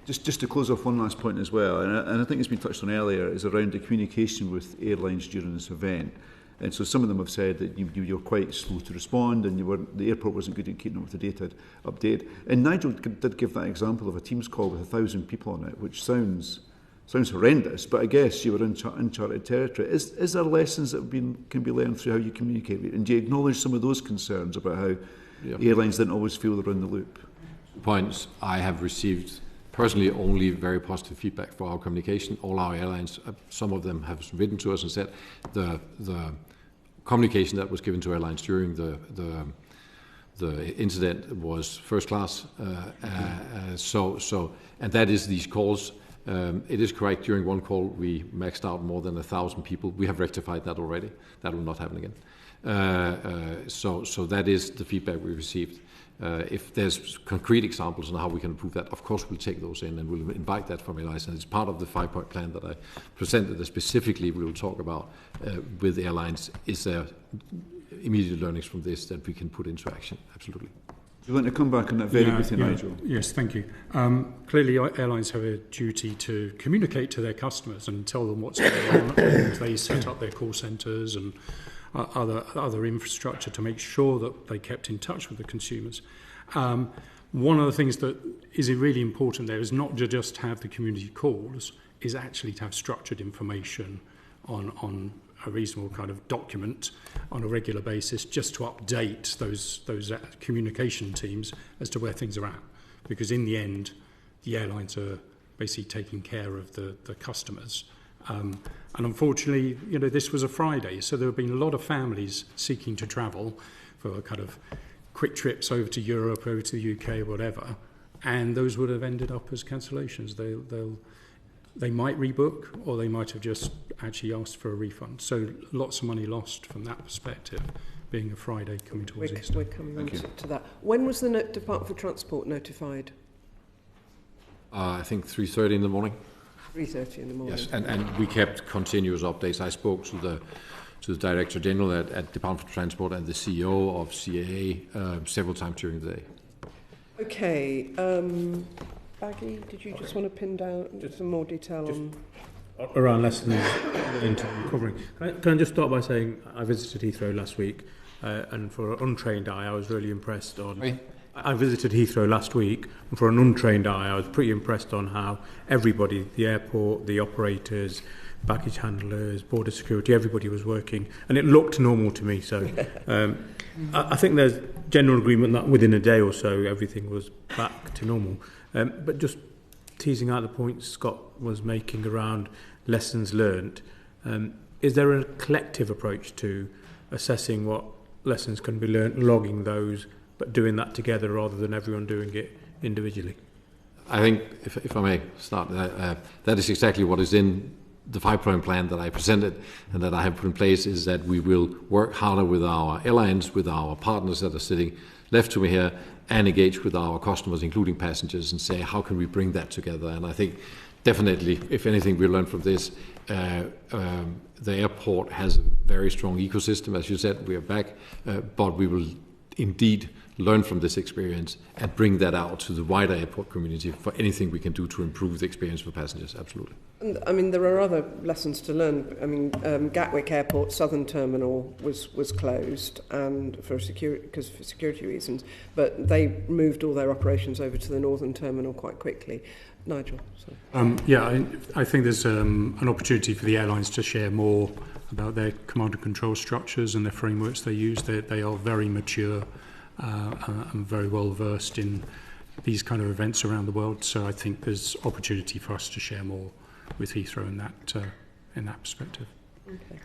just to close off one last point as well, and I think it's been touched on earlier, is around the communication with airlines during this event. And so some of them have said that you're quite slow to respond, and the airport wasn't good at keeping up with the data update. And Nigel did give that example of a Teams call with 1,000 people on it, which sounds horrendous, but I guess you were in uncharted territory. Is there lessons that can be learned through how you communicate? And do you acknowledge some of those concerns about how airlines didn't always feel they're in the loop? Points. I have received personally only very positive feedback for our communication. All our airlines, some of them have written to us and said the communication that was given to airlines during the incident was first class. And that is these calls. It is correct, during one call we maxed out more than 1,000 people. We have rectified that already. That will not happen again. So that is the feedback we received. If there's concrete examples on how we can improve that, of course we'll take those in and we'll invite that from airlines. And it's part of the 5-point plan that I presented that specifically we will talk about with airlines. Is there immediate learnings from this that we can put into action? Absolutely. Do you want to come back on that very briefly, Nigel? Yes, thank you. Clearly, airlines have a duty to communicate to their customers and tell them what's going on. They set up their call centres and other infrastructure to make sure that they kept in touch with the consumers. One of the things that is really important there is not to just have the community calls, is actually to have structured information on a reasonable kind of document on a regular basis, just to update those communication teams as to where things are at. Because in the end, the airlines are basically taking care of the customers. And unfortunately, this was a Friday, so there have been a lot of families seeking to travel for kind of quick trips over to Europe, over to the UK, whatever, and those would have ended up as cancellations. They might rebook, or they might have just actually asked for a refund. So lots of money lost from that perspective, being a Friday coming towards Easter. We're coming on to that. When was the Department for Transport notified? I think 3:30 in the morning. 3:30 in the morning. Yes, and we kept continuous updates. I spoke to the Director General at Department for Transport and the CEO of CAA several times during the day. Okay. Baggy, did you just want to pin down some more detail on... Around lessons into recovering. Can I just start by saying I visited Heathrow last week, and for an untrained eye I was really impressed on... Sorry? I visited Heathrow last week, and for an untrained eye I was pretty impressed on how everybody, the airport, the operators, baggage handlers, border security, everybody was working, and it looked normal to me. So I think there's general agreement that within a day or so everything was back to normal. But just teasing out the points Scott was making around lessons learned, is there a collective approach to assessing what lessons can be learned, logging those, but doing that together rather than everyone doing it individually? I think, if I may start, that is exactly what is in the 5-point plan that I presented and that I have put in place, is that we will work harder with our airlines, with our partners that are sitting left to me here, and engage with our customers, including passengers, and say, how can we bring that together? And I think definitely, if anything we learn from this, the airport has a very strong ecosystem. As you said, we are back, but we will indeed learn from this experience and bring that out to the wider airport community for anything we can do to improve the experience for passengers. Absolutely. And, I mean, there are other lessons to learn. I mean, Gatwick Airport Southern Terminal was closed and for security reasons, but they moved all their operations over to the Northern Terminal quite quickly. Nigel, sorry. I think there's an opportunity for the airlines to share more about their command and control structures and their frameworks they use. They are very mature and very well versed in these kind of events around the world. So I think there's opportunity for us to share more with Heathrow in that perspective. Okay.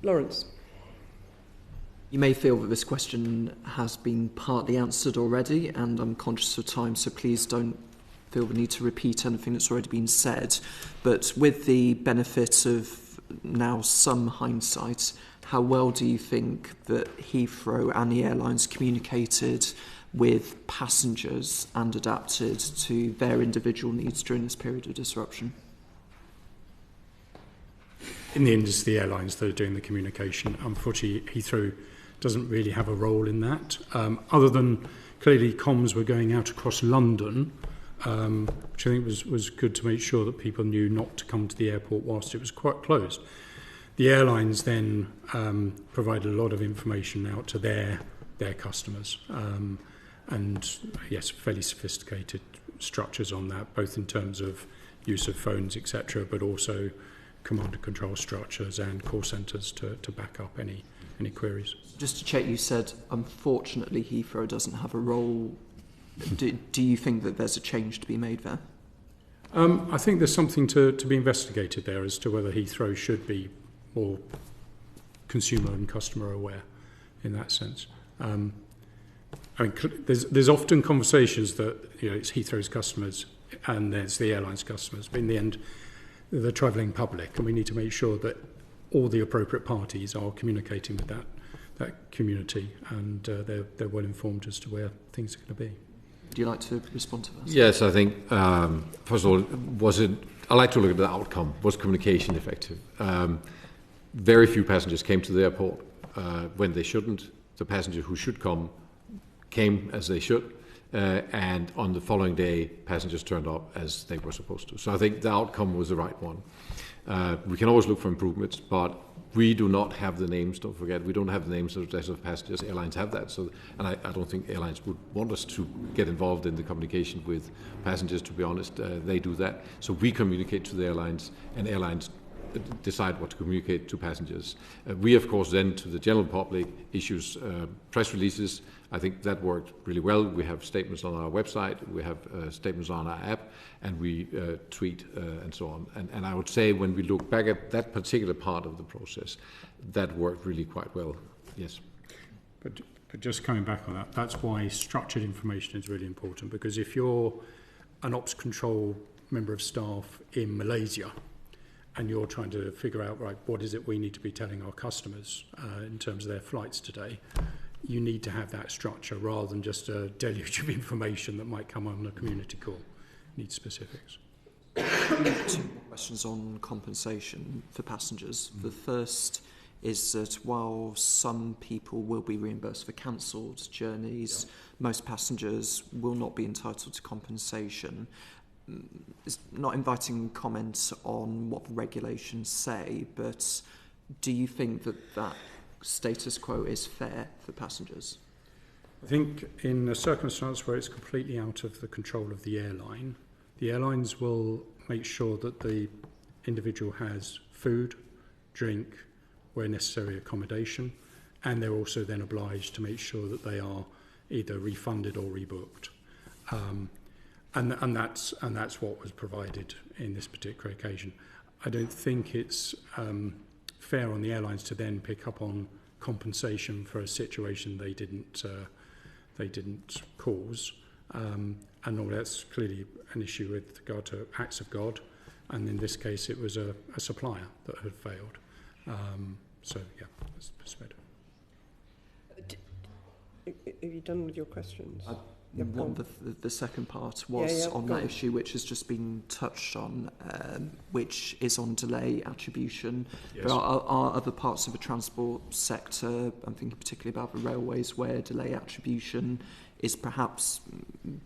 Lawrence. You may feel that this question has been partly answered already, and I'm conscious of time, so please don't feel the need to repeat anything that's already been said. But with the benefit of now some hindsight, how well do you think that Heathrow and the airlines communicated with passengers and adapted to their individual needs during this period of disruption? In the end, it's the airlines that are doing the communication. Unfortunately, Heathrow doesn't really have a role in that, other than clearly comms were going out across London, which I think was good to make sure that people knew not to come to the airport whilst it was quite closed. The airlines then provide a lot of information out to their customers, and yes, fairly sophisticated structures on that, both in terms of use of phones, etc., but also command and control structures and call centres to back up any queries. Just to check, you said unfortunately Heathrow doesn't have a role. Do you think that there's a change to be made there? I think there's something to be investigated there as to whether Heathrow should be more consumer and customer aware in that sense. I mean, there's often conversations that it's Heathrow's customers and there's the airline's customers, but in the end, the travelling public, and we need to make sure that all the appropriate parties are communicating with that community, and they're well informed as to where things are going to be. Would you like to respond to that? Yes, I think, first of all, I like to look at the outcome. Was communication effective? Very few passengers came to the airport when they shouldn't. The passengers who should come came as they should. And on the following day, passengers turned up as they were supposed to. So I think the outcome was the right one. We can always look for improvements, but we do not have the names, don't forget. We don't have the names of passengers. Airlines have that. And I don't think airlines would want us to get involved in the communication with passengers, to be honest. They do that. So we communicate to the airlines, and airlines decide what to communicate to passengers. We, of course, then to the general public issues press releases. I think that worked really well. We have statements on our website, we have statements on our app, and we tweet and so on. And I would say when we look back at that particular part of the process, that worked really quite well, yes. But just coming back on that, that's why structured information is really important, because if you're an ops control member of staff in Malaysia, and you're trying to figure out, right, what is it we need to be telling our customers in terms of their flights today, you need to have that structure rather than just a deluge of information that might come on a community call. You need specifics. 2 questions on compensation for passengers. The first is that while some people will be reimbursed for cancelled journeys, most passengers will not be entitled to compensation. It's not inviting comments on what the regulations say, but do you think that status quo is fair for passengers? I think in a circumstance where it's completely out of the control of the airlines will make sure that the individual has food, drink, where necessary accommodation, and they're also then obliged to make sure that they are either refunded or rebooked. And that's what was provided in this particular occasion. I don't think it's fair on the airlines to then pick up on compensation for a situation they didn't cause, and normally that's clearly an issue with regard to acts of God, and in this case it was a supplier that had failed. So yeah, that's the perspective. Have you done with your questions? The second part was on that issue, which has just been touched on, which is on delay attribution. Yes. There are other parts of the transport sector, I'm thinking particularly about the railways, where delay attribution is perhaps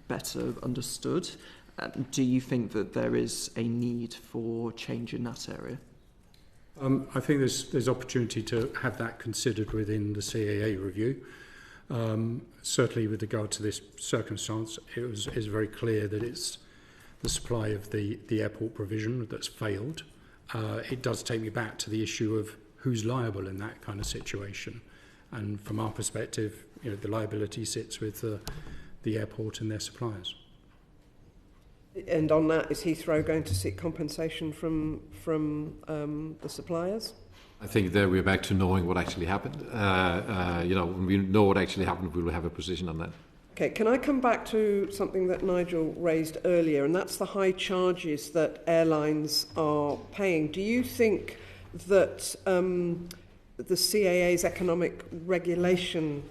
better understood. Do you think that there is a need for change in that area? I think there's opportunity to have that considered within the CAA review. Certainly with regard to this circumstance, it's very clear that it's the supply of the airport provision that's failed. It does take me back to the issue of who's liable in that kind of situation. And from our perspective, the liability sits with the airport and their suppliers. And on that, is Heathrow going to seek compensation from the suppliers? I think there we're back to knowing what actually happened. When we know what actually happened, we will have a position on that. Okay, can I come back to something that Nigel raised earlier, and that's the high charges that airlines are paying. Do you think that the CAA's economic regulation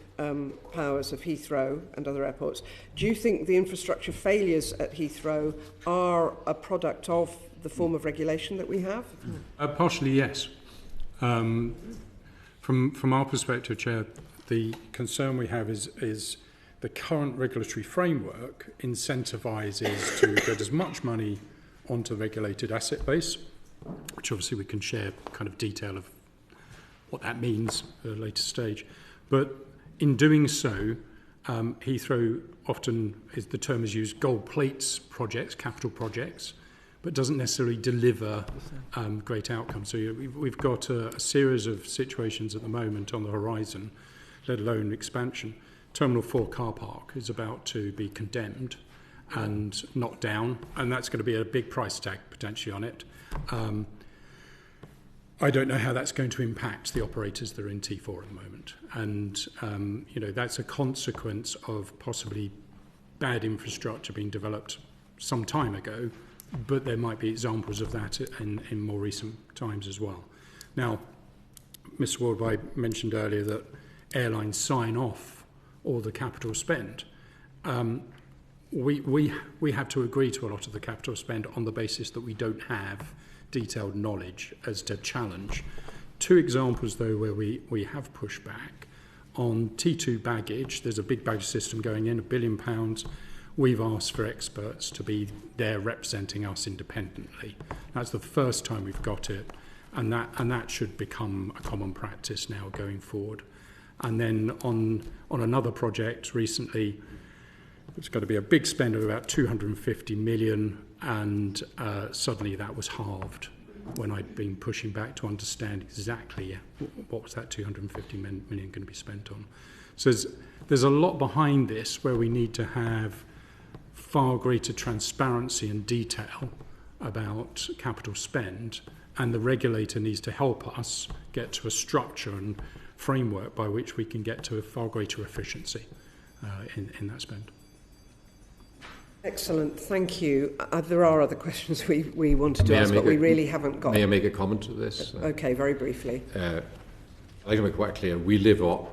powers of Heathrow and other airports, do you think the infrastructure failures at Heathrow are a product of the form of regulation that we have? Partially, yes. From our perspective, Chair, the concern we have is the current regulatory framework incentivises to get as much money onto the regulated asset base, which obviously we can share kind of detail of what that means at a later stage. But in doing so, Heathrow often, the term is used, gold plates projects, capital projects, but doesn't necessarily deliver great outcomes. So we've got a series of situations at the moment on the horizon, let alone expansion. Terminal 4 car park is about to be condemned and knocked down, and that's going to be a big price tag potentially on it. I don't know how that's going to impact the operators that are in T4 at the moment. And, that's a consequence of possibly bad infrastructure being developed some time ago, but there might be examples of that in more recent times as well. Now, Mr. Woldbye mentioned earlier that airlines sign off all the capital spend. We have to agree to a lot of the capital spend on the basis that we don't have detailed knowledge as to challenge. Two examples, though, where we have pushed back. On T2 baggage, there's a big baggage system going in, £1 billion. We've asked for experts to be there representing us independently. That's the first time we've got it, and that should become a common practice now going forward. And then on another project recently, it's going to be a big spend of about 250 million, and suddenly that was halved when I'd been pushing back to understand exactly what was that 250 million going to be spent on. So there's a lot behind this where we need to have far greater transparency and detail about capital spend, and the regulator needs to help us get to a structure and framework by which we can get to a far greater efficiency in that spend. Excellent, thank you. There are other questions we wanted to ask, but we really haven't got. May I make a comment to this? Okay, very briefly. I'd like to make quite clear, we live up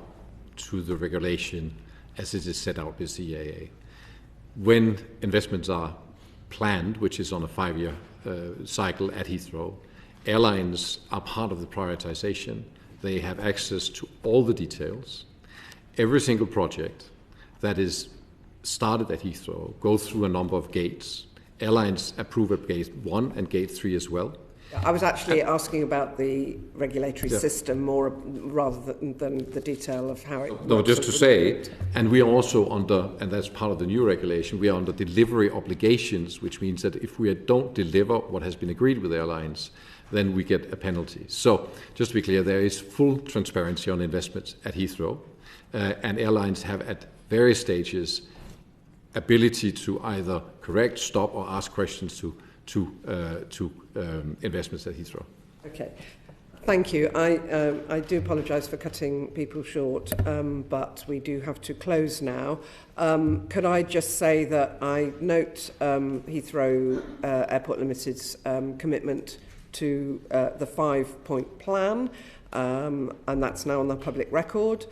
to the regulation as it is set out with CAA. When investments are planned, which is on a 5-year cycle at Heathrow, airlines are part of the prioritization. They have access to all the details. Every single project that is started at Heathrow goes through a number of gates. Airlines approve at gate 1 and gate 3 as well. I was actually asking about the regulatory system more rather than the detail of how it works. No, just to say, and we are also under, and that's part of the new regulation, we are under delivery obligations, which means that if we don't deliver what has been agreed with airlines, then we get a penalty. So, just to be clear, there is full transparency on investments at Heathrow, and airlines have at various stages ability to either correct, stop, or ask questions to investments at Heathrow. Okay, thank you. I do apologise for cutting people short, but we do have to close now. Could I just say that I note Heathrow Airport Limited's commitment to the 5-point plan, and that's now on the public record.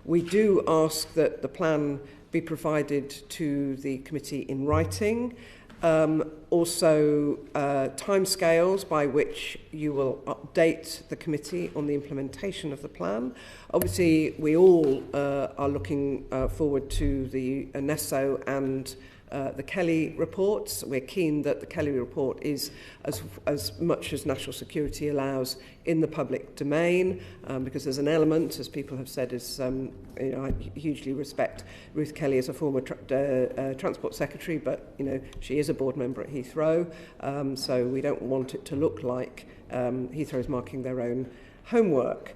We do ask that the plan be provided to the committee in writing. Also, timescales by which you will update the committee on the implementation of the plan. Obviously, we all are looking forward to the NESO and the Kelly reports. We're keen that the Kelly report is as much as national security allows in the public domain, because there's an element, as people have said, is I hugely respect Ruth Kelly as a former Transport Secretary, but she is a board member at Heathrow, so we don't want it to look like Heathrow is marking their own homework.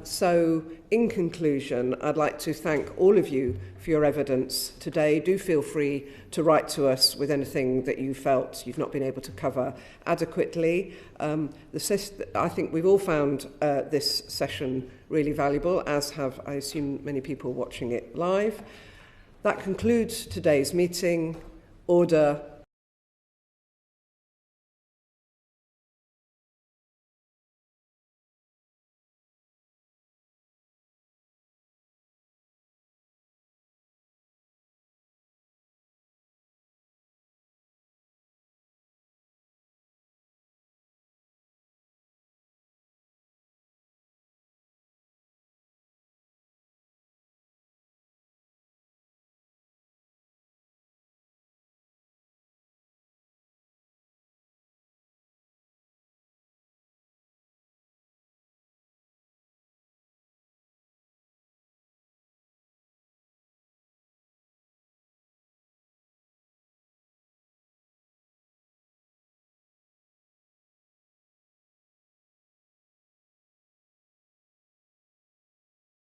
So, in conclusion, I'd like to thank all of you for your evidence today. Do feel free to write to us with anything that you felt you've not been able to cover adequately. I think we've all found this session really valuable, as have, I assume, many people watching it live. That concludes today's meeting. Order.